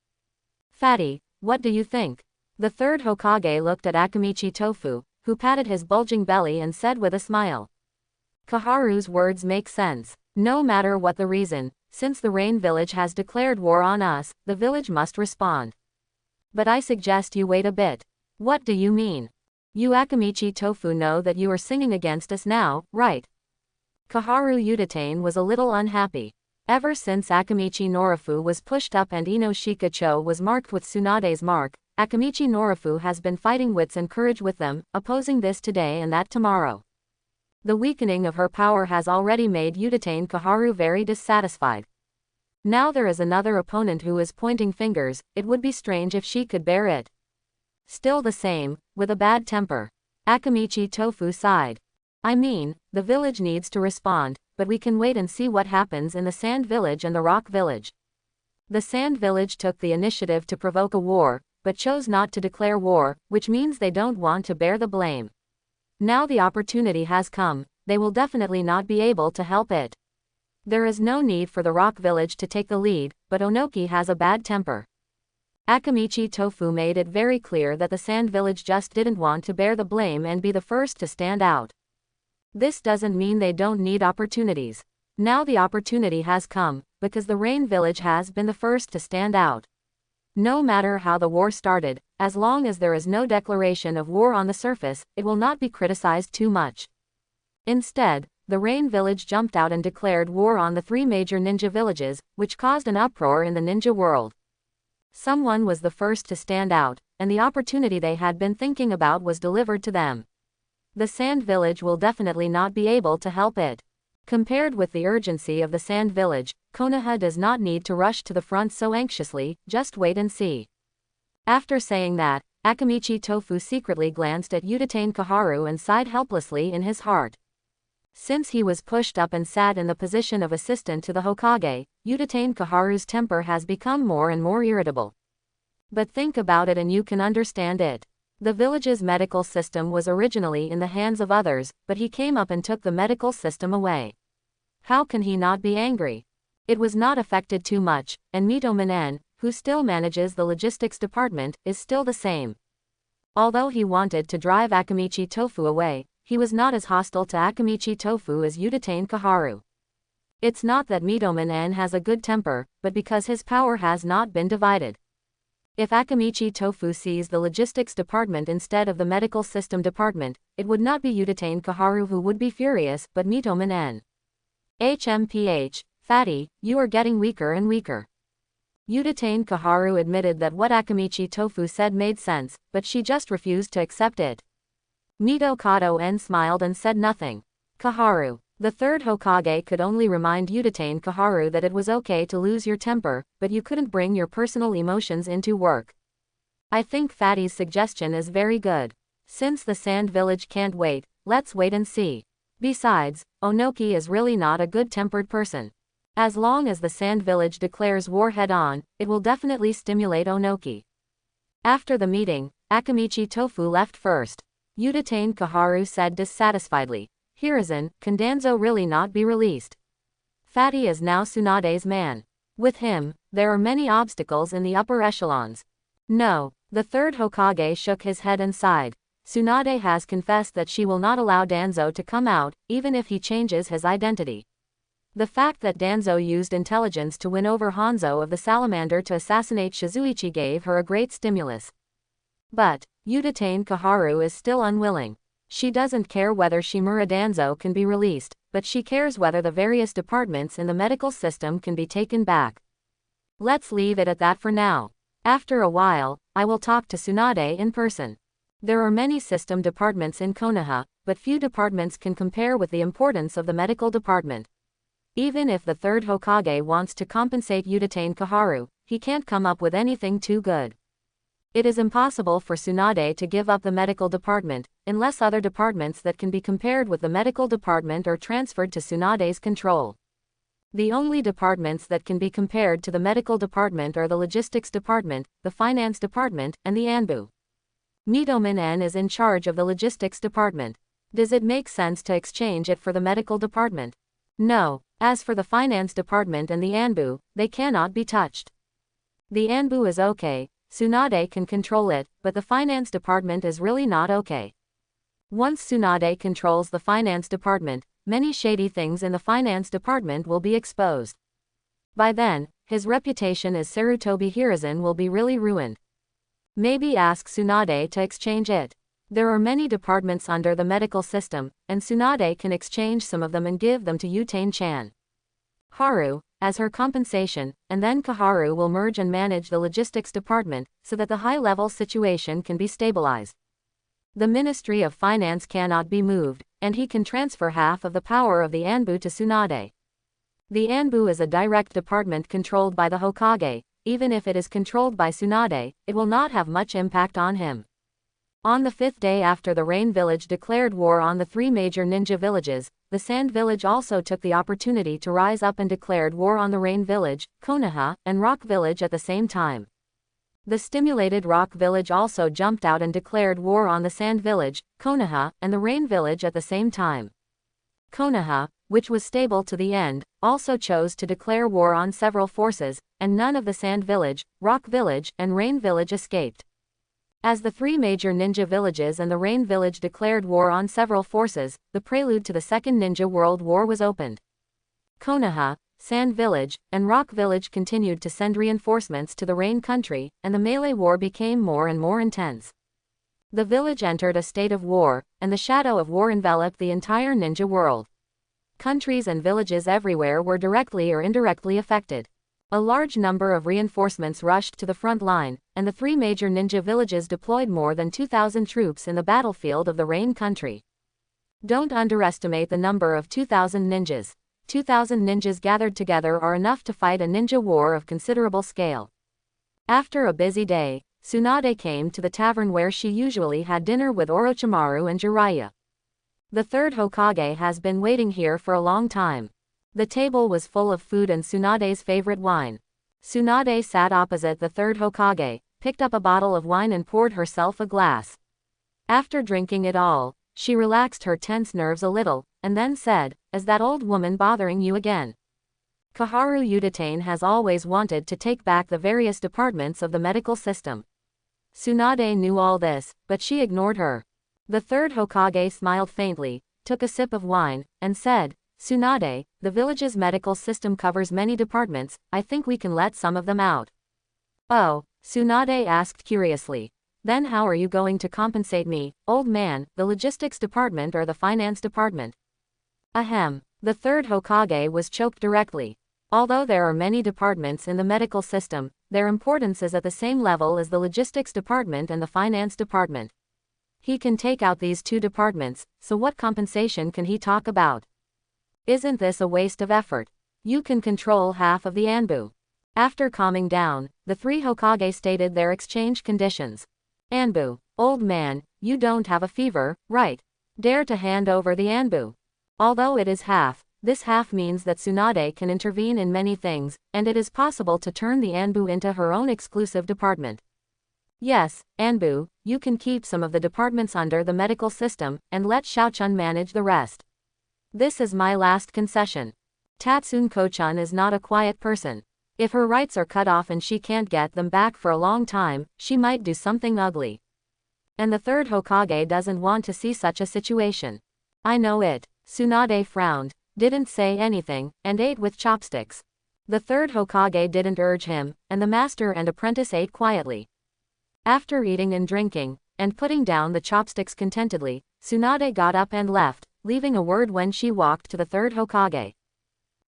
Fatty, what do you think? The third Hokage looked at Akamichi Tofu, who patted his bulging belly and said with a smile. Kaharu's words make sense. No matter what the reason, since the Rain village has declared war on us, the village must respond. But I suggest you wait a bit. What do you mean? You Akamichi Tofu know that you are singing against us now, right? Kaharu Udatane was a little unhappy. Ever since Akamichi Norifu was pushed up and Ino Shikacho was marked with Tsunade's mark, Akamichi Norifu has been fighting wits and courage with them, opposing this today and that tomorrow. The weakening of her power has already made Udatane Kaharu very dissatisfied. Now there is another opponent who is pointing fingers. It would be strange if she could bear it. Still the same, with a bad temper. Akamichi Tofu sighed. I mean, the village needs to respond, but we can wait and see what happens in the Sand Village and the Rock Village. The Sand Village took the initiative to provoke a war, but chose not to declare war, which means they don't want to bear the blame. Now the opportunity has come, they will definitely not be able to help it. There is no need for the Rock Village to take the lead, but Onoki has a bad temper. Akamichi Tofu made it very clear that the Sand Village just didn't want to bear the blame and be the first to stand out. This doesn't mean they don't need opportunities. Now the opportunity has come, because the Rain Village has been the first to stand out. No matter how the war started, as long as there is no declaration of war on the surface, it will not be criticized too much. Instead, the Rain Village jumped out and declared war on the 3 major ninja villages, which caused an uproar in the ninja world. Someone was the first to stand out, and the opportunity they had been thinking about was delivered to them. The Sand Village will definitely not be able to help it. Compared with the urgency of the Sand Village, Konoha does not need to rush to the front so anxiously, just wait and see. After saying that, Akamichi Tofu secretly glanced at Udatane Kaharu and sighed helplessly in his heart. Since he was pushed up and sat in the position of assistant to the Hokage, Udatane Kaharu's temper has become more and more irritable. But think about it and you can understand it. The village's medical system was originally in the hands of others, but he came up and took the medical system away. How can he not be angry? It was not affected too much, and Mito Minen, who still manages the logistics department, is still the same. Although he wanted to drive Akamichi Tofu away, he was not as hostile to Akamichi Tofu as Udatane Kaharu. It's not that Mito Minen has a good temper, but because his power has not been divided. If Akamichi Tofu sees the logistics department instead of the medical system department, it would not be Udatane Kaharu who would be furious, but Mito Minen. HMPH, Fatty, you are getting weaker and weaker. Udatane Kaharu admitted that what Akamichi Tofu said made sense, but she just refused to accept it. Mito Kato-en smiled and said nothing. Kaharu, the 3rd Hokage could only remind Udatane Kaharu that it was okay to lose your temper, but you couldn't bring your personal emotions into work. I think Fatty's suggestion is very good. Since the Sand Village can't wait, let's wait and see. Besides, Onoki is really not a good-tempered person. As long as the Sand Village declares war head-on, it will definitely stimulate Onoki. After the meeting, Akamichi Tofu left first. Udatane Kaharu said dissatisfiedly, Hiruzen, can Danzo really not be released? Fatty is now Tsunade's man. With him, there are many obstacles in the upper echelons. No, the 3rd Hokage shook his head and sighed. Tsunade has confessed that she will not allow Danzo to come out, even if he changes his identity. The fact that Danzo used intelligence to win over Hanzo of the Salamander to assassinate Shizuichi gave her a great stimulus. But Udatane Kaharu is still unwilling. She doesn't care whether Shimura Danzo can be released, but she cares whether the various departments in the medical system can be taken back. Let's leave it at that for now. After a while, I will talk to Tsunade in person. There are many system departments in Konoha, but few departments can compare with the importance of the medical department. Even if the 3rd Hokage wants to compensate Udatane Kaharu, he can't come up with anything too good. It is impossible for Tsunade to give up the medical department, unless other departments that can be compared with the medical department are transferred to Tsunade's control. The only departments that can be compared to the medical department are the logistics department, the finance department, and the Anbu. Mito Minen is in charge of the logistics department. Does it make sense to exchange it for the medical department? No. As for the finance department and the Anbu, they cannot be touched. The Anbu is okay. Tsunade can control it, but the finance department is really not okay. Once Tsunade controls the finance department, many shady things in the finance department will be exposed. By then, his reputation as Sarutobi Hiruzen will be really ruined. Maybe ask Tsunade to exchange it. There are many departments under the medical system, and Tsunade can exchange some of them and give them to Utane-chan. Haru, as her compensation, and then Kaharu will merge and manage the logistics department, so that the high-level situation can be stabilized. The Ministry of Finance cannot be moved, and he can transfer half of the power of the Anbu to Tsunade. The Anbu is a direct department controlled by the Hokage. Even if it is controlled by Tsunade, it will not have much impact on him. On the 5th day after the Rain Village declared war on the 3 major ninja villages, the Sand Village also took the opportunity to rise up and declared war on the Rain Village, Konoha, and Rock Village at the same time. The stimulated Rock Village also jumped out and declared war on the Sand Village, Konoha, and the Rain Village at the same time. Konoha, which was stable to the end, also chose to declare war on several forces, and none of the Sand Village, Rock Village, and Rain Village escaped. As the 3 major ninja villages and the Rain Village declared war on several forces, the prelude to the Second Ninja World War was opened. Konoha, Sand Village, and Rock Village continued to send reinforcements to the Rain Country, and the melee war became more and more intense. The village entered a state of war, and the shadow of war enveloped the entire ninja world. Countries and villages everywhere were directly or indirectly affected. A large number of reinforcements rushed to the front line, and the 3 major ninja villages deployed more than 2,000 troops in the battlefield of the Rain Country. Don't underestimate the number of 2,000 ninjas. 2,000 ninjas gathered together are enough to fight a ninja war of considerable scale. After a busy day, Tsunade came to the tavern where she usually had dinner with Orochimaru and Jiraiya. The 3rd Hokage has been waiting here for a long time. The table was full of food and Tsunade's favorite wine. Tsunade sat opposite the 3rd Hokage, picked up a bottle of wine and poured herself a glass. After drinking it all, she relaxed her tense nerves a little, and then said, "Is that old woman bothering you again?" Kaharu Udatane has always wanted to take back the various departments of the medical system. Tsunade knew all this, but she ignored her. The 3rd Hokage smiled faintly, took a sip of wine, and said, "Tsunade, the village's medical system covers many departments, I think we can let some of them out." "Oh?" Tsunade asked curiously. "Then how are you going to compensate me, old man, the logistics department or the finance department?" Ahem. The 3rd Hokage was choked directly. Although there are many departments in the medical system, their importance is at the same level as the logistics department and the finance department. He can take out these 2 departments, so what compensation can he talk about? Isn't this a waste of effort? You can control half of the Anbu. After calming down, the 3 Hokage stated their exchange conditions. Anbu, old man, you don't have a fever, right? Dare to hand over the Anbu. Although it is half, this half means that Tsunade can intervene in many things, and it is possible to turn the Anbu into her own exclusive department. Yes, Anbu, you can keep some of the departments under the medical system, and let Xiaochun manage the rest. This is my last concession. Tatsunoko-chan is not a quiet person. If her rights are cut off and she can't get them back for a long time, she might do something ugly. And the 3rd Hokage doesn't want to see such a situation. I know it. Tsunade frowned, didn't say anything, and ate with chopsticks. The 3rd Hokage didn't urge him, and the master and apprentice ate quietly. After eating and drinking, and putting down the chopsticks contentedly, Tsunade got up and left, leaving a word when she walked to the 3rd Hokage.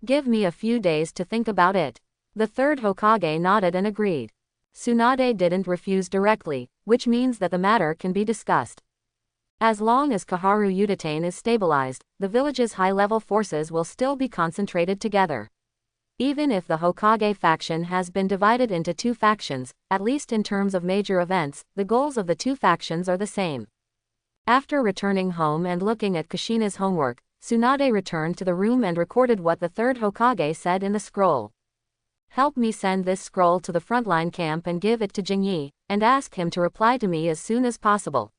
"Give me a few days to think about it." The 3rd Hokage nodded and agreed. Tsunade didn't refuse directly, which means that the matter can be discussed. As long as Kaharu Udatane is stabilized, the village's high-level forces will still be concentrated together. Even if the Hokage faction has been divided into 2 factions, at least in terms of major events, the goals of the 2 factions are the same. After returning home and looking at Kushina's homework, Tsunade returned to the room and recorded what the 3rd Hokage said in the scroll. "Help me send this scroll to the frontline camp and give it to Jingyi, and ask him to reply to me as soon as possible."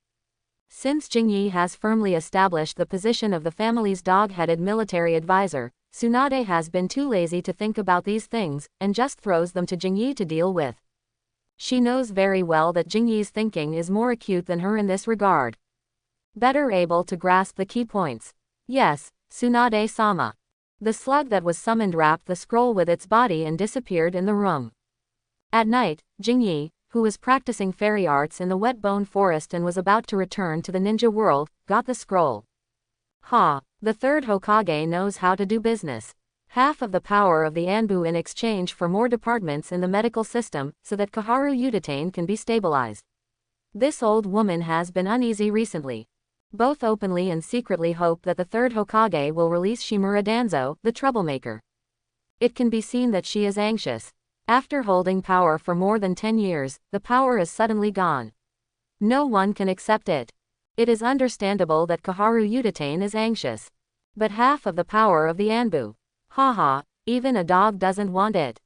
Since Jingyi has firmly established the position of the family's dog-headed military advisor, Tsunade has been too lazy to think about these things, and just throws them to Jingyi to deal with. She knows very well that Jingyi's thinking is more acute than her in this regard. Better able to grasp the key points. Yes, Tsunade-sama. The slug that was summoned wrapped the scroll with its body and disappeared in the room. At night, Jingyi, who was practicing fairy arts in the wet bone forest and was about to return to the ninja world, got the scroll. Ha! The 3rd Hokage knows how to do business. half of the power of the Anbu in exchange for more departments in the medical system, so that Koharu Udatane can be stabilized. This old woman has been uneasy recently. Both openly and secretly hope that the third Hokage will release Shimura Danzo, the troublemaker. It can be seen that she is anxious. After holding power for more than 10 years, the power is suddenly gone. No one can accept it. It is understandable that Koharu Udatane is anxious. But half of the power of the Anbu. Haha, even a dog doesn't want it.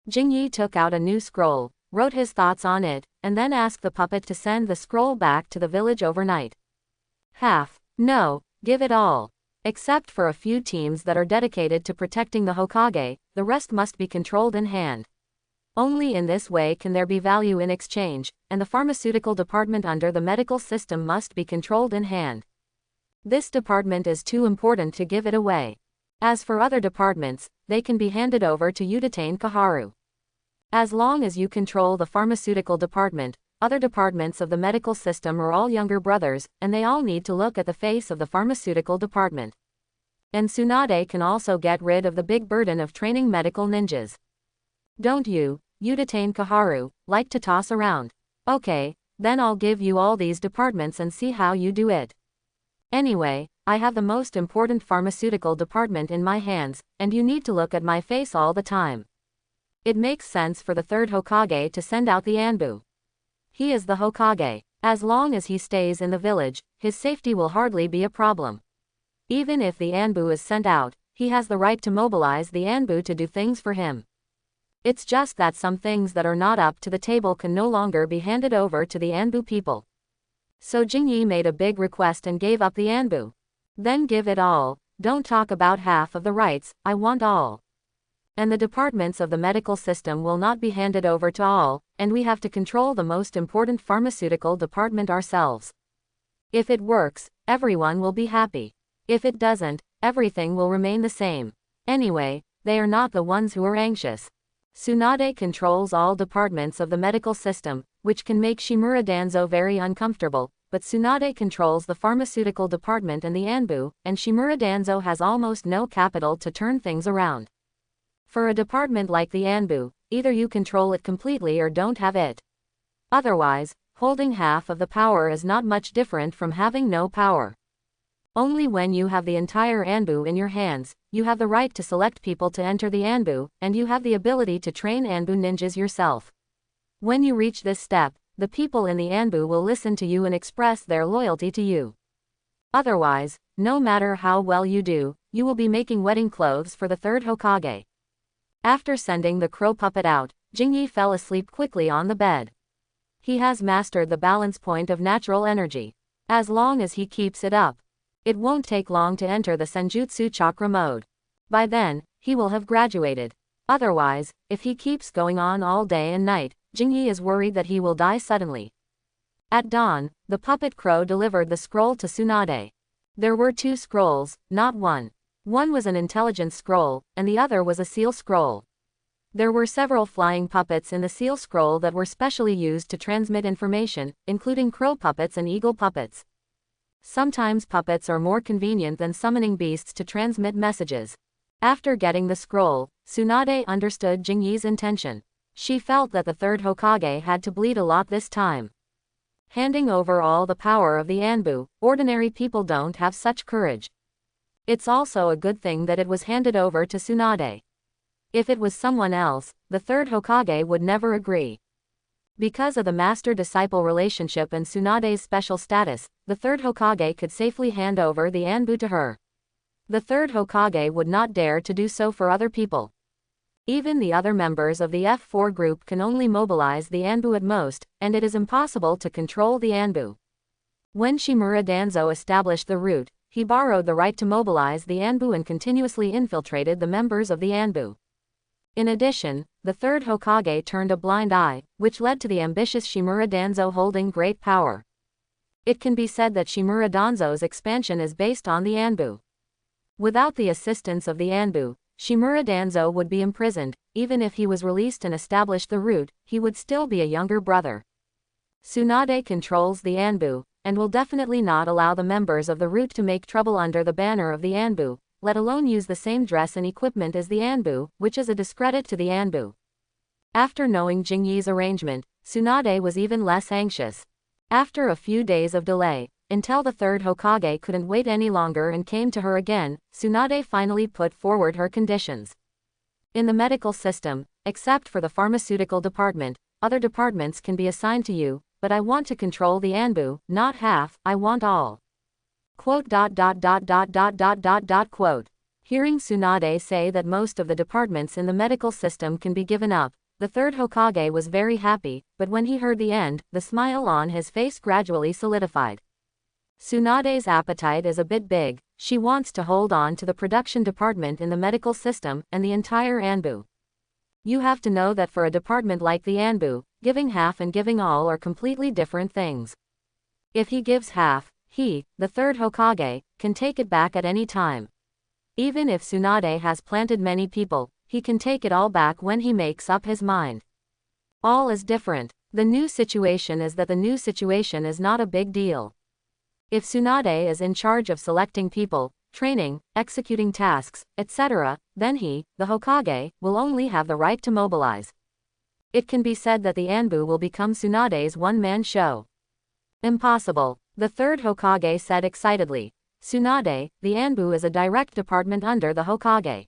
Jingyi took out a new scroll, wrote his thoughts on it, and then asked the puppet to send the scroll back to the village overnight. Half. No, give it all. Except for a few teams that are dedicated to protecting the Hokage, the rest must be controlled in hand. Only in this way can there be value in exchange, and the pharmaceutical department under the medical system must be controlled in hand. This department is too important to give it away. As for other departments, they can be handed over to Udatane Koharu. As long as you control the pharmaceutical department, other departments of the medical system are all younger brothers, and they all need to look at the face of the pharmaceutical department. And Tsunade can also get rid of the big burden of training medical ninjas. Don't you, Udatane Koharu, like to toss around? Okay, then I'll give you all these departments and see how you do it. Anyway, I have the most important pharmaceutical department in my hands, and you need to look at my face all the time. It makes sense for the third Hokage to send out the Anbu. He is the Hokage. As long as he stays in the village, his safety will hardly be a problem. Even if the Anbu is sent out, he has the right to mobilize the Anbu to do things for him. It's just that some things that are not up to the table can no longer be handed over to the Anbu people. So Jingyi made a big request and gave up the Anbu. Then give it all, don't talk about half of the rights, I want all. And the departments of the medical system will not be handed over to all, and we have to control the most important pharmaceutical department ourselves. If it works, everyone will be happy. If it doesn't, everything will remain the same. Anyway, they are not the ones who are anxious. Tsunade controls all departments of the medical system, which can make Shimura Danzo very uncomfortable, but Tsunade controls the pharmaceutical department and the Anbu, and Shimura Danzo has almost no capital to turn things around. For a department like the Anbu, either you control it completely or don't have it. Otherwise, holding half of the power is not much different from having no power. Only when you have the entire Anbu in your hands, you have the right to select people to enter the Anbu, and you have the ability to train Anbu ninjas yourself. When you reach this step, the people in the Anbu will listen to you and express their loyalty to you. Otherwise, no matter how well you do, you will be making wedding clothes for the third Hokage. After sending the crow puppet out, Jingyi fell asleep quickly on the bed. He has mastered the balance point of natural energy. As long as he keeps it up, it won't take long to enter the Senjutsu chakra mode. By then, he will have graduated. Otherwise, if he keeps going on all day and night, Jingyi is worried that he will die suddenly. At dawn, the puppet crow delivered the scroll to Tsunade. There were 2 scrolls, not one. One was an intelligence scroll, and the other was a seal scroll. There were several flying puppets in the seal scroll that were specially used to transmit information, including crow puppets and eagle puppets. Sometimes puppets are more convenient than summoning beasts to transmit messages. After getting the scroll, Tsunade understood Jingyi's intention. She felt that the third Hokage had to bleed a lot this time. Handing over all the power of the Anbu, ordinary people don't have such courage. It's also a good thing that it was handed over to Tsunade. If it was someone else, the third Hokage would never agree. Because of the master-disciple relationship and Tsunade's special status, the third Hokage could safely hand over the Anbu to her. The third Hokage would not dare to do so for other people. Even the other members of the F4 group can only mobilize the Anbu at most, and it is impossible to control the Anbu. When Shimura Danzo established the route, he borrowed the right to mobilize the Anbu and continuously infiltrated the members of the Anbu. In addition, the third Hokage turned a blind eye, which led to the ambitious Shimura Danzo holding great power. It can be said that Shimura Danzo's expansion is based on the Anbu. Without the assistance of the Anbu, Shimura Danzo would be imprisoned. Even if he was released and established the route, he would still be a younger brother. Tsunade controls the Anbu, and will definitely not allow the members of the route to make trouble under the banner of the Anbu, let alone use the same dress and equipment as the Anbu, which is a discredit to the Anbu. After knowing Jingyi's arrangement, Tsunade was even less anxious. After a few days of delay, until the third Hokage couldn't wait any longer and came to her again, Tsunade finally put forward her conditions. In the medical system, except for the pharmaceutical department, other departments can be assigned to you, but I want to control the Anbu, not half, I want all. Quote. Hearing Tsunade say that most of the departments in the medical system can be given up, the third Hokage was very happy, but when he heard the end, the smile on his face gradually solidified. Tsunade's appetite is a bit big, she wants to hold on to the production department in the medical system, and the entire Anbu. You have to know that for a department like the Anbu, giving half and giving all are completely different things. If he gives half, he, the third Hokage, can take it back at any time. Even if Tsunade has planted many people, he can take it all back when he makes up his mind. All is different. The new situation is that the new situation is not a big deal. If Tsunade is in charge of selecting people, training, executing tasks, etc., then he, the Hokage, will only have the right to mobilize. It can be said that the Anbu will become Tsunade's one-man show. Impossible, the third Hokage said excitedly. Tsunade, the Anbu is a direct department under the Hokage.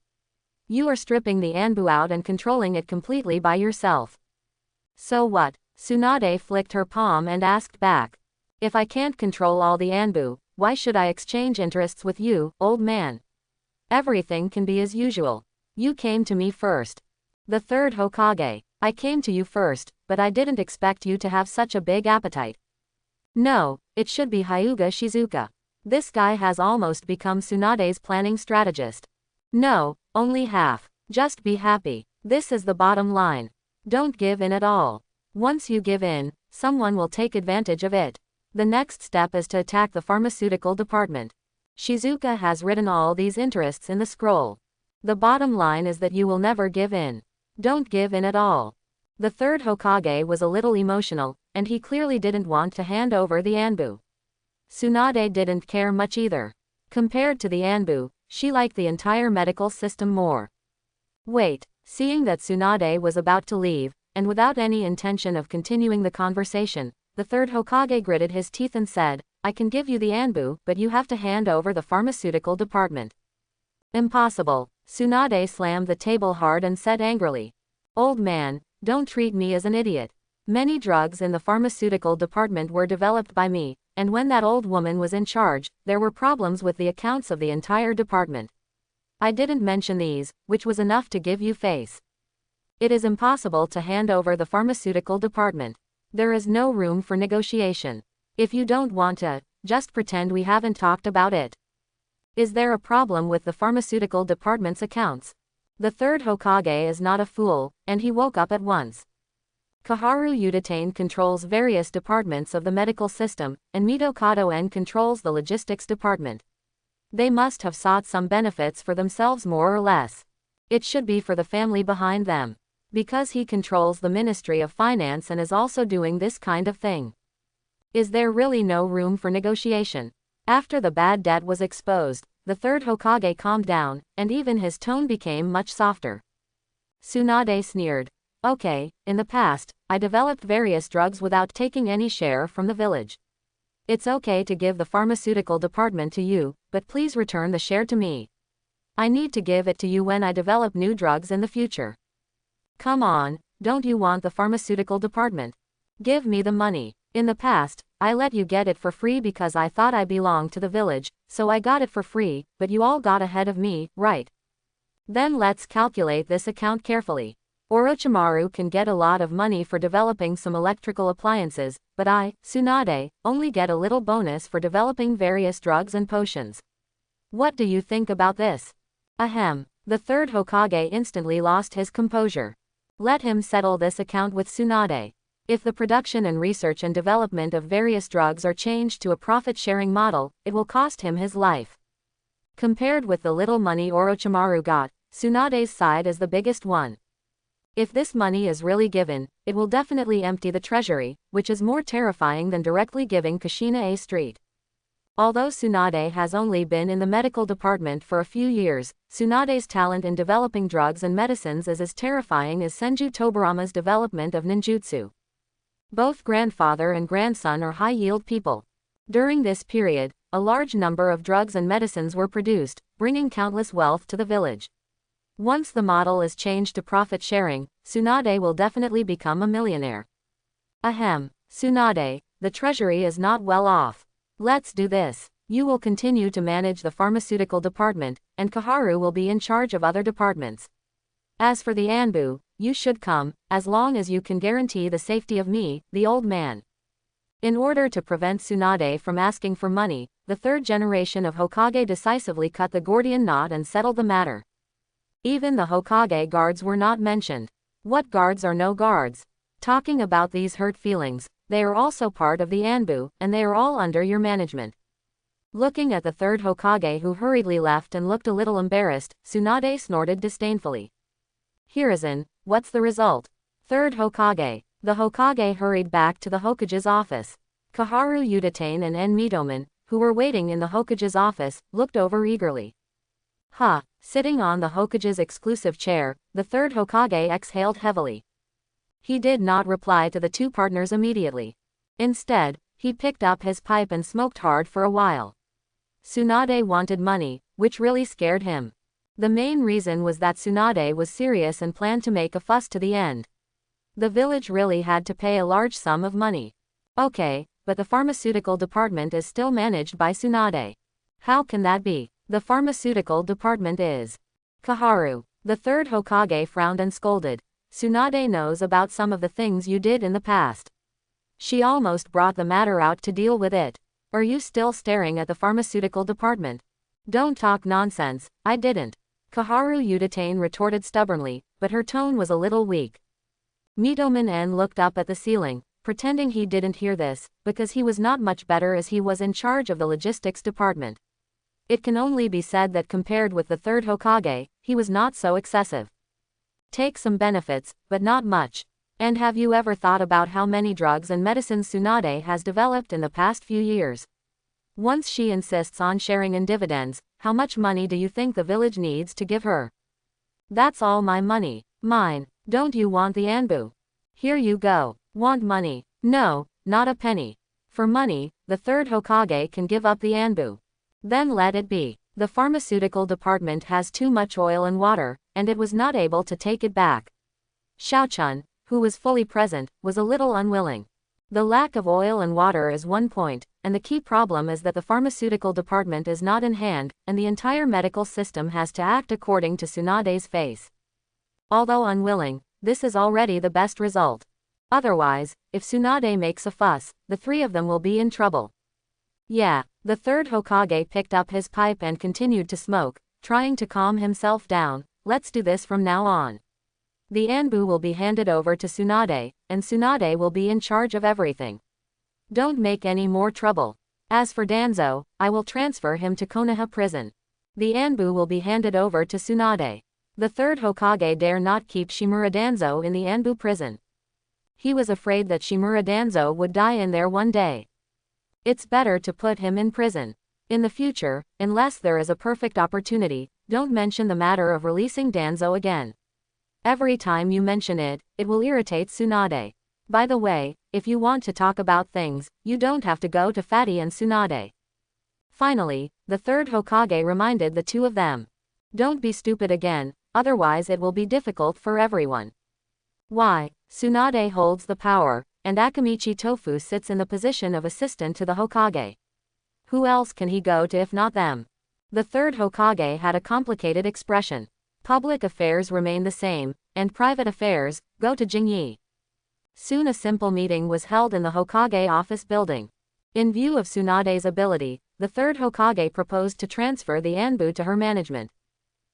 You are stripping the Anbu out and controlling it completely by yourself. So what? Tsunade flicked her palm and asked back. If I can't control all the Anbu, why should I exchange interests with you, old man? Everything can be as usual. You came to me first. The third Hokage. I came to you first, but I didn't expect you to have such a big appetite. No, it should be Hyuga Shizuka. This guy has almost become Tsunade's planning strategist. No, only half. Just be happy. This is the bottom line. Don't give in at all. Once you give in, someone will take advantage of it. The next step is to attack the pharmaceutical department. Shizuka has written all these interests in the scroll. The bottom line is that you will never give in. Don't give in at all. The third Hokage was a little emotional, and he clearly didn't want to hand over the Anbu. Tsunade didn't care much either. Compared to the Anbu, she liked the entire medical system more. Wait, seeing that Tsunade was about to leave, and without any intention of continuing the conversation, the third Hokage gritted his teeth and said, I can give you the Anbu, but you have to hand over the pharmaceutical department. Impossible. Tsunade slammed the table hard and said angrily. Old man, don't treat me as an idiot. Many drugs in the pharmaceutical department were developed by me, and when that old woman was in charge, there were problems with the accounts of the entire department. I didn't mention these, which was enough to give you face. It is impossible to hand over the pharmaceutical department. There is no room for negotiation. If you don't want to, just pretend we haven't talked about it. Is there a problem with the pharmaceutical department's accounts? The third Hokage is not a fool, and he woke up at once. Kaharu Udatane controls various departments of the medical system, and Mito Kato-en controls the logistics department. They must have sought some benefits for themselves more or less. It should be for the family behind them. Because he controls the Ministry of Finance and is also doing this kind of thing. Is there really no room for negotiation? After the bad debt was exposed, the third Hokage calmed down, and even his tone became much softer. Tsunade sneered. Okay, in the past, I developed various drugs without taking any share from the village. It's okay to give the pharmaceutical department to you, but please return the share to me. I need to give it to you when I develop new drugs in the future. Come on, don't you want the pharmaceutical department? Give me the money. In the past, I let you get it for free because I thought I belonged to the village, so I got it for free, but you all got ahead of me, right? Then let's calculate this account carefully. Orochimaru can get a lot of money for developing some electrical appliances, but I, Tsunade, only get a little bonus for developing various drugs and potions. What do you think about this? Ahem. The third Hokage instantly lost his composure. Let him settle this account with Tsunade. If the production and research and development of various drugs are changed to a profit-sharing model, it will cost him his life. Compared with the little money Orochimaru got, Tsunade's side is the biggest one. If this money is really given, it will definitely empty the treasury, which is more terrifying than directly giving Kushina a street. Although Tsunade has only been in the medical department for a few years, Tsunade's talent in developing drugs and medicines is as terrifying as Senju Tobarama's development of ninjutsu. Both grandfather and grandson are high-yield people. During this period, a large number of drugs and medicines were produced, bringing countless wealth to the village. Once the model is changed to profit sharing, Tsunade will definitely become a millionaire. Ahem. Tsunade, the treasury is not well off. Let's do this. You will continue to manage the pharmaceutical department, and Kaharu will be in charge of other departments. As for the Anbu, you should come, as long as you can guarantee the safety of me, the old man. In order to prevent Tsunade from asking for money, the third generation of Hokage decisively cut the Gordian knot and settled the matter. Even the Hokage guards were not mentioned. What guards are no guards? Talking about these hurt feelings, they are also part of the Anbu, and they are all under your management. Looking at the third Hokage who hurriedly left and looked a little embarrassed, Tsunade snorted disdainfully. Hiruzen, what's the result? Third Hokage. The Hokage hurried back to the Hokage's office. Kaharu Udatane and En Mitomen, who were waiting in the Hokage's office, looked over eagerly. Sitting on the Hokage's exclusive chair, the third Hokage exhaled heavily. He did not reply to the two partners immediately. Instead, he picked up his pipe and smoked hard for a while. Tsunade wanted money, which really scared him. The main reason was that Tsunade was serious and planned to make a fuss to the end. The village really had to pay a large sum of money. Okay, but the pharmaceutical department is still managed by Tsunade. How can that be? The pharmaceutical department is. Kaharu. The third Hokage frowned and scolded. Tsunade knows about some of the things you did in the past. She almost brought the matter out to deal with it. Are you still staring at the pharmaceutical department? Don't talk nonsense, I didn't. Kaharu Udatane retorted stubbornly, but her tone was a little weak. Mitomen En looked up at the ceiling, pretending he didn't hear this, because he was not much better as he was in charge of the logistics department. It can only be said that compared with the third Hokage, he was not so excessive. Take some benefits, but not much. And have you ever thought about how many drugs and medicines Tsunade has developed in the past few years? Once she insists on sharing in dividends, how much money do you think the village needs to give her? That's all my money. Mine. Don't you want the Anbu? Here you go. Want money? No, not a penny. For money, the third Hokage can give up the Anbu. Then let it be. The pharmaceutical department has too much oil and water, and it was not able to take it back. Xiaochun, who was fully present, was a little unwilling. The lack of oil and water is one point, and the key problem is that the pharmaceutical department is not in hand, and the entire medical system has to act according to Tsunade's face. Although unwilling, this is already the best result. Otherwise, if Tsunade makes a fuss, the three of them will be in trouble. Yeah, the third Hokage picked up his pipe and continued to smoke, trying to calm himself down. Let's do this from now on. The Anbu will be handed over to Tsunade, and Tsunade will be in charge of everything. Don't make any more trouble. As for Danzo, I will transfer him to Konoha prison. The Anbu will be handed over to Tsunade. The third Hokage dare not keep Shimura Danzo in the Anbu prison. He was afraid that Shimura Danzo would die in there one day. It's better to put him in prison. In the future, unless there is a perfect opportunity, don't mention the matter of releasing Danzo again. Every time you mention it, it will irritate Tsunade. By the way, if you want to talk about things, you don't have to go to Fatty and Tsunade. Finally, the third Hokage reminded the two of them. Don't be stupid again, otherwise it will be difficult for everyone. Why? Tsunade holds the power, and Akamichi Tofu sits in the position of assistant to the Hokage. Who else can he go to if not them? The third Hokage had a complicated expression. Public affairs remain the same, and private affairs go to Jingyi. Soon a simple meeting was held in the Hokage office building. In view of Tsunade's ability, the third Hokage proposed to transfer the Anbu to her management.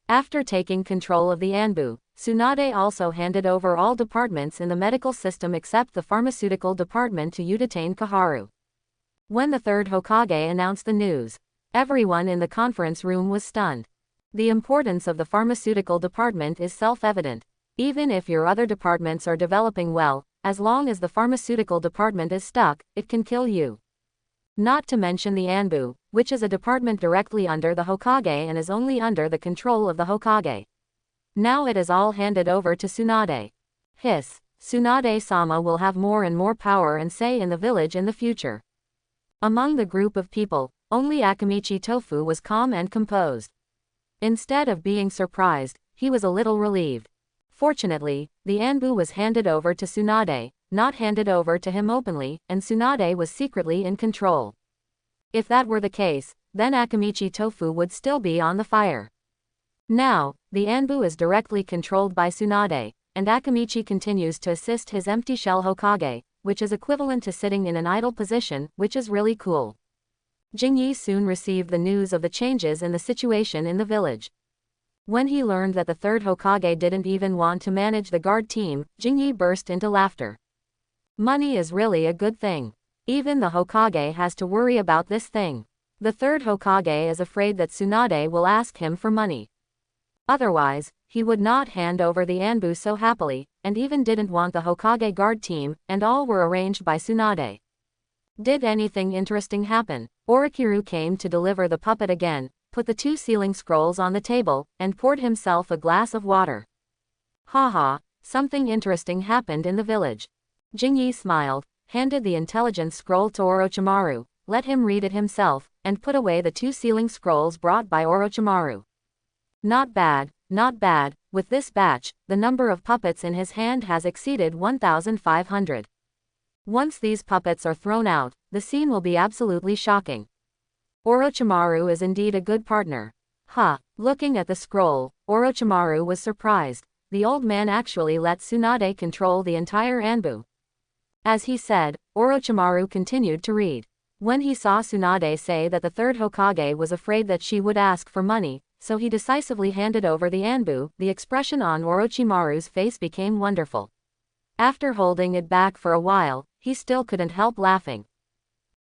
After taking control of the Anbu, Tsunade also handed over all departments in the medical system except the pharmaceutical department to Udatane Kaharu. When the third Hokage announced the news, everyone in the conference room was stunned. The importance of the pharmaceutical department is self-evident. Even if your other departments are developing well, as long as the pharmaceutical department is stuck, it can kill you. Not to mention the Anbu, which is a department directly under the Hokage and is only under the control of the Hokage. Now it is all handed over to Tsunade. Hiss. Tsunade-sama will have more and more power and say in the village in the future. Among the group of people, only Akimichi Tofu was calm and composed. Instead of being surprised, he was a little relieved. Fortunately, the Anbu was handed over to Tsunade, not handed over to him openly, and Tsunade was secretly in control. If that were the case, then Akimichi Tofu would still be on the fire. Now, the Anbu is directly controlled by Tsunade, and Akimichi continues to assist his empty shell Hokage, which is equivalent to sitting in an idle position, which is really cool. Jingyi soon received the news of the changes in the situation in the village. When he learned that the third Hokage didn't even want to manage the guard team, Jingyi burst into laughter. Money is really a good thing. Even the Hokage has to worry about this thing. The third Hokage is afraid that Tsunade will ask him for money. Otherwise, he would not hand over the Anbu so happily, and even didn't want the Hokage guard team, and all were arranged by Tsunade. Did anything interesting happen? Orikiru came to deliver the puppet again, put the 2 sealing scrolls on the table, and poured himself a glass of water. Haha, something interesting happened in the village. Jingyi smiled, handed the intelligence scroll to Orochimaru, let him read it himself, and put away the 2 sealing scrolls brought by Orochimaru. Not bad, not bad. With this batch, the number of puppets in his hand has exceeded 1,500. Once these puppets are thrown out, the scene will be absolutely shocking. Orochimaru is indeed a good partner. Looking at the scroll, Orochimaru was surprised. The old man actually let Tsunade control the entire Anbu. As he said, Orochimaru continued to read. When he saw Tsunade say that the third Hokage was afraid that she would ask for money, so he decisively handed over the Anbu, the expression on Orochimaru's face became wonderful. After holding it back for a while, he still couldn't help laughing.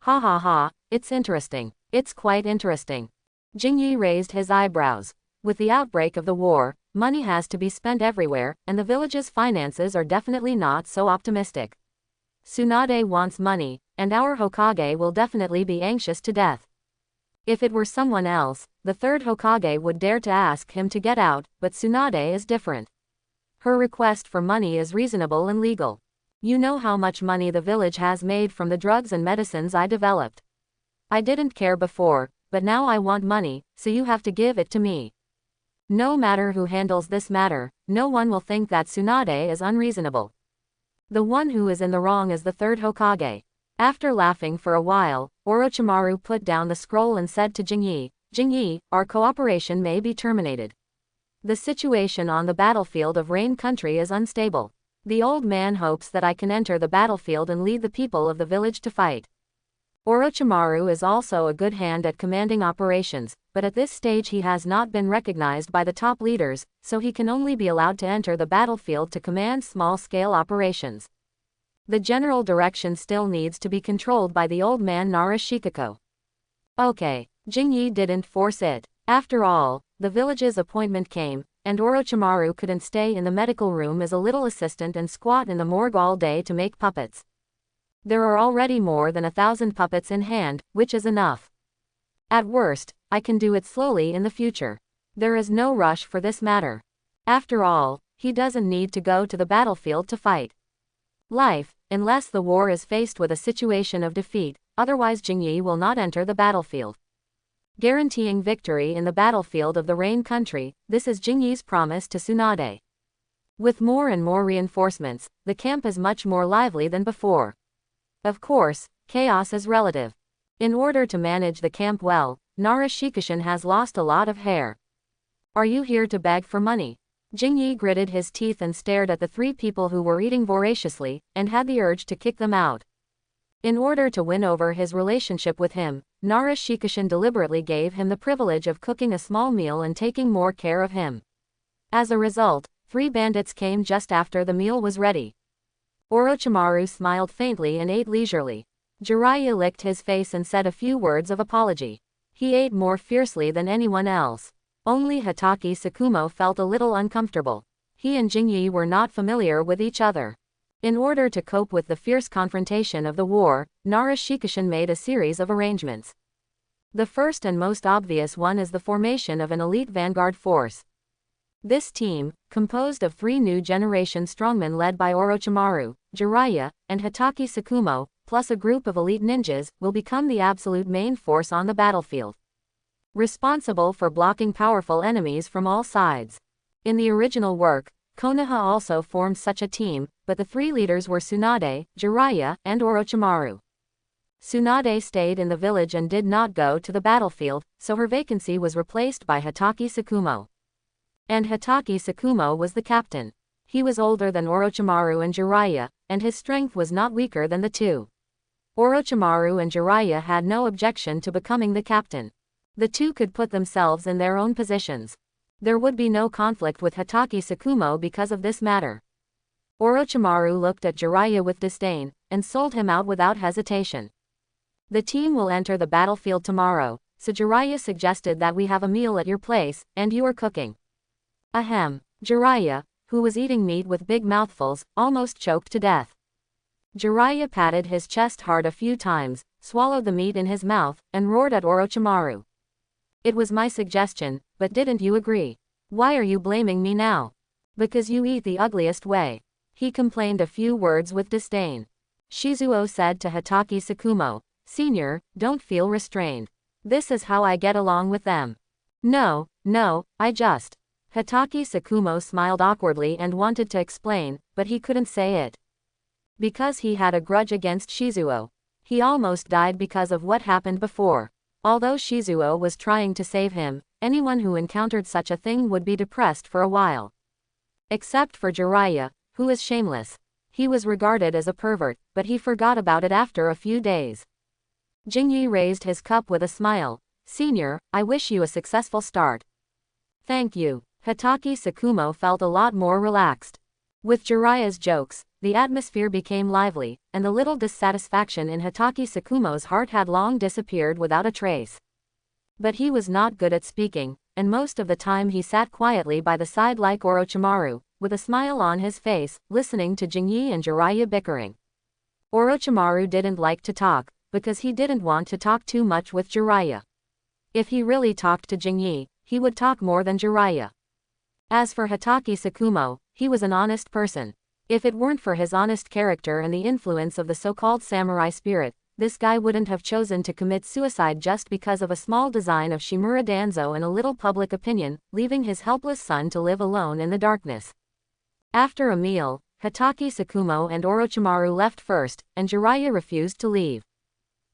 Ha ha ha, it's interesting. It's quite interesting. Jingyi raised his eyebrows. With the outbreak of the war, money has to be spent everywhere, and the village's finances are definitely not so optimistic. Tsunade wants money, and our Hokage will definitely be anxious to death. If it were someone else, the third Hokage would dare to ask him to get out, but Tsunade is different. Her request for money is reasonable and legal. You know how much money the village has made from the drugs and medicines I developed. I didn't care before, but now I want money, so you have to give it to me. No matter who handles this matter, no one will think that Tsunade is unreasonable. The one who is in the wrong is the third Hokage. After laughing for a while, Orochimaru put down the scroll and said to Jingyi, Jingyi, our cooperation may be terminated. The situation on the battlefield of Rain Country is unstable. The old man hopes that I can enter the battlefield and lead the people of the village to fight. Orochimaru is also a good hand at commanding operations, but at this stage he has not been recognized by the top leaders, so he can only be allowed to enter the battlefield to command small-scale operations. The general direction still needs to be controlled by the old man Narashikako. Okay, Jingyi didn't force it. After all, the village's appointment came, and Orochimaru couldn't stay in the medical room as a little assistant and squat in the morgue all day to make puppets. There are already more than 1,000 puppets in hand, which is enough. At worst, I can do it slowly in the future. There is no rush for this matter. After all, he doesn't need to go to the battlefield to fight. Life, unless the war is faced with a situation of defeat, otherwise Jingyi will not enter the battlefield. Guaranteeing victory in the battlefield of the Rain Country, this is Jingyi's promise to Tsunade. With more and more reinforcements, the camp is much more lively than before. Of course, chaos is relative. In order to manage the camp well, Narashikishin has lost a lot of hair. Are you here to beg for money? Jingyi gritted his teeth and stared at the 3 people who were eating voraciously, and had the urge to kick them out. In order to win over his relationship with him, Narashikishin deliberately gave him the privilege of cooking a small meal and taking more care of him. As a result, 3 bandits came just after the meal was ready. Orochimaru smiled faintly and ate leisurely. Jiraiya licked his face and said a few words of apology. He ate more fiercely than anyone else. Only Hatake Tsukumo felt a little uncomfortable. He and Jingyi were not familiar with each other. In order to cope with the fierce confrontation of the war, Nara Shikishin made a series of arrangements. The first and most obvious one is the formation of an elite vanguard force. This team, composed of 3 new generation strongmen led by Orochimaru, Jiraiya, and Hitaki Tsukumo, plus a group of elite ninjas, will become the absolute main force on the battlefield, responsible for blocking powerful enemies from all sides. In the original work, Konoha also formed such a team, but the 3 leaders were Tsunade, Jiraiya, and Orochimaru. Tsunade stayed in the village and did not go to the battlefield, so her vacancy was replaced by Hitaki Tsukumo. And Hitaki Tsukumo was the captain. He was older than Orochimaru and Jiraiya, and his strength was not weaker than the 2. Orochimaru and Jiraiya had no objection to becoming the captain. The 2 could put themselves in their own positions. There would be no conflict with Hitaki Tsukumo because of this matter. Orochimaru looked at Jiraiya with disdain, and sold him out without hesitation. The team will enter the battlefield tomorrow, so Jiraiya suggested that we have a meal at your place, and you are cooking. Ahem. Jiraiya, who was eating meat with big mouthfuls, almost choked to death. Jiraiya patted his chest hard a few times, swallowed the meat in his mouth, and roared at Orochimaru. It was my suggestion, but didn't you agree? Why are you blaming me now? Because you eat the ugliest way. He complained a few words with disdain. Shizuo said to Hitaki Tsukumo, Senior, don't feel restrained. This is how I get along with them. No, I just. Hitaki Tsukumo smiled awkwardly and wanted to explain, but he couldn't say it. Because he had a grudge against Shizuo. He almost died because of what happened before. Although Shizuo was trying to save him, anyone who encountered such a thing would be depressed for a while. Except for Jiraiya, who is shameless. He was regarded as a pervert, but he forgot about it after a few days. Jingyi raised his cup with a smile. Senior, I wish you a successful start. Thank you. Hitaki Tsukumo felt a lot more relaxed. With Jiraiya's jokes, the atmosphere became lively, and the little dissatisfaction in Hitaki Tsukumo's heart had long disappeared without a trace. But he was not good at speaking, and most of the time he sat quietly by the side like Orochimaru, with a smile on his face, listening to Jingyi and Jiraiya bickering. Orochimaru didn't like to talk, because he didn't want to talk too much with Jiraiya. If he really talked to Jingyi, he would talk more than Jiraiya. As for Hitaki Tsukumo, he was an honest person. If it weren't for his honest character and the influence of the so-called samurai spirit, this guy wouldn't have chosen to commit suicide just because of a small design of Shimura Danzo and a little public opinion, leaving his helpless son to live alone in the darkness. After a meal, Hitaki Tsukumo and Orochimaru left first, and Jiraiya refused to leave.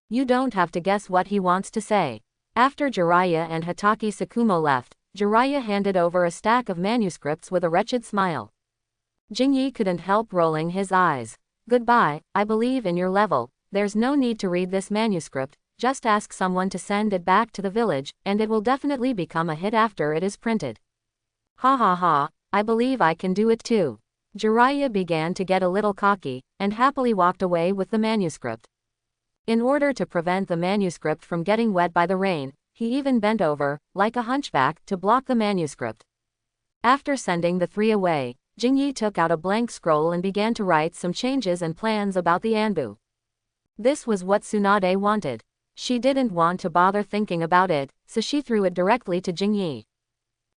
You don't have to guess what he wants to say. After Jiraiya and Hitaki Tsukumo left, Jiraiya handed over a stack of manuscripts with a wretched smile. Jingyi couldn't help rolling his eyes. Goodbye, I believe in your level. There's no need to read this manuscript, just ask someone to send it back to the village, and it will definitely become a hit after it is printed. Ha ha ha, I believe I can do it too. Jiraiya began to get a little cocky, and happily walked away with the manuscript. In order to prevent the manuscript from getting wet by the rain, he even bent over, like a hunchback, to block the manuscript. After sending the 3 away, Jingyi took out a blank scroll and began to write some changes and plans about the Anbu. This was what Tsunade wanted. She didn't want to bother thinking about it, so she threw it directly to Jingyi.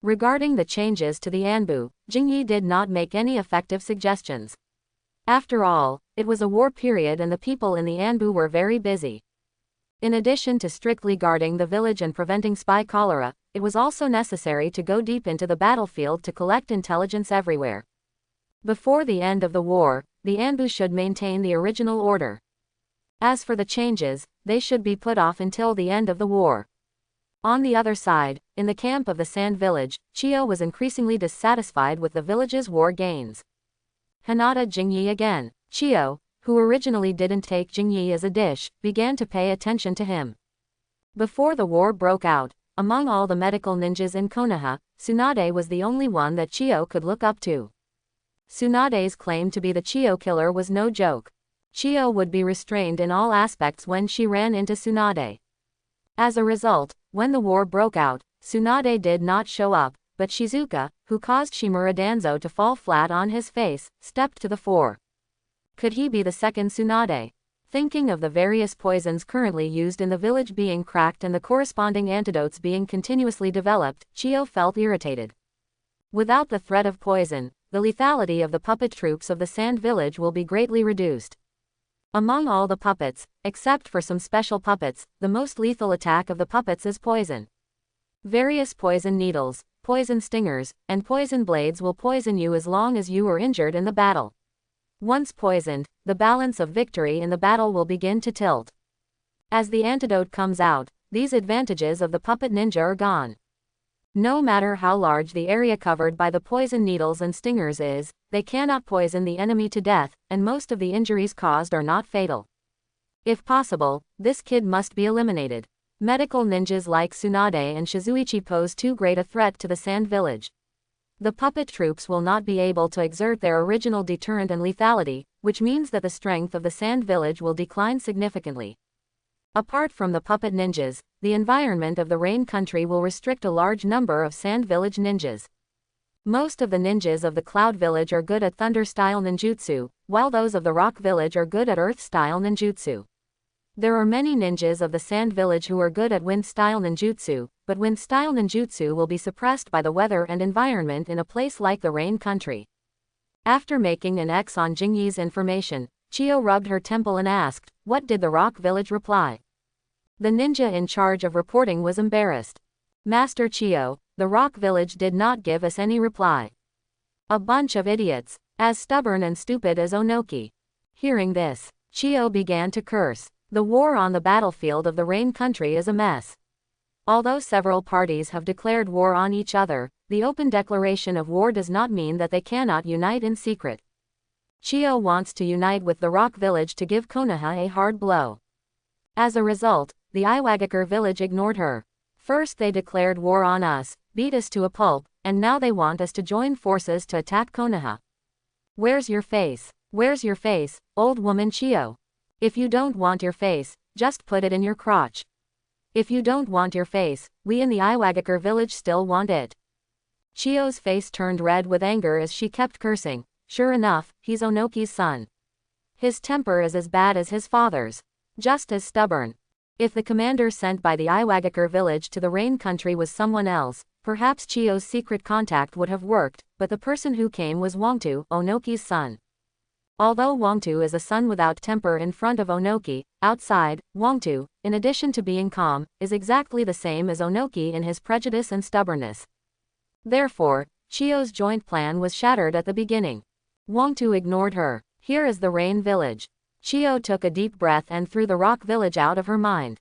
Regarding the changes to the Anbu, Jingyi did not make any effective suggestions. After all, it was a war period and the people in the Anbu were very busy. In addition to strictly guarding the village and preventing spy cholera, it was also necessary to go deep into the battlefield to collect intelligence everywhere. Before the end of the war, the Anbu should maintain the original order. As for the changes, they should be put off until the end of the war. On the other side, in the camp of the Sand Village, Chiyo was increasingly dissatisfied with the village's war gains. Hinata Jingyi again. Chiyo, who originally didn't take Jingyi as a dish, began to pay attention to him. Before the war broke out, among all the medical ninjas in Konoha, Tsunade was the only one that Chiyo could look up to. Tsunade's claim to be the Chiyo killer was no joke. Chiyo would be restrained in all aspects when she ran into Tsunade. As a result, when the war broke out, Tsunade did not show up, but Shizuka, who caused Shimura Danzo to fall flat on his face, stepped to the fore. Could he be the second Tsunade? Thinking of the various poisons currently used in the village being cracked and the corresponding antidotes being continuously developed, Chio felt irritated. Without the threat of poison, the lethality of the puppet troops of the Sand Village will be greatly reduced. Among all the puppets, except for some special puppets, the most lethal attack of the puppets is poison. Various poison needles, poison stingers, and poison blades will poison you as long as you are injured in the battle. Once poisoned, the balance of victory in the battle will begin to tilt. As the antidote comes out, these advantages of the puppet ninja are gone. No matter how large the area covered by the poison needles and stingers is, they cannot poison the enemy to death, and most of the injuries caused are not fatal. If possible, this kid must be eliminated. Medical ninjas like Tsunade and Shizuichi pose too great a threat to the Sand Village. The puppet troops will not be able to exert their original deterrent and lethality, which means that the strength of the Sand Village will decline significantly. Apart from the puppet ninjas, the environment of the Rain Country will restrict a large number of Sand Village ninjas. Most of the ninjas of the Cloud Village are good at Thunder-style ninjutsu, while those of the Rock Village are good at Earth-style ninjutsu. There are many ninjas of the Sand Village who are good at Wind-style ninjutsu, but Wind-style ninjutsu will be suppressed by the weather and environment in a place like the Rain Country. After making an X on Jingyi's information, Chio rubbed her temple and asked, "What did the Rock Village reply?" The ninja in charge of reporting was embarrassed. "Master Chio, the Rock Village did not give us any reply. A bunch of idiots, as stubborn and stupid as Onoki." Hearing this, Chio began to curse. The war on the battlefield of the Rain Country is a mess. Although several parties have declared war on each other, the open declaration of war does not mean that they cannot unite in secret. Chio wants to unite with the Rock Village to give Konoha a hard blow. As a result, the Iwagakure village ignored her. First they declared war on us, beat us to a pulp, and now they want us to join forces to attack Konoha. Where's your face? Where's your face, old woman Chio? If you don't want your face, just put it in your crotch. If you don't want your face, we in the Iwagakure village still want it. Chio's face turned red with anger as she kept cursing. Sure enough, he's Onoki's son. His temper is as bad as his father's. Just as stubborn. If the commander sent by the Iwagakure village to the Rain Country was someone else, perhaps Chio's secret contact would have worked, but the person who came was Wangtu, Onoki's son. Although Wangtu is a son without temper in front of Onoki, outside, Wangtu, in addition to being calm, is exactly the same as Onoki in his prejudice and stubbornness. Therefore, Chio's joint plan was shattered at the beginning. Wangtu ignored her. Here is the Rain Village. Chio took a deep breath and threw the Rock Village out of her mind.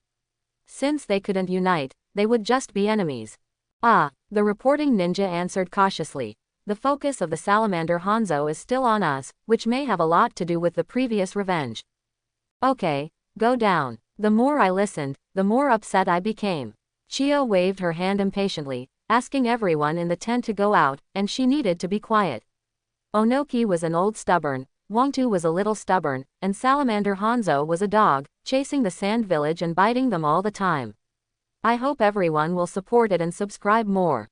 Since they couldn't unite, they would just be enemies. Ah, the reporting ninja answered cautiously. The focus of the salamander Hanzo is still on us, which may have a lot to do with the previous revenge. Okay, go down. The more I listened, the more upset I became. Chio waved her hand impatiently, asking everyone in the tent to go out, and she needed to be quiet. Onoki was an old stubborn, Wangtu was a little stubborn, and Salamander Hanzo was a dog, chasing the Sand Village and biting them all the time. I hope everyone will support it and subscribe more.